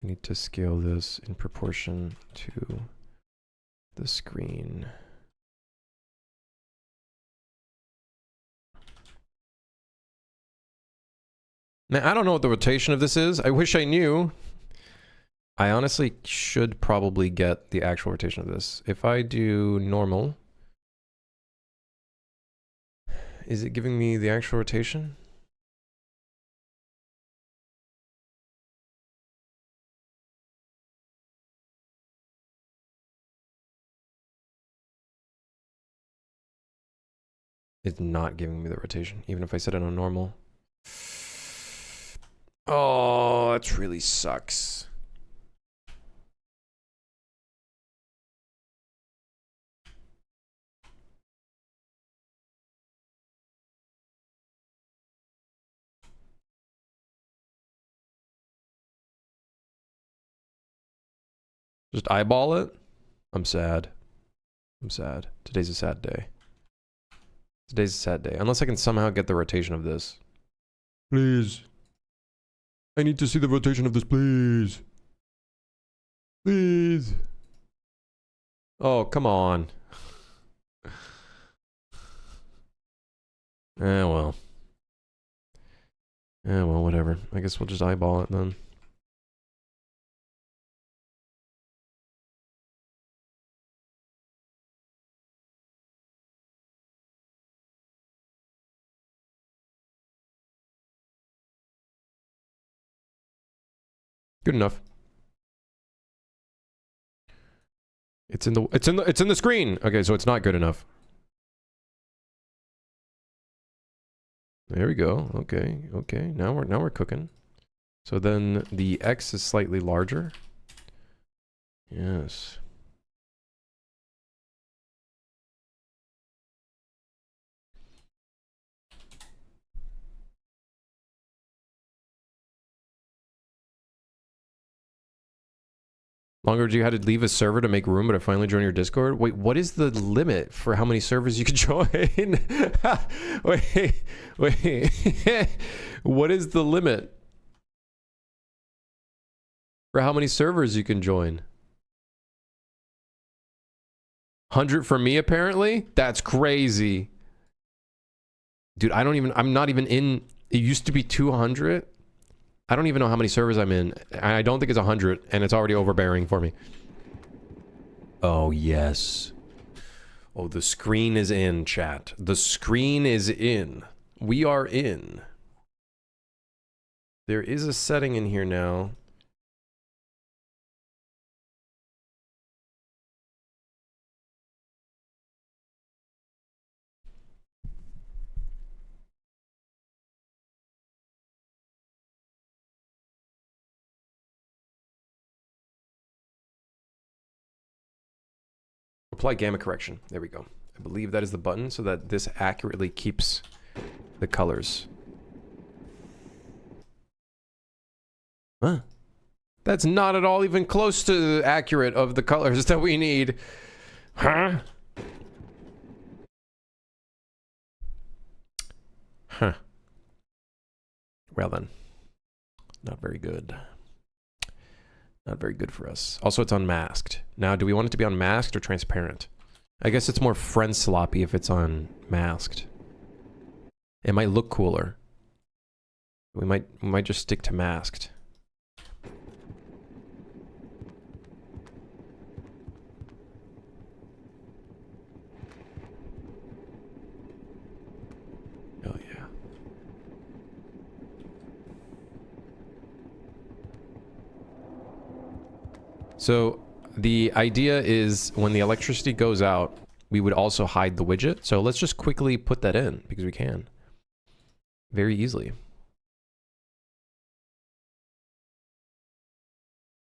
I need to scale this in proportion to the screen. Now, I don't know what the rotation of this is. I wish I knew. I honestly should probably get the actual rotation of this. If I do normal, is it giving me the actual rotation? It's not giving me the rotation, even if I set it on normal. Oh, that really sucks. Just eyeball it? I'm sad. I'm sad. Today's a sad day. Today's a sad day. Unless I can somehow get the rotation of this. Please. I need to see the rotation of this, please. Please. Oh, come on. Well. Well, whatever. I guess we'll just eyeball it then. Good enough. It's in the screen. Okay, so it's not good enough. There we go. Okay, okay. Now we're cooking. So then the X is slightly larger. Yes. Longer do you had to leave a server to make room, but I finally joined your Discord? Wait, what is the limit for how many servers you can join? Wait. What is the limit for how many servers you can join? 100 for me, apparently? That's crazy. Dude, I'm not even in, it used to be 200. I don't even know how many servers I'm in. I don't think it's 100, and it's already overbearing for me. Oh, yes. Oh, the screen is in, chat. The screen is in. We are in. There is a setting in here now. Apply gamma correction. There we go. I believe that is the button so that this accurately keeps the colors. Huh? That's not at all even close to accurate of the colors that we need. Huh? Huh. Well then. Not very good. Not very good for us. Also, it's unmasked. Now, do we want it to be unmasked or transparent? I guess it's more friend sloppy if it's unmasked. It might look cooler. We might just stick to masked. Oh yeah. So the idea is when the electricity goes out, we would also hide the widget. So let's just quickly put that in because we can. Very easily.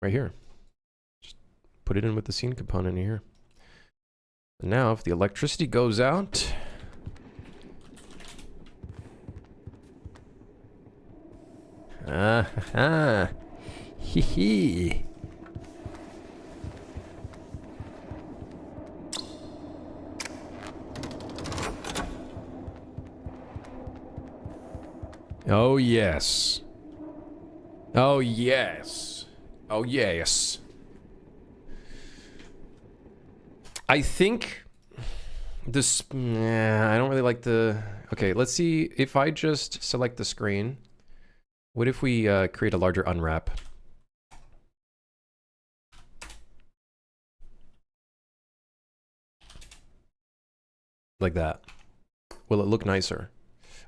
Right here. Just put it in with the scene component here. And now if the electricity goes out, hee hee. Oh, yes. Oh, yes. Oh, yes. I think this... I don't really like the... Okay, let's see if I just select the screen. What if we create a larger unwrap? Like that. Will it look nicer?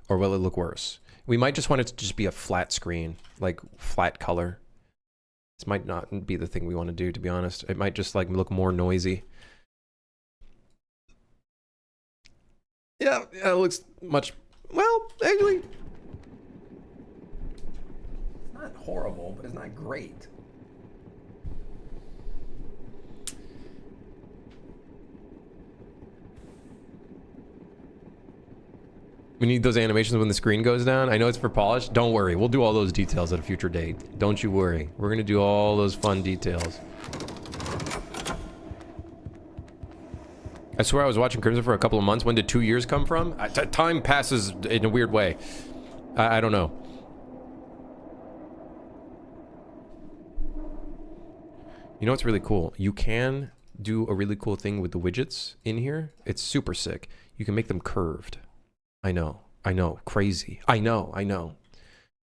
Or will it look worse? We might just want it to just be a flat screen, like flat color. This might not be the thing we want to do, to be honest. It might just like look more noisy. Yeah, it looks much, well, actually, it's not horrible, but it's not great. We need those animations when the screen goes down. I know it's for polish. Don't worry. We'll do all those details at a future date. Don't you worry. We're going to do all those fun details. I swear I was watching Crimson for a couple of months. When did 2 years come from? Time passes in a weird way. I don't know. You know what's really cool? You can do a really cool thing with the widgets in here. It's super sick. You can make them curved. I know. Crazy. I know.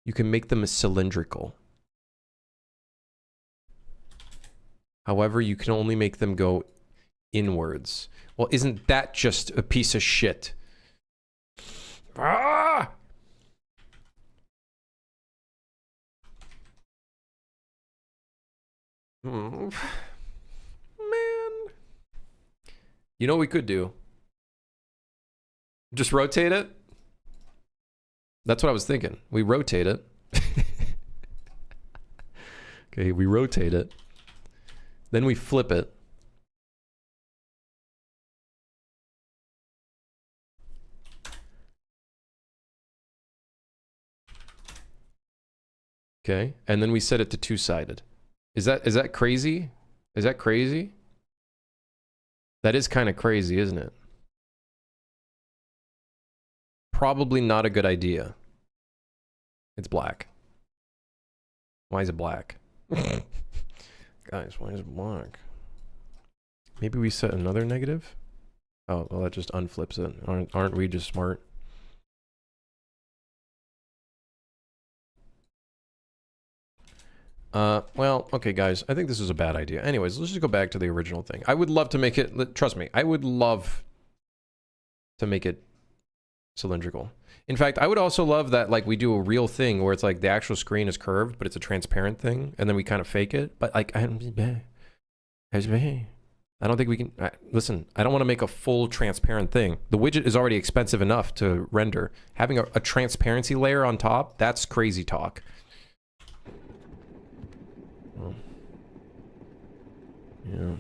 You can make them cylindrical. However, you can only make them go inwards. Well, isn't that just a piece of shit? Ah! Man. You know what we could do? Just rotate it? That's what I was thinking. We rotate it. Okay, we rotate it. Then we flip it. Okay, and then we set it to two-sided. Is that crazy? Is that crazy? That is kind of crazy, isn't it? Probably not a good idea. It's black. Why is it black? Guys, why is it black? Maybe we set another negative? Oh, well, that just unflips it. Aren't we just smart? Well, okay, guys. I think this is a bad idea. Anyways, let's just go back to the original thing. I would love to make it... Trust me, I would love to make it cylindrical. In fact, I would also love that, like, we do a real thing where it's like the actual screen is curved, but it's a transparent thing, and then we kind of fake it. But, like, I don't think we can... listen, I don't want to make a full transparent thing. The widget is already expensive enough to render. Having a transparency layer on top, that's crazy talk. Yeah.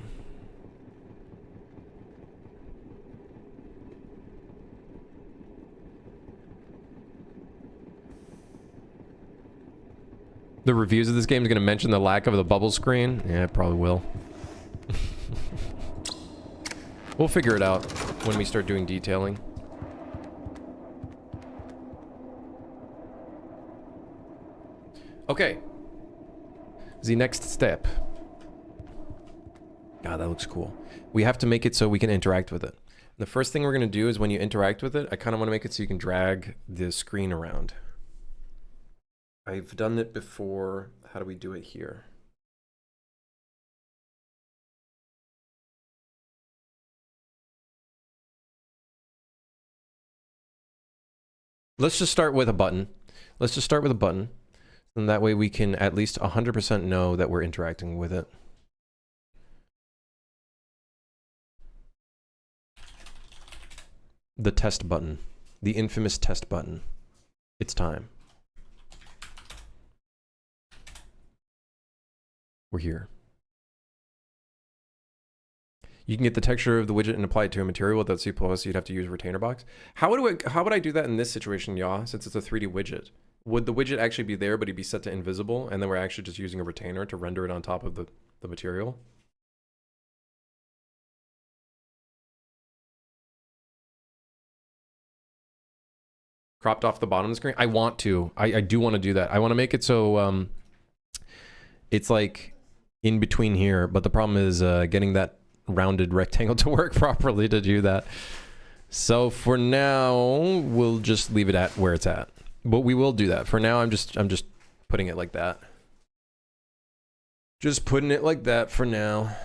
The reviews of this game is going to mention the lack of the bubble screen. Yeah, it probably will. We'll figure it out when we start doing detailing. Okay. The next step. God, that looks cool. We have to make it so we can interact with it. The first thing we're going to do is when you interact with it, I kind of want to make it so you can drag the screen around. I've done it before. How do we do it here? Let's just start with a button. Let's just start with a button. And that way we can at least 100% know that we're interacting with it. The test button. The infamous test button. It's time. We're here. You can get the texture of the widget and apply it to a material without C++, you'd have to use retainer box. How would I do that in this situation, y'all, since it's a 3D widget? Would the widget actually be there, but it'd be set to invisible, and then we're actually just using a retainer to render it on top of the material? Cropped off the bottom of the screen? I want to. I do want to do that. I want to make it so it's like in between here, but the problem is getting that rounded rectangle to work properly to do that. So for now, we'll just leave it at where it's at. But we will do that. For now, I'm just putting it like that. Just putting it like that for now.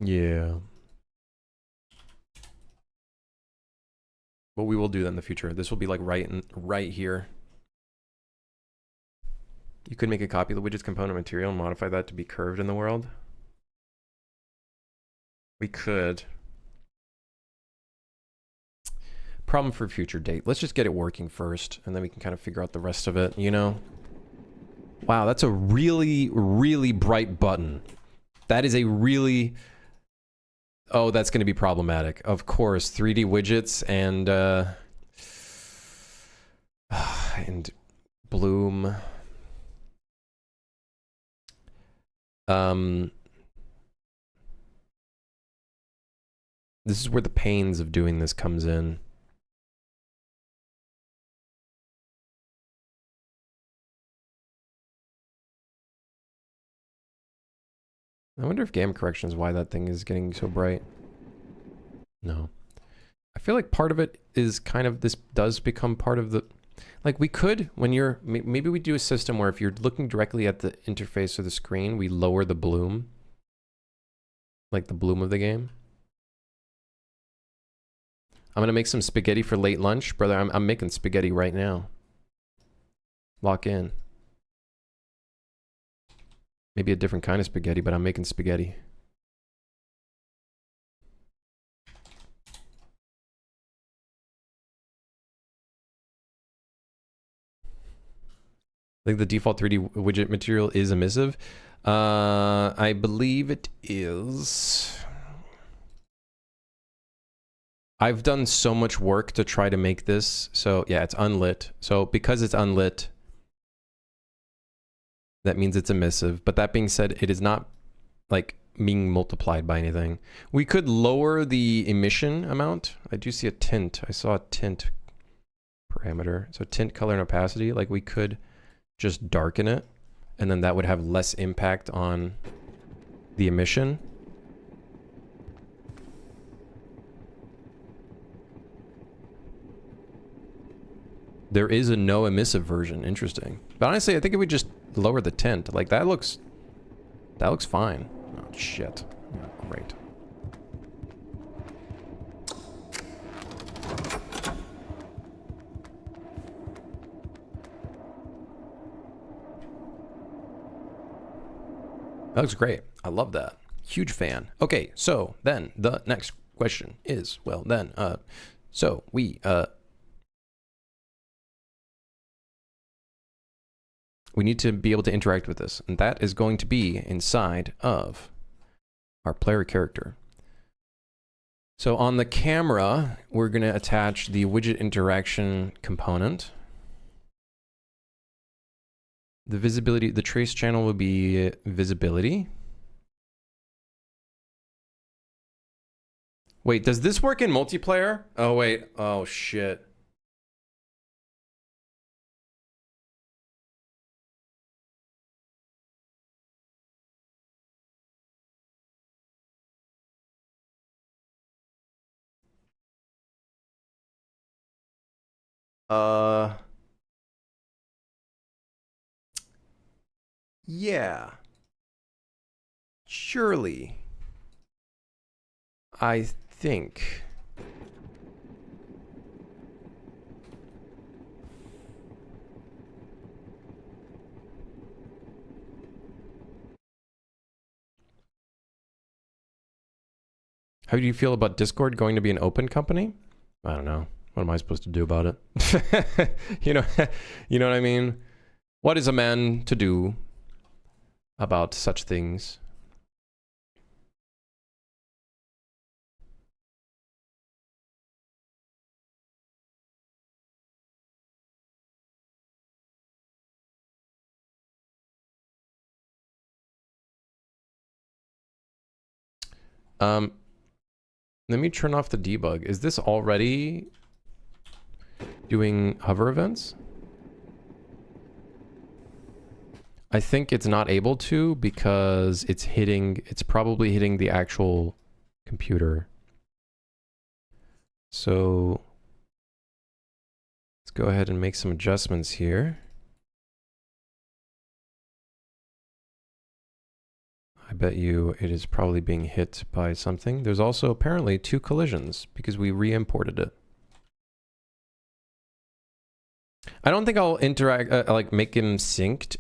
Yeah. What we will do that in the future. This will be like right here. You could make a copy of the widget's component material and modify that to be curved in the world. We could. Problem for future date. Let's just get it working first, and then we can kind of figure out the rest of it, you know? Wow, that's a really, really bright button. That is a really... Oh, that's going to be problematic. Of course, 3D widgets and And bloom. This is where the pains of doing this comes in. I wonder if game correction is why that thing is getting so bright. No. I feel like part of it is kind of, this does become part of the, like we could, when you're, maybe we do a system where if you're looking directly at the interface of the screen, we lower the bloom. Like the bloom of the game. I'm gonna make some spaghetti for late lunch. Brother, I'm making spaghetti right now. Lock in. Maybe a different kind of spaghetti, but I'm making spaghetti. I think the default 3D widget material is emissive. I believe it is. I've done so much work to try to make this. So yeah, it's unlit. So because it's unlit, that means it's emissive. But that being said, it is not like being multiplied by anything. We could lower the emission amount. I do see a tint. I saw a tint parameter. So tint, color, and opacity. Like we could just darken it, and then that would have less impact on the emission. There is a no emissive version. Interesting. But honestly, I think if we just lower the tint, like that looks fine. Oh shit. Oh, great. That looks great. I love that. Huge fan. Okay, so then the next question is, well then, so we need to be able to interact with this, and that is going to be inside of our player character. So on the camera, we're going to attach the widget interaction component. The visibility, the trace channel will be visibility. Wait, does this work in multiplayer? Oh wait, oh shit. Yeah. Surely. I think. How do you feel about Discord going to be an open company? I don't know. What am I supposed to do about it? you know what I mean? What is a man to do about such things? Let me turn off the debug. Is this already doing hover events? I think it's not able to because it's probably hitting the actual computer. So let's go ahead and make some adjustments here. I bet you it is probably being hit by something. There's also apparently 2 collisions because we re-imported it. I don't think I'll interact, like make them synced.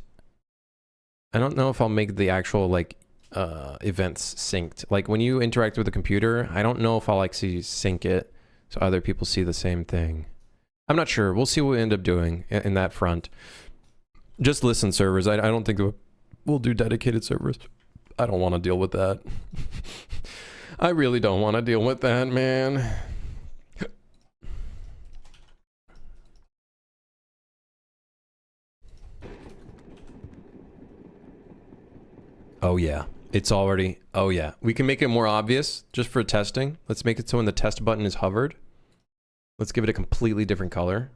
I don't know if I'll make the actual like events synced. Like when you interact with the computer, I don't know if I'll actually sync it so other people see the same thing. I'm not sure. We'll see what we end up doing in that front. Just listen servers. I don't think we'll do dedicated servers. I don't want to deal with that. I really don't want to deal with that, man. Oh yeah. It's already... Oh yeah. We can make it more obvious just for testing. Let's make it so when the test button is hovered. Let's give it a completely different color.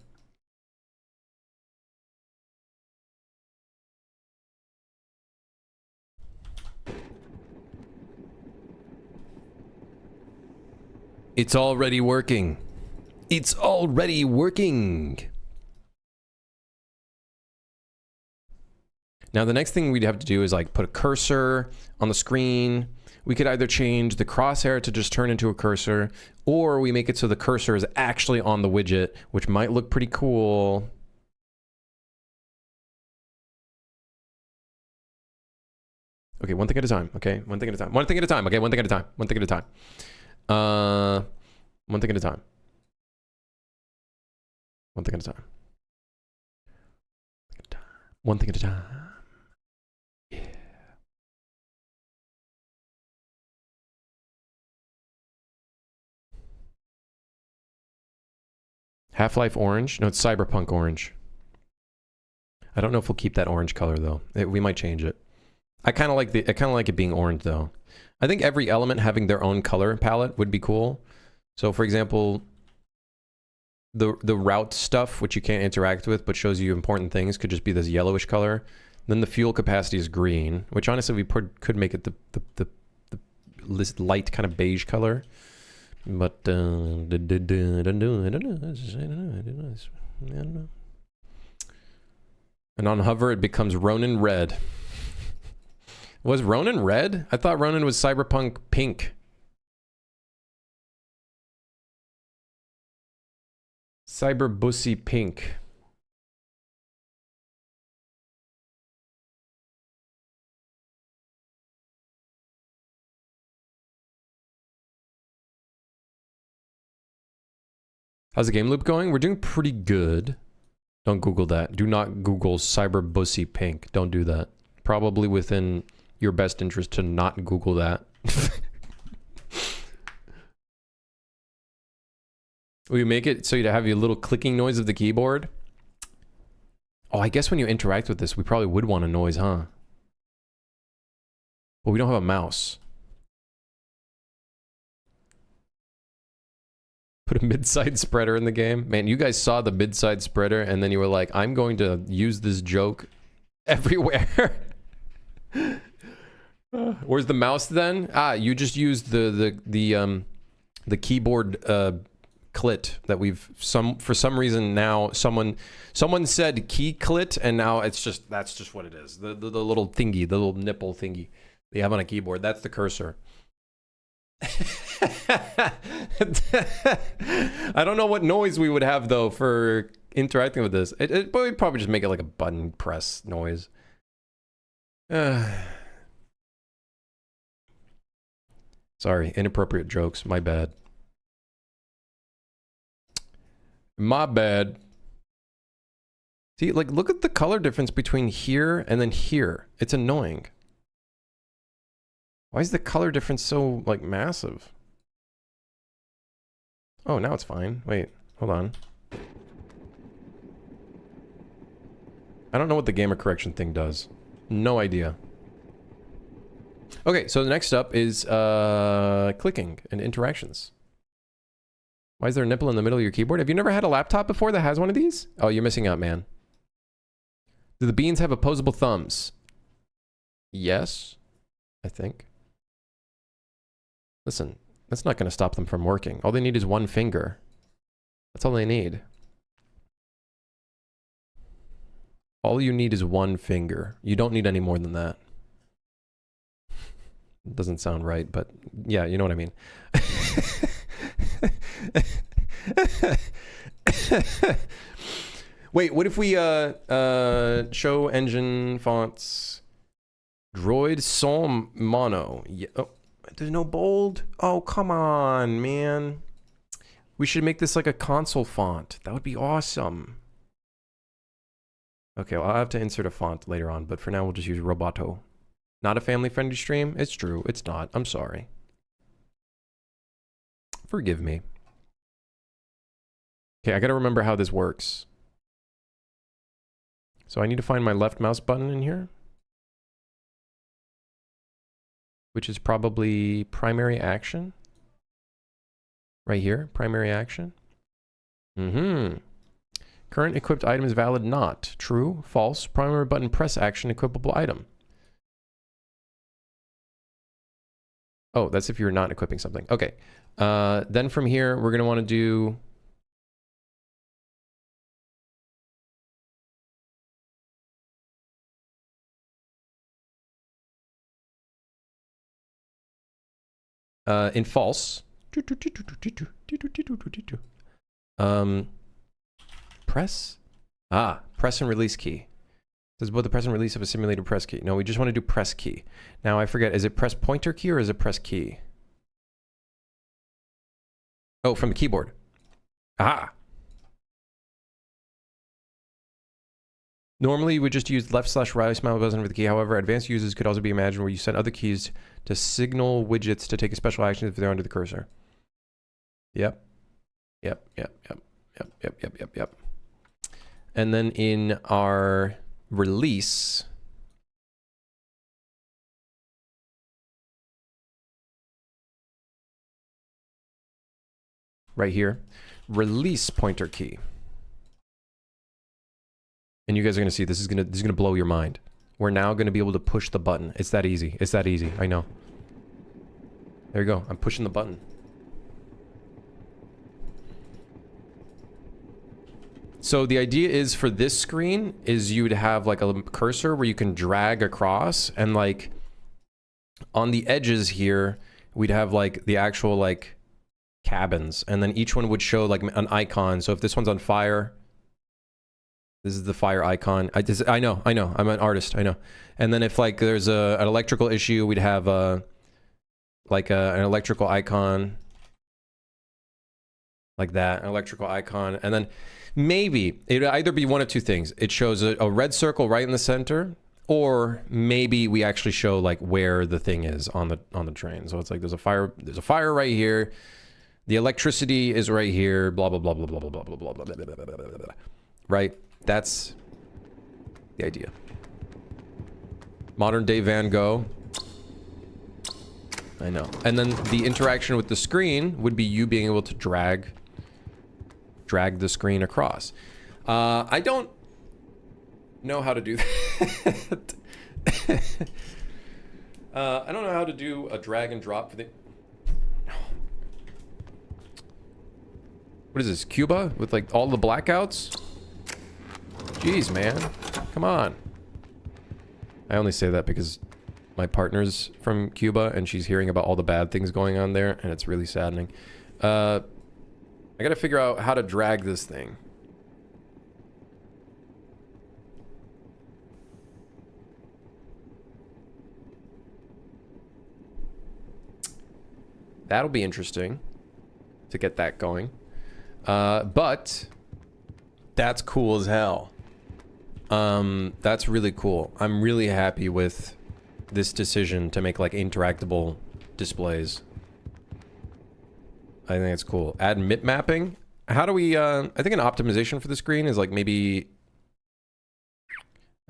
It's already working. It's already working. Now the next thing we'd have to do is like put a cursor on the screen. We could either change the crosshair to just turn into a cursor, or we make it so the cursor is actually on the widget, which might look pretty cool. Okay, one thing at a time. Okay, one thing at a time. One thing at a time. Okay, one thing at a time. One thing at a time. One thing at a time. One thing at a time. One thing at a time. Yeah. Half-Life orange? No, it's Cyberpunk orange. I don't know if we'll keep that orange color though. We might change it. I kind of like it being orange though. I think every element having their own color palette would be cool. So for example, the route stuff, which you can't interact with but shows you important things, could just be this yellowish color. Then the fuel capacity is green, which honestly we could make it the light kind of beige color. But I don't know. And on hover it becomes Ronin red. Was Ronin red? I thought Ronin was Cyberpunk pink. Cyber Bussy pink. How's the game loop going? We're doing pretty good. Don't Google that. Do not Google Cyber Bussy pink. Don't do that. Probably within your best interest to not Google that. Will you make it so you have your little clicking noise of the keyboard? Oh, I guess when you interact with this, we probably would want a noise, huh? But we don't have a mouse. Put a mid-side spreader in the game. Man, you guys saw the mid-side spreader and then you were like, I'm going to use this joke everywhere. Where's the mouse then? Ah, you just used the keyboard clit that we've for some reason now someone said key clit and now that's just what it is. The little thingy, the little nipple thingy they have on a keyboard. That's the cursor. I don't know what noise we would have though for interacting with this. But we'd probably just make it like a button press noise. Sorry, inappropriate jokes. My bad. My bad. See, like, look at the color difference between here and then here. It's annoying. Why is the color difference so, like, massive? Oh, now it's fine. Wait, hold on. I don't know what the gamer correction thing does. No idea. Okay, so the next up is clicking and interactions. Why is there a nipple in the middle of your keyboard? Have you never had a laptop before that has one of these? Oh, you're missing out, man. Do the beans have opposable thumbs? Yes, I think. Listen, that's not going to stop them from working. All they need is one finger. That's all they need. All you need is one finger. You don't need any more than that. Doesn't sound right, but yeah, you know what I mean. Wait, what if we show engine fonts droid sans mono? Yeah, oh, there's no bold. Oh, come on, man. We should make this like a console font. That would be awesome. Okay, well, I'll have to insert a font later on, but for now we'll just use Roboto. Not a family-friendly stream? It's true, it's not. I'm sorry. Forgive me. Okay, I gotta remember how this works. So I need to find my left mouse button in here. which is probably primary action. Right here, primary action. Mm-hmm. Current equipped item is valid not. True, false. Primary button press action equipable item. Oh, that's if you're not equipping something. Okay. Then from here, we're going to want to do... in false. Press? Press and release key. This is both the press and release of a simulated press key. No, we just want to do press key. Now I forget, is it press pointer key or is it press key? Oh, from the keyboard. Ah. Normally, you would just use left/right mouse button for the key. However, advanced users could also be imagined where you set other keys to signal widgets to take a special action if they're under the cursor. Yep. Yep. And then in our release, right here, release pointer key. And you guys are gonna see this is gonna blow your mind. We're now gonna be able to push the button. It's that easy. It's that easy. I know. There you go. I'm pushing the button. So the idea is for this screen is you'd have like a cursor where you can drag across, and like on the edges here, we'd have like the actual like cabins, and then each one would show like an icon. So if this one's on fire, this is the fire icon. I know. I'm an artist. I know. And then if like there's an electrical issue, we'd have an electrical icon like that, an electrical icon, and then maybe it would either be one of two things. It shows a red circle right in the center, or maybe we actually show like where the thing is on the train. So it's like there's a fire right here. The electricity is right here. Blah blah blah blah blah blah blah blah blah blah blah blah blah blah. Right? That's the idea. Modern day Van Gogh. I know. And then the interaction with the screen would be you being able to drag the screen across. I don't know how to do that. I don't know how to do a drag and drop for the... What is this, Cuba? With like all the blackouts? Jeez, man. Come on. I only say that because my partner's from Cuba and she's hearing about all the bad things going on there, and it's really saddening. I gotta figure out how to drag this thing. That'll be interesting to get that going. But that's cool as hell. That's really cool. I'm really happy with this decision to make like interactable displays. I think it's cool. Add mip mapping. How do we, I think an optimization for the screen is like maybe,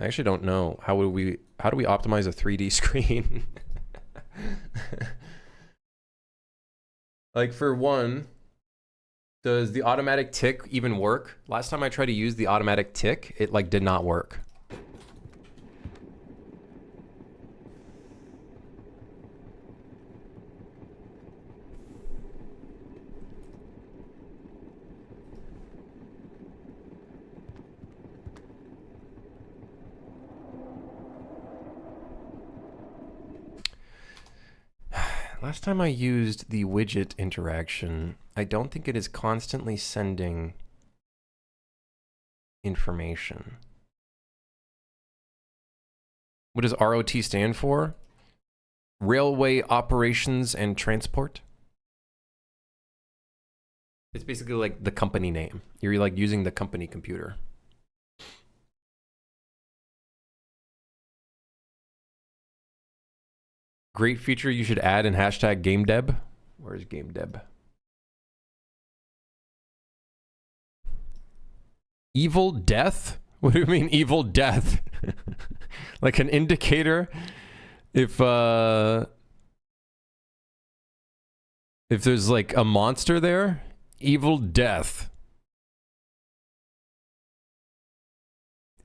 I actually don't know. How do we optimize a 3D screen? Like for one, does the automatic tick even work? Last time I tried to use the automatic tick, it like did not work. Last time I used the widget interaction, I don't think it is constantly sending information. What does ROT stand for? Railway Operations and Transport? It's basically like the company name. You're like using the company computer. Great feature you should add in hashtag GameDeb. Where's GameDeb? Evil death? What do you mean evil death? Like an indicator if If there's like a monster there, evil death.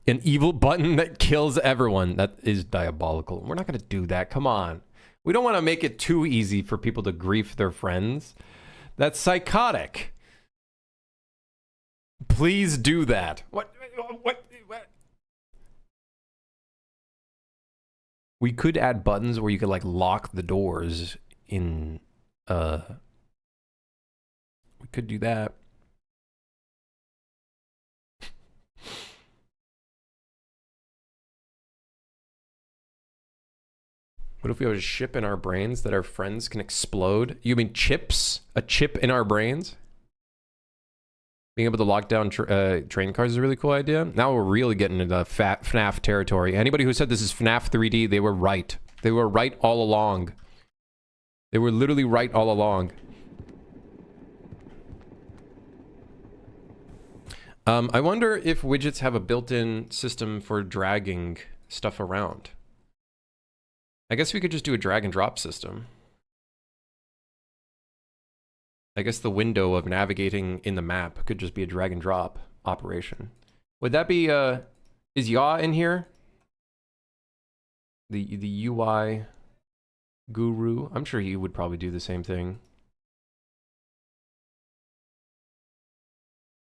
An evil button that kills everyone. That is diabolical. We're not going to do that. Come on. We don't want to make it too easy for people to grief their friends. That's psychotic. Please do that. What? We could add buttons where you could like lock the doors in we could do that. What if we have a chip in our brains that our friends can explode? You mean chips? A chip in our brains? Being able to lock down train cars is a really cool idea. Now we're really getting into FNAF territory. Anybody who said this is FNAF 3D, they were right. They were right all along. They were literally right all along. I wonder if widgets have a built-in system for dragging stuff around. I guess we could just do a drag and drop system. I guess the window of navigating in the map could just be a drag and drop operation. Would that be, is Yaw in here? The UI guru? I'm sure he would probably do the same thing.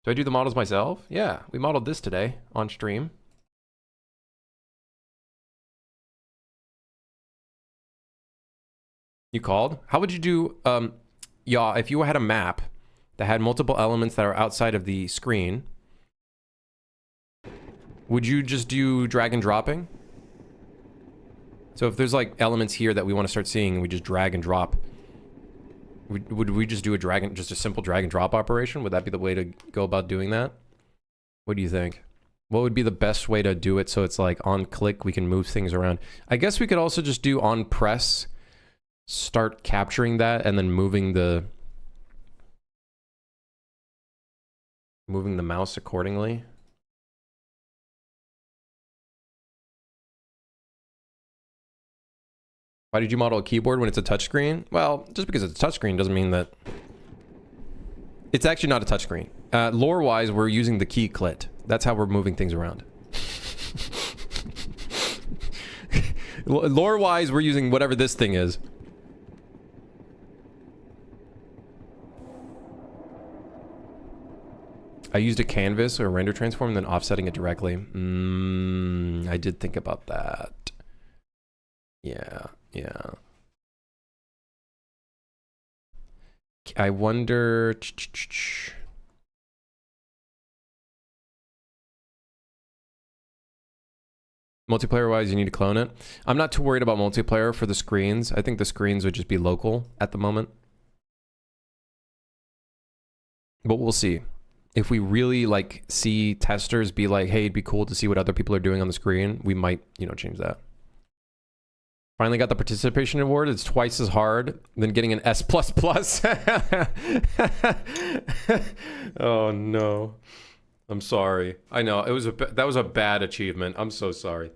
Do I do the models myself? Yeah, we modeled this today on stream. You called? How would you do, yeah, if you had a map that had multiple elements that are outside of the screen, would you just do drag and dropping? So if there's like elements here that we want to start seeing and we just drag and drop, would we just do just a simple drag and drop operation? Would that be the way to go about doing that? What do you think? What would be the best way to do it so it's like on click we can move things around? I guess we could also just do on press, start capturing that and then moving the mouse accordingly. Why did you model a keyboard when it's a touchscreen? Well, just because it's a touchscreen doesn't mean that... It's actually not a touchscreen. Lore-wise, we're using the key clit. That's how we're moving things around. Lore-wise, we're using whatever this thing is. I used a canvas or a render transform and then offsetting it directly. I did think about that. Yeah. I wonder... Multiplayer-wise, you need to clone it. I'm not too worried about multiplayer for the screens. I think the screens would just be local at the moment. But we'll see. If we really, like, see testers be like, hey, it'd be cool to see what other people are doing on the screen, we might, you know, change that. Finally got the participation award. It's twice as hard than getting an S++. Oh, no. I'm sorry. I know. That was a bad achievement. I'm so sorry.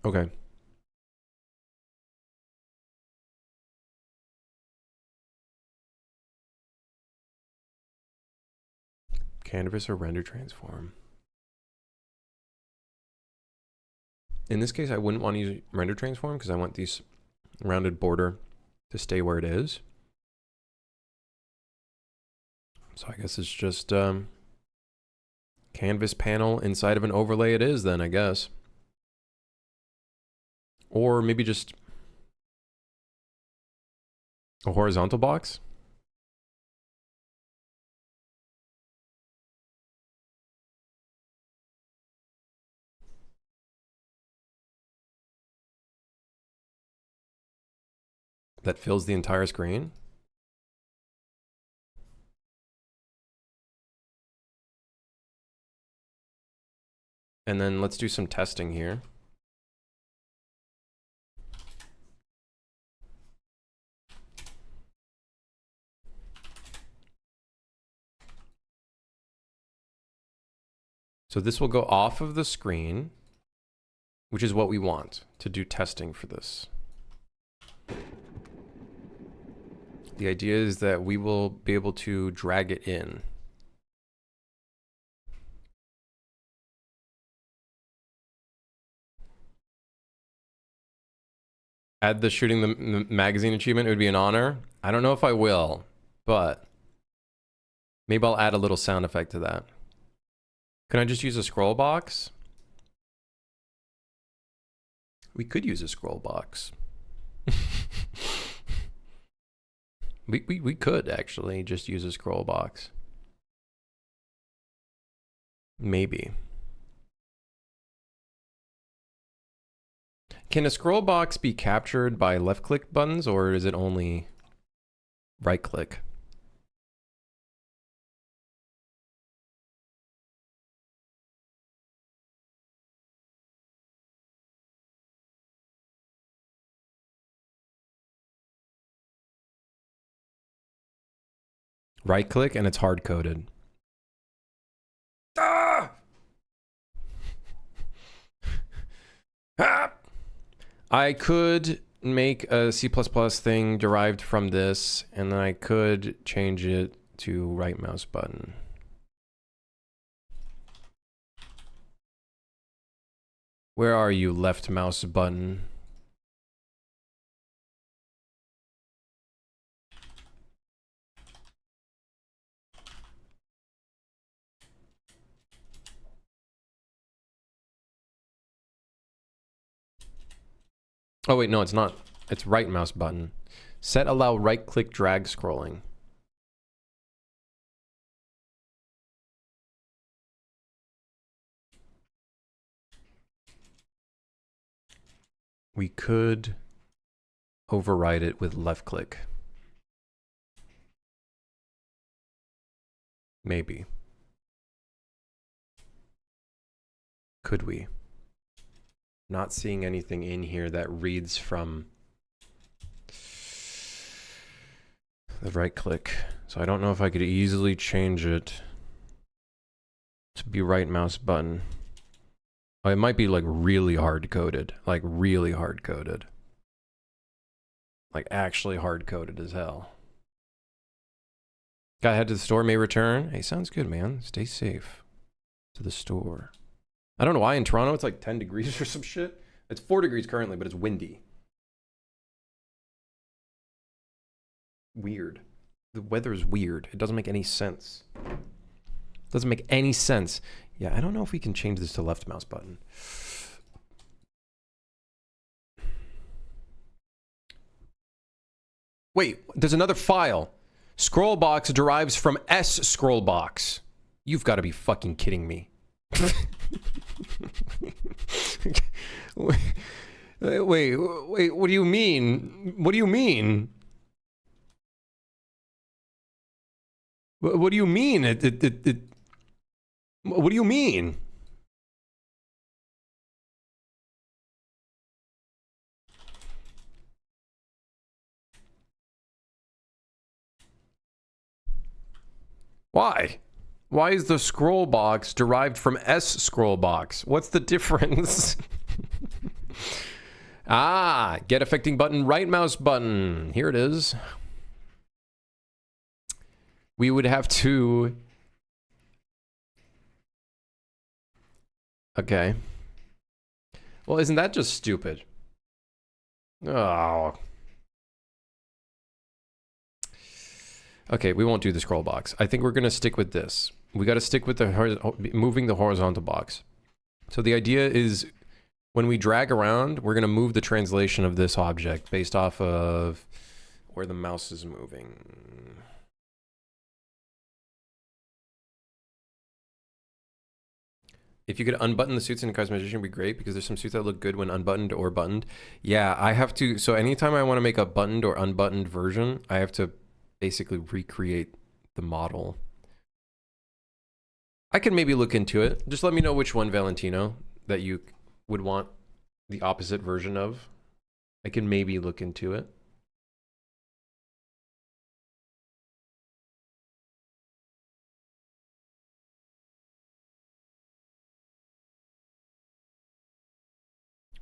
Okay. Canvas or render transform. In this case, I wouldn't want to use render transform because I want these rounded border to stay where it is. So I guess it's just canvas panel inside of an overlay it is then, I guess. Or maybe just a horizontal box. That fills the entire screen. And then let's do some testing here. So this will go off of the screen, which is what we want to do testing for this. The idea is that we will be able to drag it in. Add the shooting the magazine achievement. It would be an honor. I don't know if I will, but maybe I'll add a little sound effect to that. Can I just use a scroll box? We could use a scroll box. we could actually just use a scroll box. Maybe. Can a scroll box be captured by left click buttons, or is it only right click? Right click and it's hard coded. Ah! Ah! I could make a C++ thing derived from this, and then I could change it to right mouse button. Where are you, left mouse button? Oh wait, no, it's not. It's right mouse button. Set allow right click drag scrolling. We could override it with left click. Maybe. Could we? Not seeing anything in here that reads from the right click. So I don't know if I could easily change it to be right mouse button. Oh, it might be like really hard coded, like really hard coded. Like actually hard coded as hell. Gotta head to the store, may return. Hey, sounds good, man. Stay safe. To the store. I don't know why in Toronto it's like 10 degrees or some shit. It's 4 degrees currently, but it's windy. Weird. The weather is weird. It doesn't make any sense. It doesn't make any sense. Yeah, I don't know if we can change this to left mouse button. Wait, there's another file. Scroll box derives from S scroll box. You've got to be fucking kidding me. wait, what do you mean? What do you mean? What do you mean? What do you mean? Why? Why is the scroll box derived from S scroll box? What's the difference? Ah, get affecting button, right mouse button. Here it is. We would have to... Okay. Well, isn't that just stupid? Oh. Okay, we won't do the scroll box. I think we're going to stick with this. We got to stick with the moving the horizontal box. So the idea is when we drag around, we're going to move the translation of this object based off of where the mouse is moving. If you could unbutton the suits in customization, would be great because there's some suits that look good when unbuttoned or buttoned. Yeah, I have to. So anytime I want to make a buttoned or unbuttoned version, I have to basically recreate the model. I can maybe look into it. Just let me know which one, Valentino, that you would want the opposite version of. I can maybe look into it.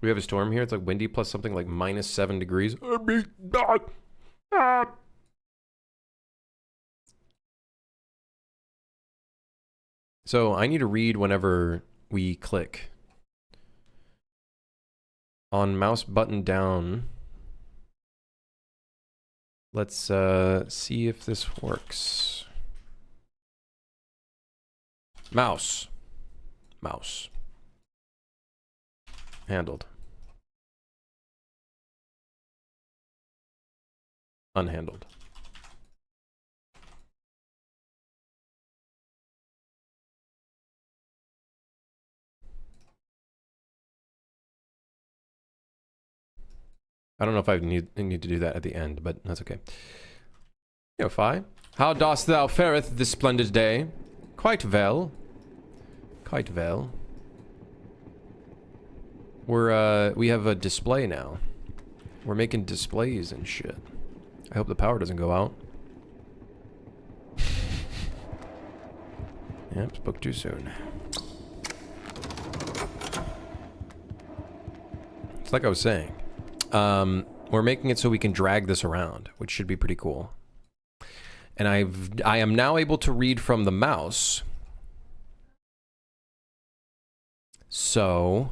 We have a storm here. It's like windy plus something like -7 degrees. So I need to read whenever we click. On mouse button down. Let's see if this works. Mouse. Mouse. Handled. Unhandled. I don't know if I need to do that at the end, but that's okay. Yo, Phi. How dost thou fareth this splendid day? Quite well. Quite well. We have a display now. We're making displays and shit. I hope the power doesn't go out. Yep, spoke too soon. It's like I was saying. We're making it so we can drag this around, which should be pretty cool. And I am now able to read from the mouse. So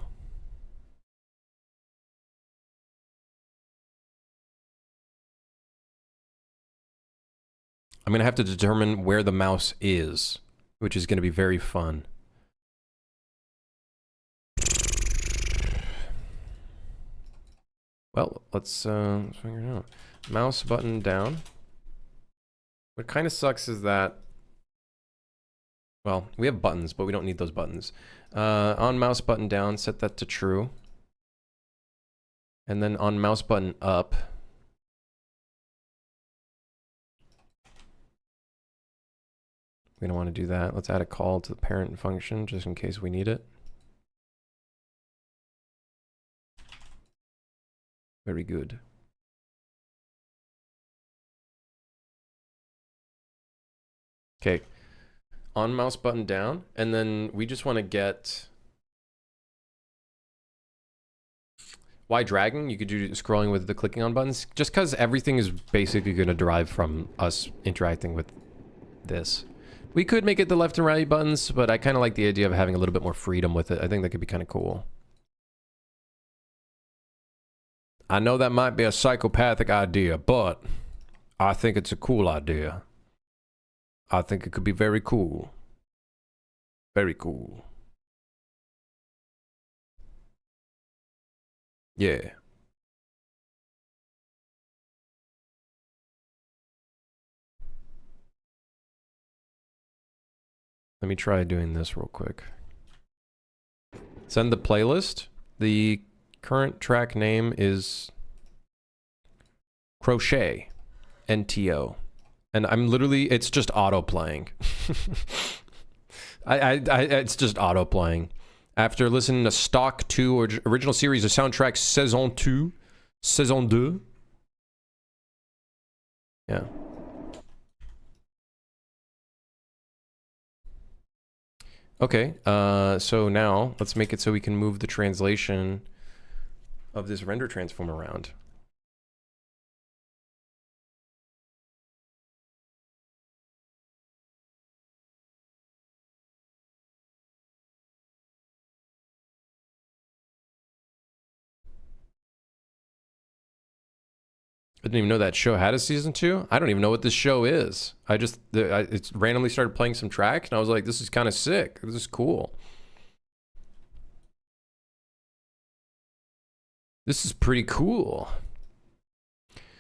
I'm going to have to determine where the mouse is, which is going to be very fun. Well, let's figure it out. Mouse button down. What kind of sucks is that, well, we have buttons, but we don't need those buttons. On mouse button down, set that to true. And then on mouse button up, we don't want to do that. Let's add a call to the parent function just in case we need it. Very good. Okay. On mouse button down, and then we just want to get... Why dragging? You could do scrolling with the clicking on buttons. Just because everything is basically going to derive from us interacting with this. We could make it the left and right buttons, but I kind of like the idea of having a little bit more freedom with it. I think that could be kind of cool. I know that might be a psychopathic idea, but I think it's a cool idea. I think it could be very cool. Very cool. Yeah. Let me try doing this real quick. Send the playlist. The current track name is Crochet. NTO. And I'm literally, it's just auto playing. It's just auto playing. After listening to stock 2 or original series of soundtracks Saison 2, Saison 2. Yeah. Okay, so now let's make it so we can move the translation of this render transform around. I didn't even know that show had a season 2. I don't even know what this show is. It's randomly started playing some track, and I was like, this is kind of sick. This is cool. This is pretty cool.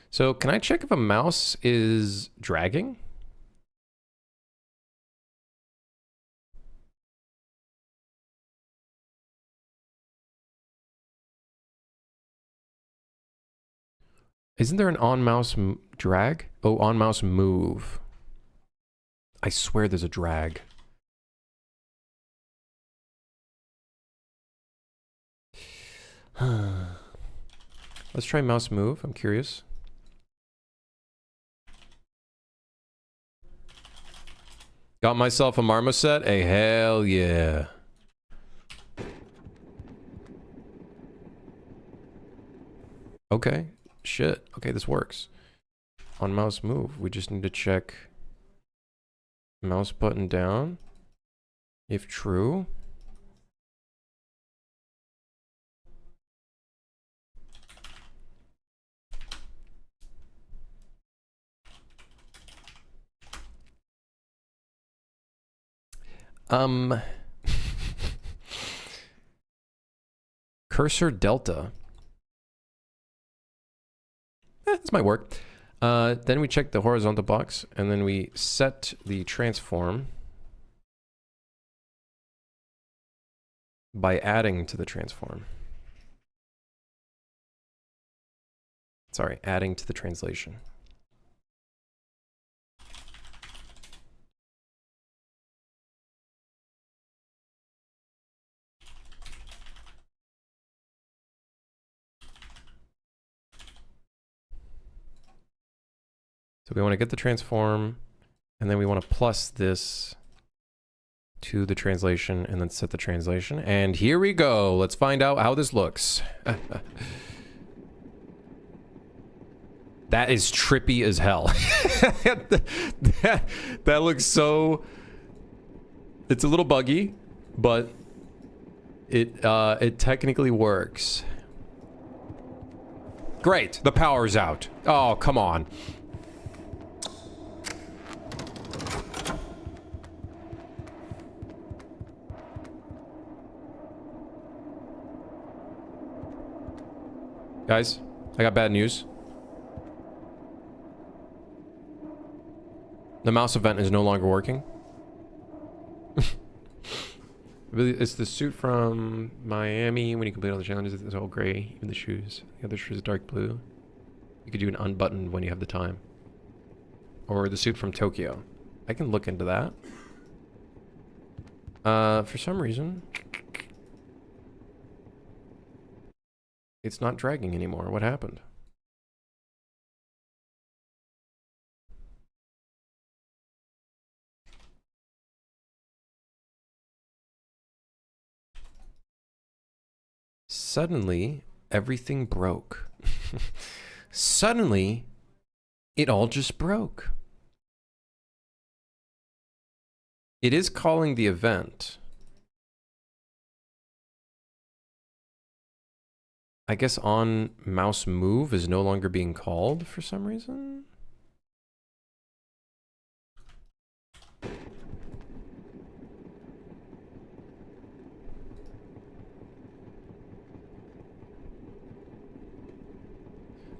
So can I check if a mouse is dragging? Isn't there an on-mouse drag? Oh, on-mouse move. I swear there's a drag. Let's try mouse move. I'm curious. Got myself a marmoset? A hell yeah. Okay. Shit. Okay, this works. On mouse move, we just need to check mouse button down. If true. Cursor delta. This might work. Then we check the horizontal box, and then we set the transform by adding to the transform. Sorry, adding to the translation. So we want to get the transform, and then we want to plus this to the translation, and then set the translation. And here we go. Let's find out how this looks. That is trippy as hell. that looks so... It's a little buggy, but it technically works. Great, the power's out. Oh, come on. Guys, I got bad news. The mouse event is no longer working. It's the suit from Miami. When you complete all the challenges, it's all gray. Even the shoes. The other shoes are dark blue. You could do an unbuttoned when you have the time. Or the suit from Tokyo. I can look into that. For some reason, it's not dragging anymore. What happened? Suddenly, everything broke. Suddenly, it all just broke. It is calling the event. I guess on mouse move is no longer being called for some reason.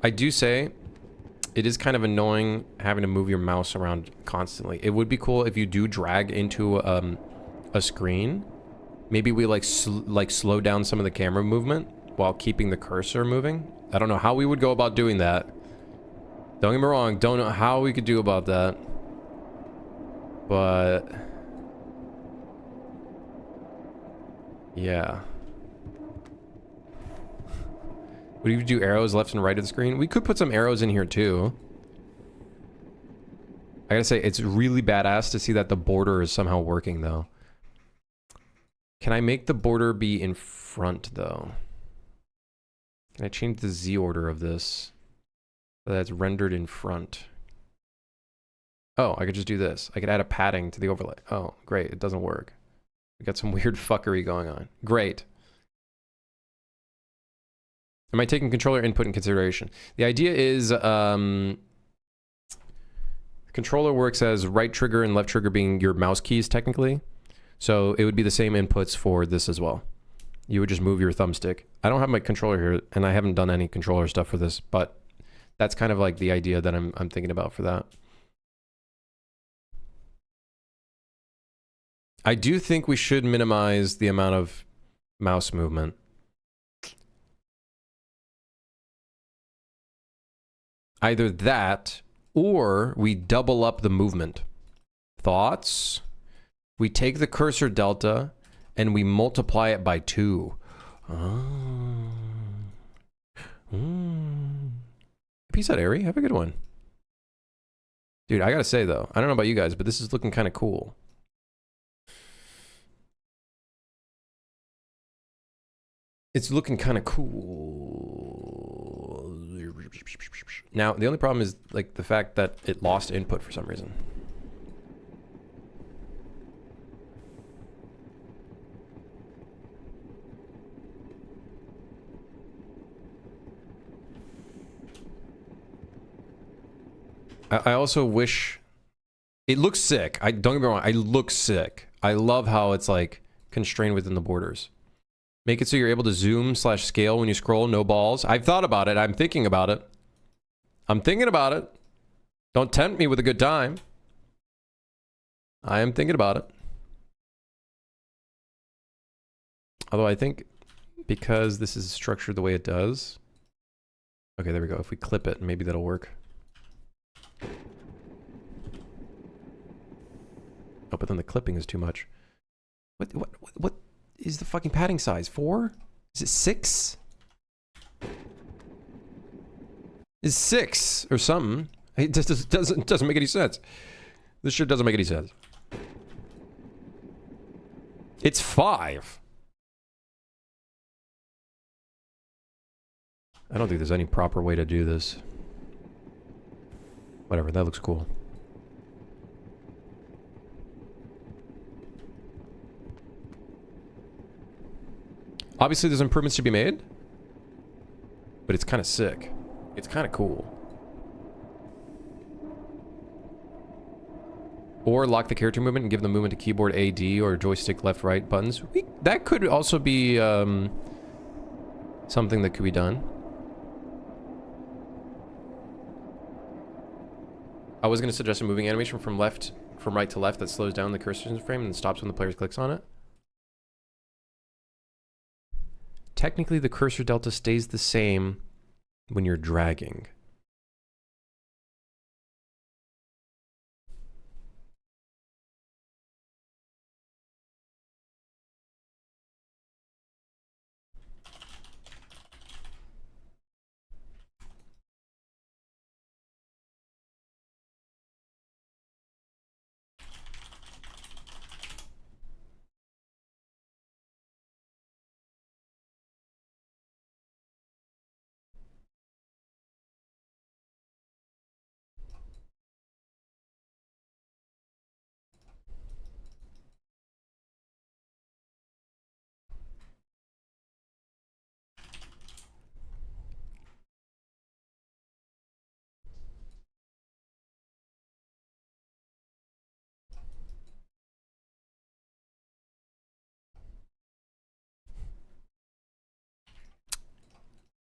I do say it is kind of annoying having to move your mouse around constantly. It would be cool if you do drag into a screen. Maybe we like slow down some of the camera movement while keeping the cursor moving. I don't know how we would go about doing that. Don't get me wrong, don't know how we could do about that. But yeah. Would you do arrows left and right of the screen? We could put some arrows in here too. I gotta say, it's really badass to see that the border is somehow working though. Can I make the border be in front though? Can I change the Z order of this so that it's rendered in front? Oh, I could just do this. I could add a padding to the overlay. Oh, great. It doesn't work. We got some weird fuckery going on. Great. Am I taking controller input in consideration? The idea is controller works as right trigger and left trigger being your mouse keys technically. So it would be the same inputs for this as well. You would just move your thumbstick. I don't have my controller here and I haven't done any controller stuff for this, but that's kind of like the idea that I'm thinking about for that. I do think we should minimize the amount of mouse movement. Either that, or we double up the movement. Thoughts? We take the cursor delta, and we multiply it by 2. Oh. Peace out, Ari. Have a good one. Dude, I gotta say though, I don't know about you guys, but this is looking kind of cool. It's looking kind of cool. Now, the only problem is like the fact that it lost input for some reason. I also wish it looks sick. Don't get me wrong. I look sick. I love how it's like constrained within the borders. Make it so you're able to zoom / scale when you scroll. No balls. I've thought about it. I'm thinking about it. I'm thinking about it. Don't tempt me with a good time. I am thinking about it. Although I think because this is structured the way it does. Okay, there we go. If we clip it, maybe that'll work. Oh, but then the clipping is too much. What is the fucking padding size? 4? Is it 6? It's 6 or something. It just doesn't make any sense. This shit doesn't make any sense. It's 5. I don't think there's any proper way to do this. Whatever, that looks cool. Obviously, there's improvements to be made, but it's kind of sick. It's kind of cool. Or lock the character movement and give the movement to keyboard A, D, or joystick left, right buttons. That could also be something that could be done. I was going to suggest a moving animation from right to left that slows down the cursor frame and stops when the player clicks on it. Technically, the cursor delta stays the same when you're dragging.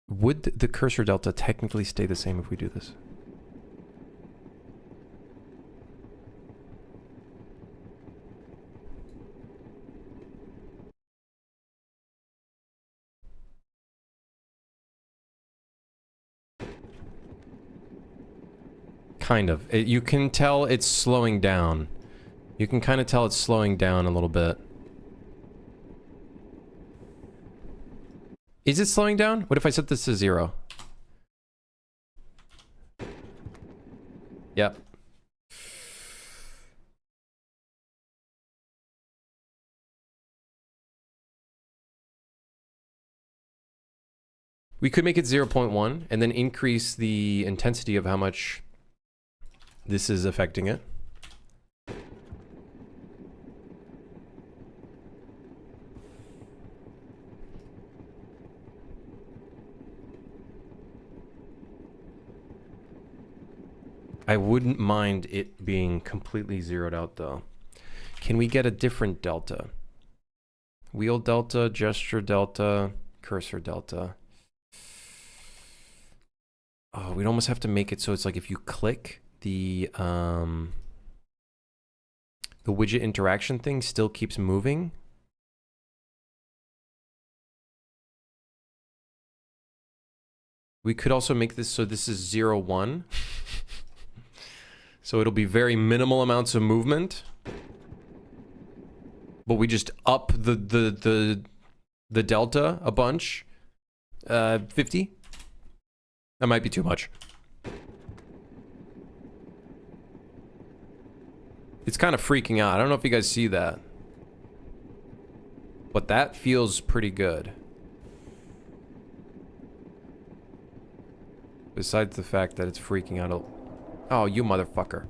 Would the cursor delta technically stay the same if we do this? Kind of. You can tell it's slowing down. You can kind of tell it's slowing down a little bit. Is it slowing down? What if I set this to 0? Yep. We could make it 0.1 and then increase the intensity of how much this is affecting it. I wouldn't mind it being completely zeroed out though. Can we get a different delta? Wheel delta, gesture delta, cursor delta. Oh, we'd almost have to make it so it's like if you click, the widget interaction thing still keeps moving. We could also make this so this is 0, 1. So it'll be very minimal amounts of movement. But we just up the delta a bunch. 50? That might be too much. It's kind of freaking out. I don't know if you guys see that. But that feels pretty good. Besides the fact that it's freaking out. Oh, you motherfucker.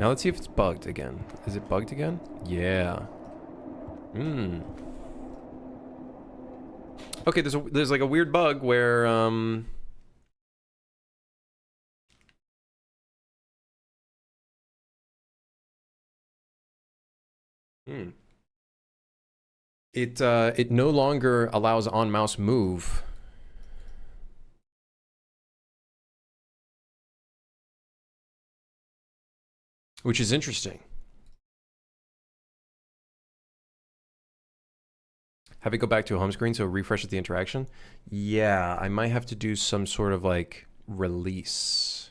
Now let's see if it's bugged again. Is it bugged again? Yeah. Hmm. Okay, there's like a weird bug where it no longer allows on mouse move. Which is interesting. Have it go back to a home screen so it refreshes the interaction? Yeah, I might have to do some sort of like release.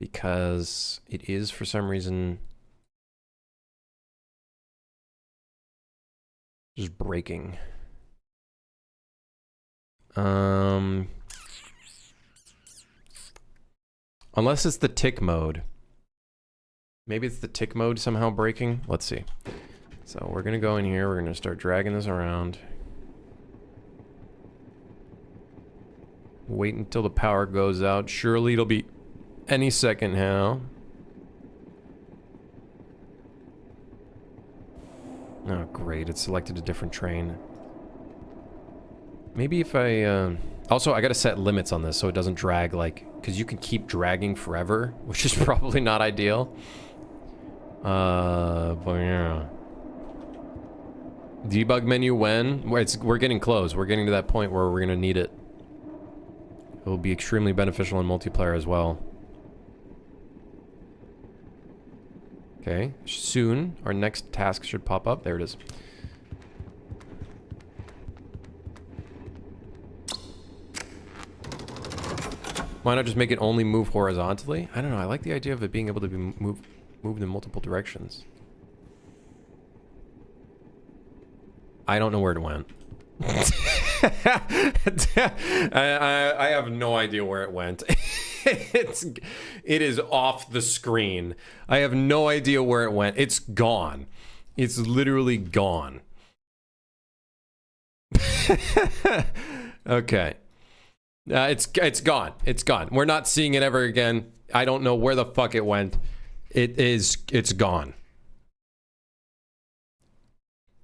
Because it is for some reason just breaking. Unless it's the tick mode. Maybe it's the tick mode somehow breaking. Let's see. So we're gonna go in here, we're gonna start dragging this around. Wait until the power goes out. Surely it'll be any second now. Oh great, it selected a different train. Maybe if I, also I gotta set limits on this so it doesn't drag like, because you can keep dragging forever, which is probably not ideal. But yeah. Debug menu when? We're getting close. We're getting to that point where we're gonna need it. It will be extremely beneficial in multiplayer as well. Okay, soon our next task should pop up. There it is. Why not just make it only move horizontally? I don't know. I like the idea of it being able to be moved in multiple directions. I don't know where it went. I have no idea where it went. It is off the screen. I have no idea where it went. It's gone. It's literally gone. Okay. It's gone. It's gone. We're not seeing it ever again. I don't know where the fuck it went. It's gone.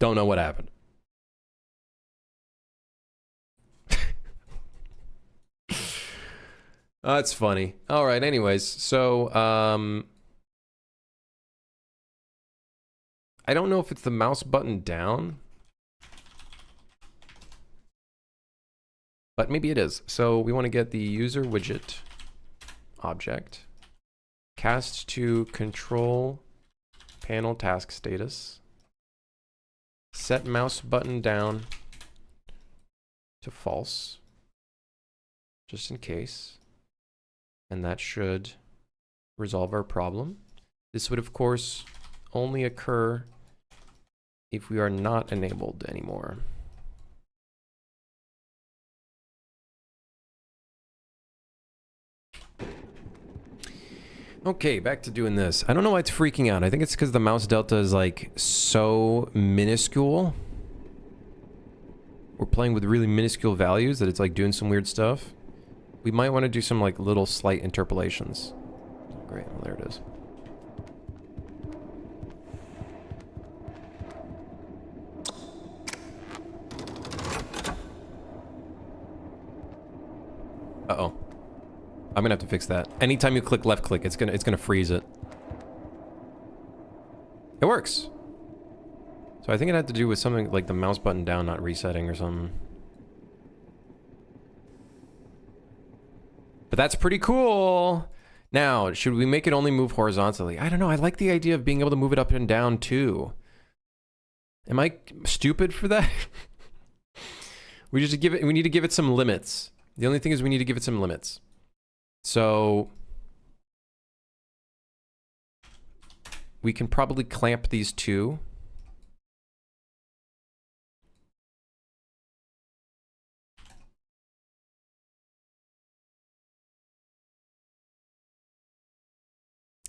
Don't know what happened. That's funny. All right, anyways, so I don't know if it's the mouse button down, but maybe it is. So we want to get the user widget object, cast to control panel task status, set mouse button down to false, just in case. And that should resolve our problem. This would, of course, only occur if we are not enabled anymore. Okay, back to doing this. I don't know why it's freaking out. I think it's because the mouse delta is like so minuscule. We're playing with really minuscule values that it's like doing some weird stuff. We might want to do some like little slight interpolations. Oh, great, well there it is. Uh-oh. I'm gonna have to fix that. Anytime you click left click, it's gonna freeze it. It works. So I think it had to do with something like the mouse button down not resetting or something. But that's pretty cool. Now, should we make it only move horizontally? I don't know. I like the idea of being able to move it up and down too. Am I stupid for that? We need to give it some limits. The only thing is we need to give it some limits. So we can probably clamp these two.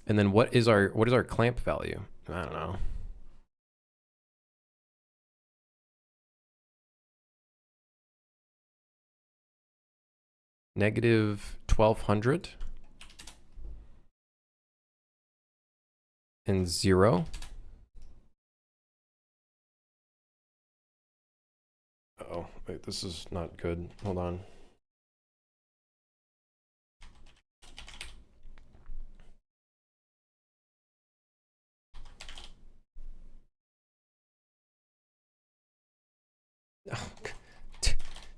And then what is our clamp value? I don't know. Negative 1200 and 0. Oh, wait, this is not good. Hold on.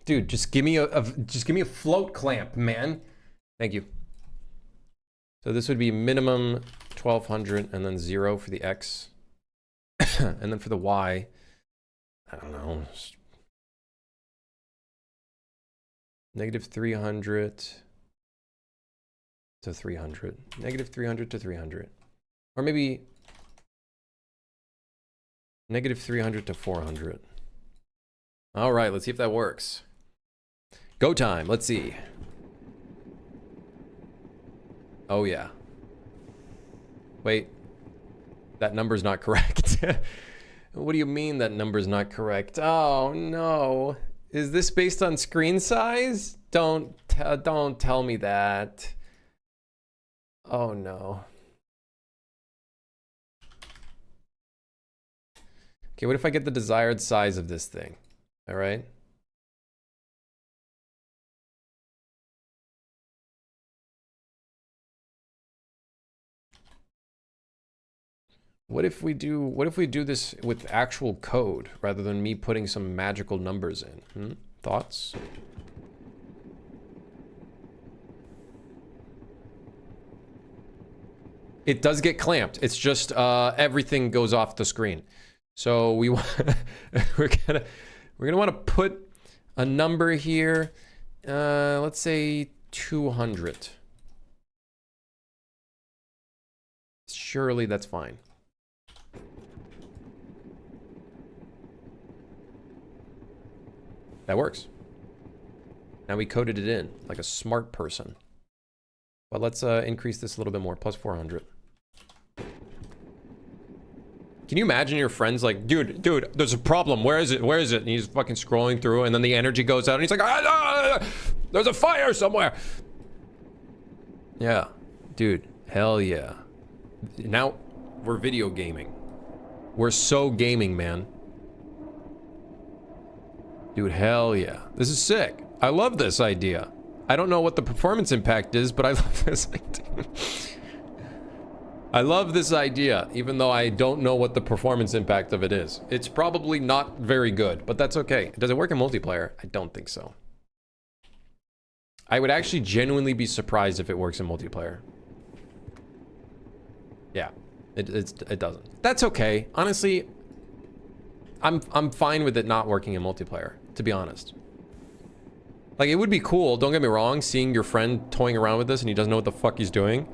Dude, just give me a float clamp, man. Thank you. So this would be minimum 1200 and then 0 for the X. And then for the Y, I don't know. Negative 300 to 300. Negative 300 to 300. Or maybe negative 300 to 400. All right, let's see if that works. Go time, let's see. Oh yeah. Wait, that number's not correct. What do you mean that number's not correct? Oh no. Is this based on screen size? Don't tell me that. Oh no. Okay, what if I get the desired size of this thing? All right. What if we do this with actual code rather than me putting some magical numbers in? Thoughts? It does get clamped. It's just everything goes off the screen. So we want we're gonna want to put a number here. Let's say 200. Surely that's fine. That works. Now we coded it in like a smart person. But let's increase this a little bit more, plus 400. Can you imagine your friends like, dude, there's a problem. Where is it? Where is it? And he's fucking scrolling through, and then the energy goes out, and he's like, there's a fire somewhere. Yeah, dude, hell yeah. Now we're video gaming. We're so gaming, man. Dude, hell yeah. This is sick. I love this idea. I don't know what the performance impact is, but I love this idea. I love this idea, even though I don't know what the performance impact of it is. It's probably not very good, but that's okay. Does it work in multiplayer? I don't think so. I would actually genuinely be surprised if it works in multiplayer. Yeah, it doesn't. That's okay. Honestly, I'm fine with it not working in multiplayer, to be honest. Like, it would be cool, don't get me wrong, seeing your friend toying around with this and he doesn't know what the fuck he's doing.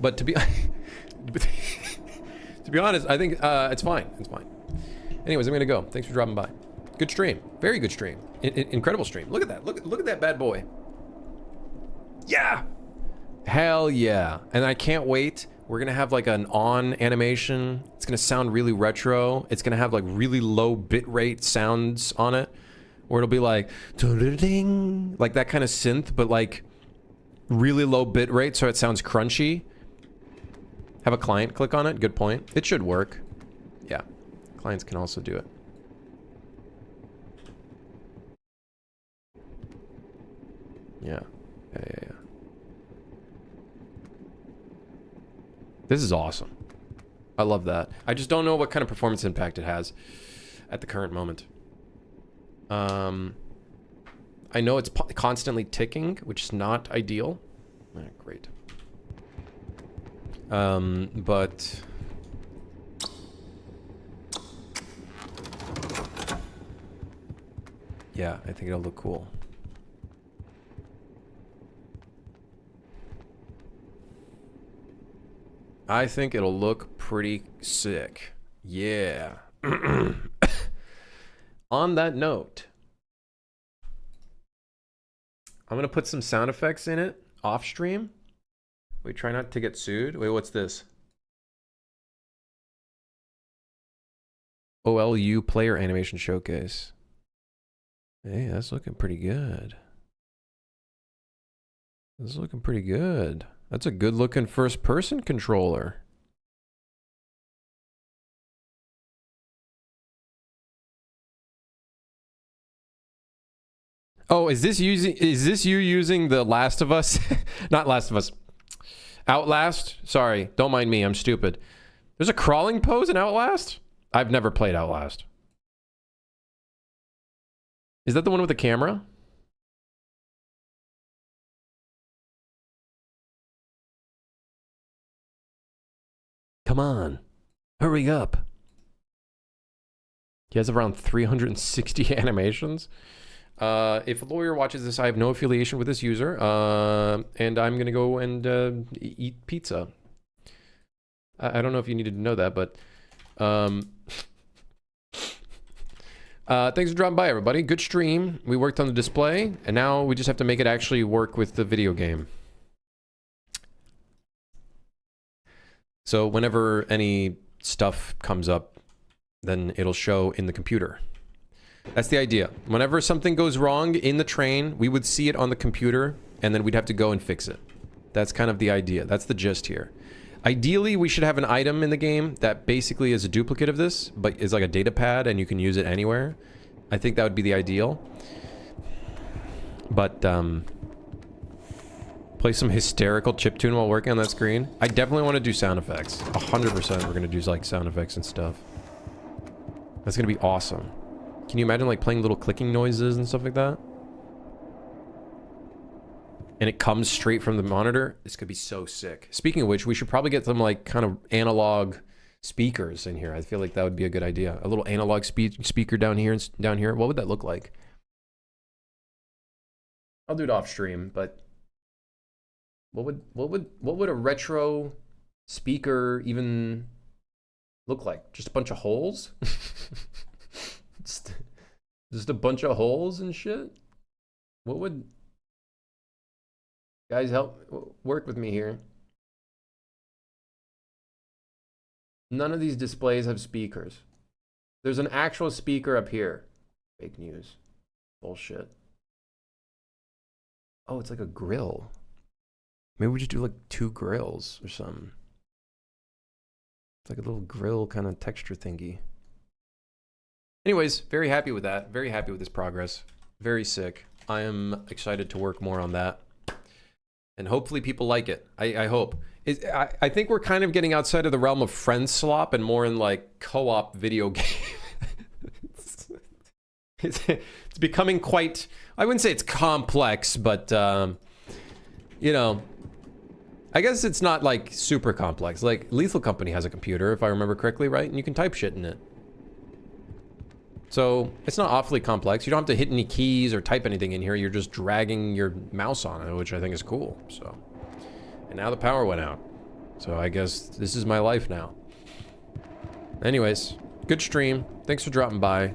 But to be to be honest, I think it's fine. It's fine. Anyways, I'm gonna go. Thanks for dropping by. Good stream. Very good stream. Incredible stream. Look at that. Look at that bad boy. Yeah. Hell yeah. And I can't wait. We're gonna have like an on animation. It's gonna sound really retro. It's gonna have like really low bitrate sounds on it, where it'll be like ding, like that kind of synth, but like really low bitrate, so it sounds crunchy. Have a client click on it. Good point. It should work. Yeah, clients can also do it. Yeah. Yeah. This is awesome. I love that. I just don't know what kind of performance impact it has at the current moment. I know it's constantly ticking, which is not ideal. Great. But yeah, I think it'll look cool. I think it'll look pretty sick. Yeah. On that note, I'm gonna put some sound effects in it off stream. Wait, try not to get sued? Wait, what's this? OLU player animation showcase. Hey, that's looking pretty good. That's looking pretty good. That's a good looking first person controller. Oh, is this you using the Last of Us? Not Last of Us. Outlast? Sorry, don't mind me, I'm stupid. There's a crawling pose in Outlast? I've never played Outlast. Is that the one with the camera? Come on. Hurry up. He has around 360 animations. If a lawyer watches this, I have no affiliation with this user. And I'm going to go and eat pizza. I don't know if you needed to know that, but... thanks for dropping by, everybody. Good stream. We worked on the display, and now we just have to make it actually work with the video game. So whenever any stuff comes up, then it'll show in the computer. That's the idea. Whenever something goes wrong in the train, we would see it on the computer, and then we'd have to go and fix it. That's kind of the idea. That's the gist here. Ideally, we should have an item in the game that basically is a duplicate of this, but is like a data pad, and you can use it anywhere. I think that would be the ideal. But, play some hysterical chiptune while working on that screen. I definitely want to do sound effects. 100% we're going to do like sound effects and stuff. That's going to be awesome. Can you imagine like playing little clicking noises and stuff like that? And it comes straight from the monitor. This could be so sick. Speaking of which, we should probably get some like kind of analog speakers in here. I feel like that would be a good idea. A little analog speaker down here and down here. What would that look like? I'll do it off stream, but what would a retro speaker even look like? Just a bunch of holes? just a bunch of holes and shit? What would... Guys, help work with me here. None of these displays have speakers. There's an actual speaker up here. Fake news. Bullshit. Oh, it's like a grill. Maybe we just do like 2 grills or something. It's like a little grill kind of texture thingy. Anyways, very happy with that. Very happy with this progress. Very sick. I am excited to work more on that. And hopefully people like it. I hope. I think we're kind of getting outside of the realm of friendslop and more in like co-op video game. It's becoming quite... I wouldn't say it's complex, but, you know... I guess it's not like super complex. Like Lethal Company has a computer, if I remember correctly, right? And you can type shit in it. So it's not awfully complex. You don't have to hit any keys or type anything in here. You're just dragging your mouse on it, which I think is cool. So, and now the power went out. So I guess this is my life now. Anyways, good stream. Thanks for dropping by.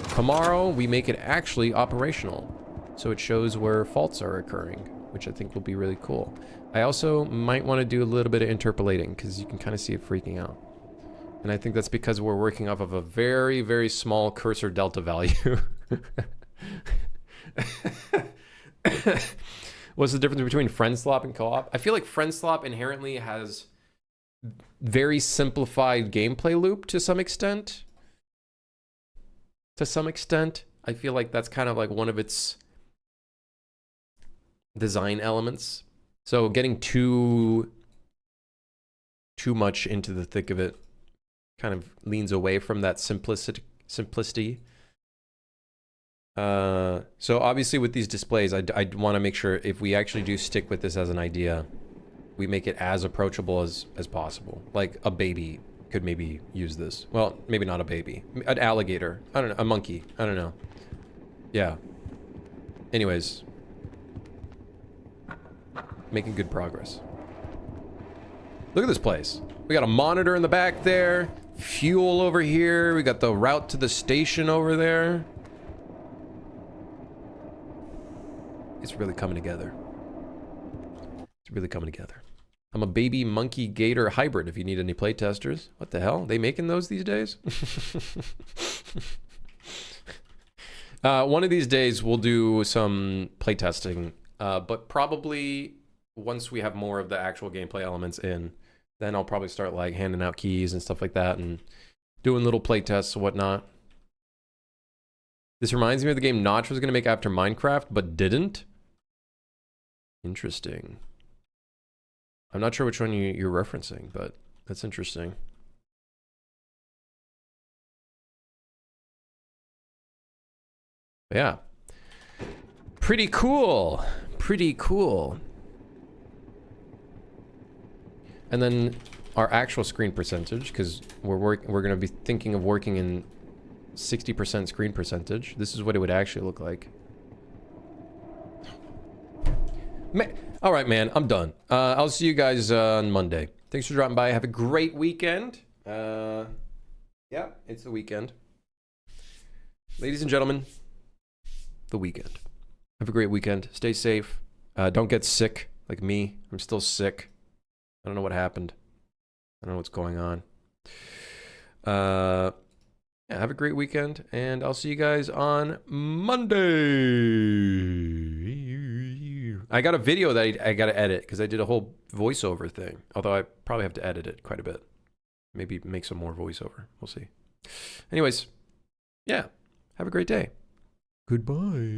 Tomorrow we make it actually operational, so it shows where faults are occurring, which I think will be really cool. I also might want to do a little bit of interpolating because you can kind of see it freaking out. And I think that's because we're working off of a very, very small cursor delta value. What's the difference between friendslop and co-op? I feel like friendslop inherently has very simplified gameplay loop to some extent. I feel like that's kind of like one of its design elements. So getting too much into the thick of it kind of leans away from that simplicity. So obviously with these displays, I want to make sure if we actually do stick with this as an idea, we make it as approachable as possible. Like a baby could maybe use this. Well, maybe not a baby. An alligator. I don't know. A monkey. I don't know. Yeah. Anyways. Making good progress. Look at this place. We got a monitor in the back there. Fuel over here. We got the route to the station over there. It's really coming together. It's really coming together. I'm a baby monkey gator hybrid if you need any playtesters. What the hell? They making those these days? One of these days we'll do some playtesting, but probably once we have more of the actual gameplay elements in, then I'll probably start like handing out keys and stuff like that and doing little playtests and whatnot. This reminds me of the game Notch was going to make after Minecraft, but didn't. Interesting. I'm not sure which one you're referencing, but that's interesting. But yeah. Pretty cool. Pretty cool. And then our actual screen percentage, because we're going to be thinking of working in 60% screen percentage. This is what it would actually look like. All right, man, I'm done. I'll see you guys on Monday. Thanks for dropping by. Have a great weekend. Yeah, it's the weekend. Ladies and gentlemen, the weekend. Have a great weekend. Stay safe. Don't get sick like me. I'm still sick. I don't know what happened. I don't know what's going on. Yeah, have a great weekend, and I'll see you guys on Monday. I got a video that I got to edit because I did a whole voiceover thing. Although I probably have to edit it quite a bit. Maybe make some more voiceover. We'll see. Anyways, yeah, have a great day. Goodbye.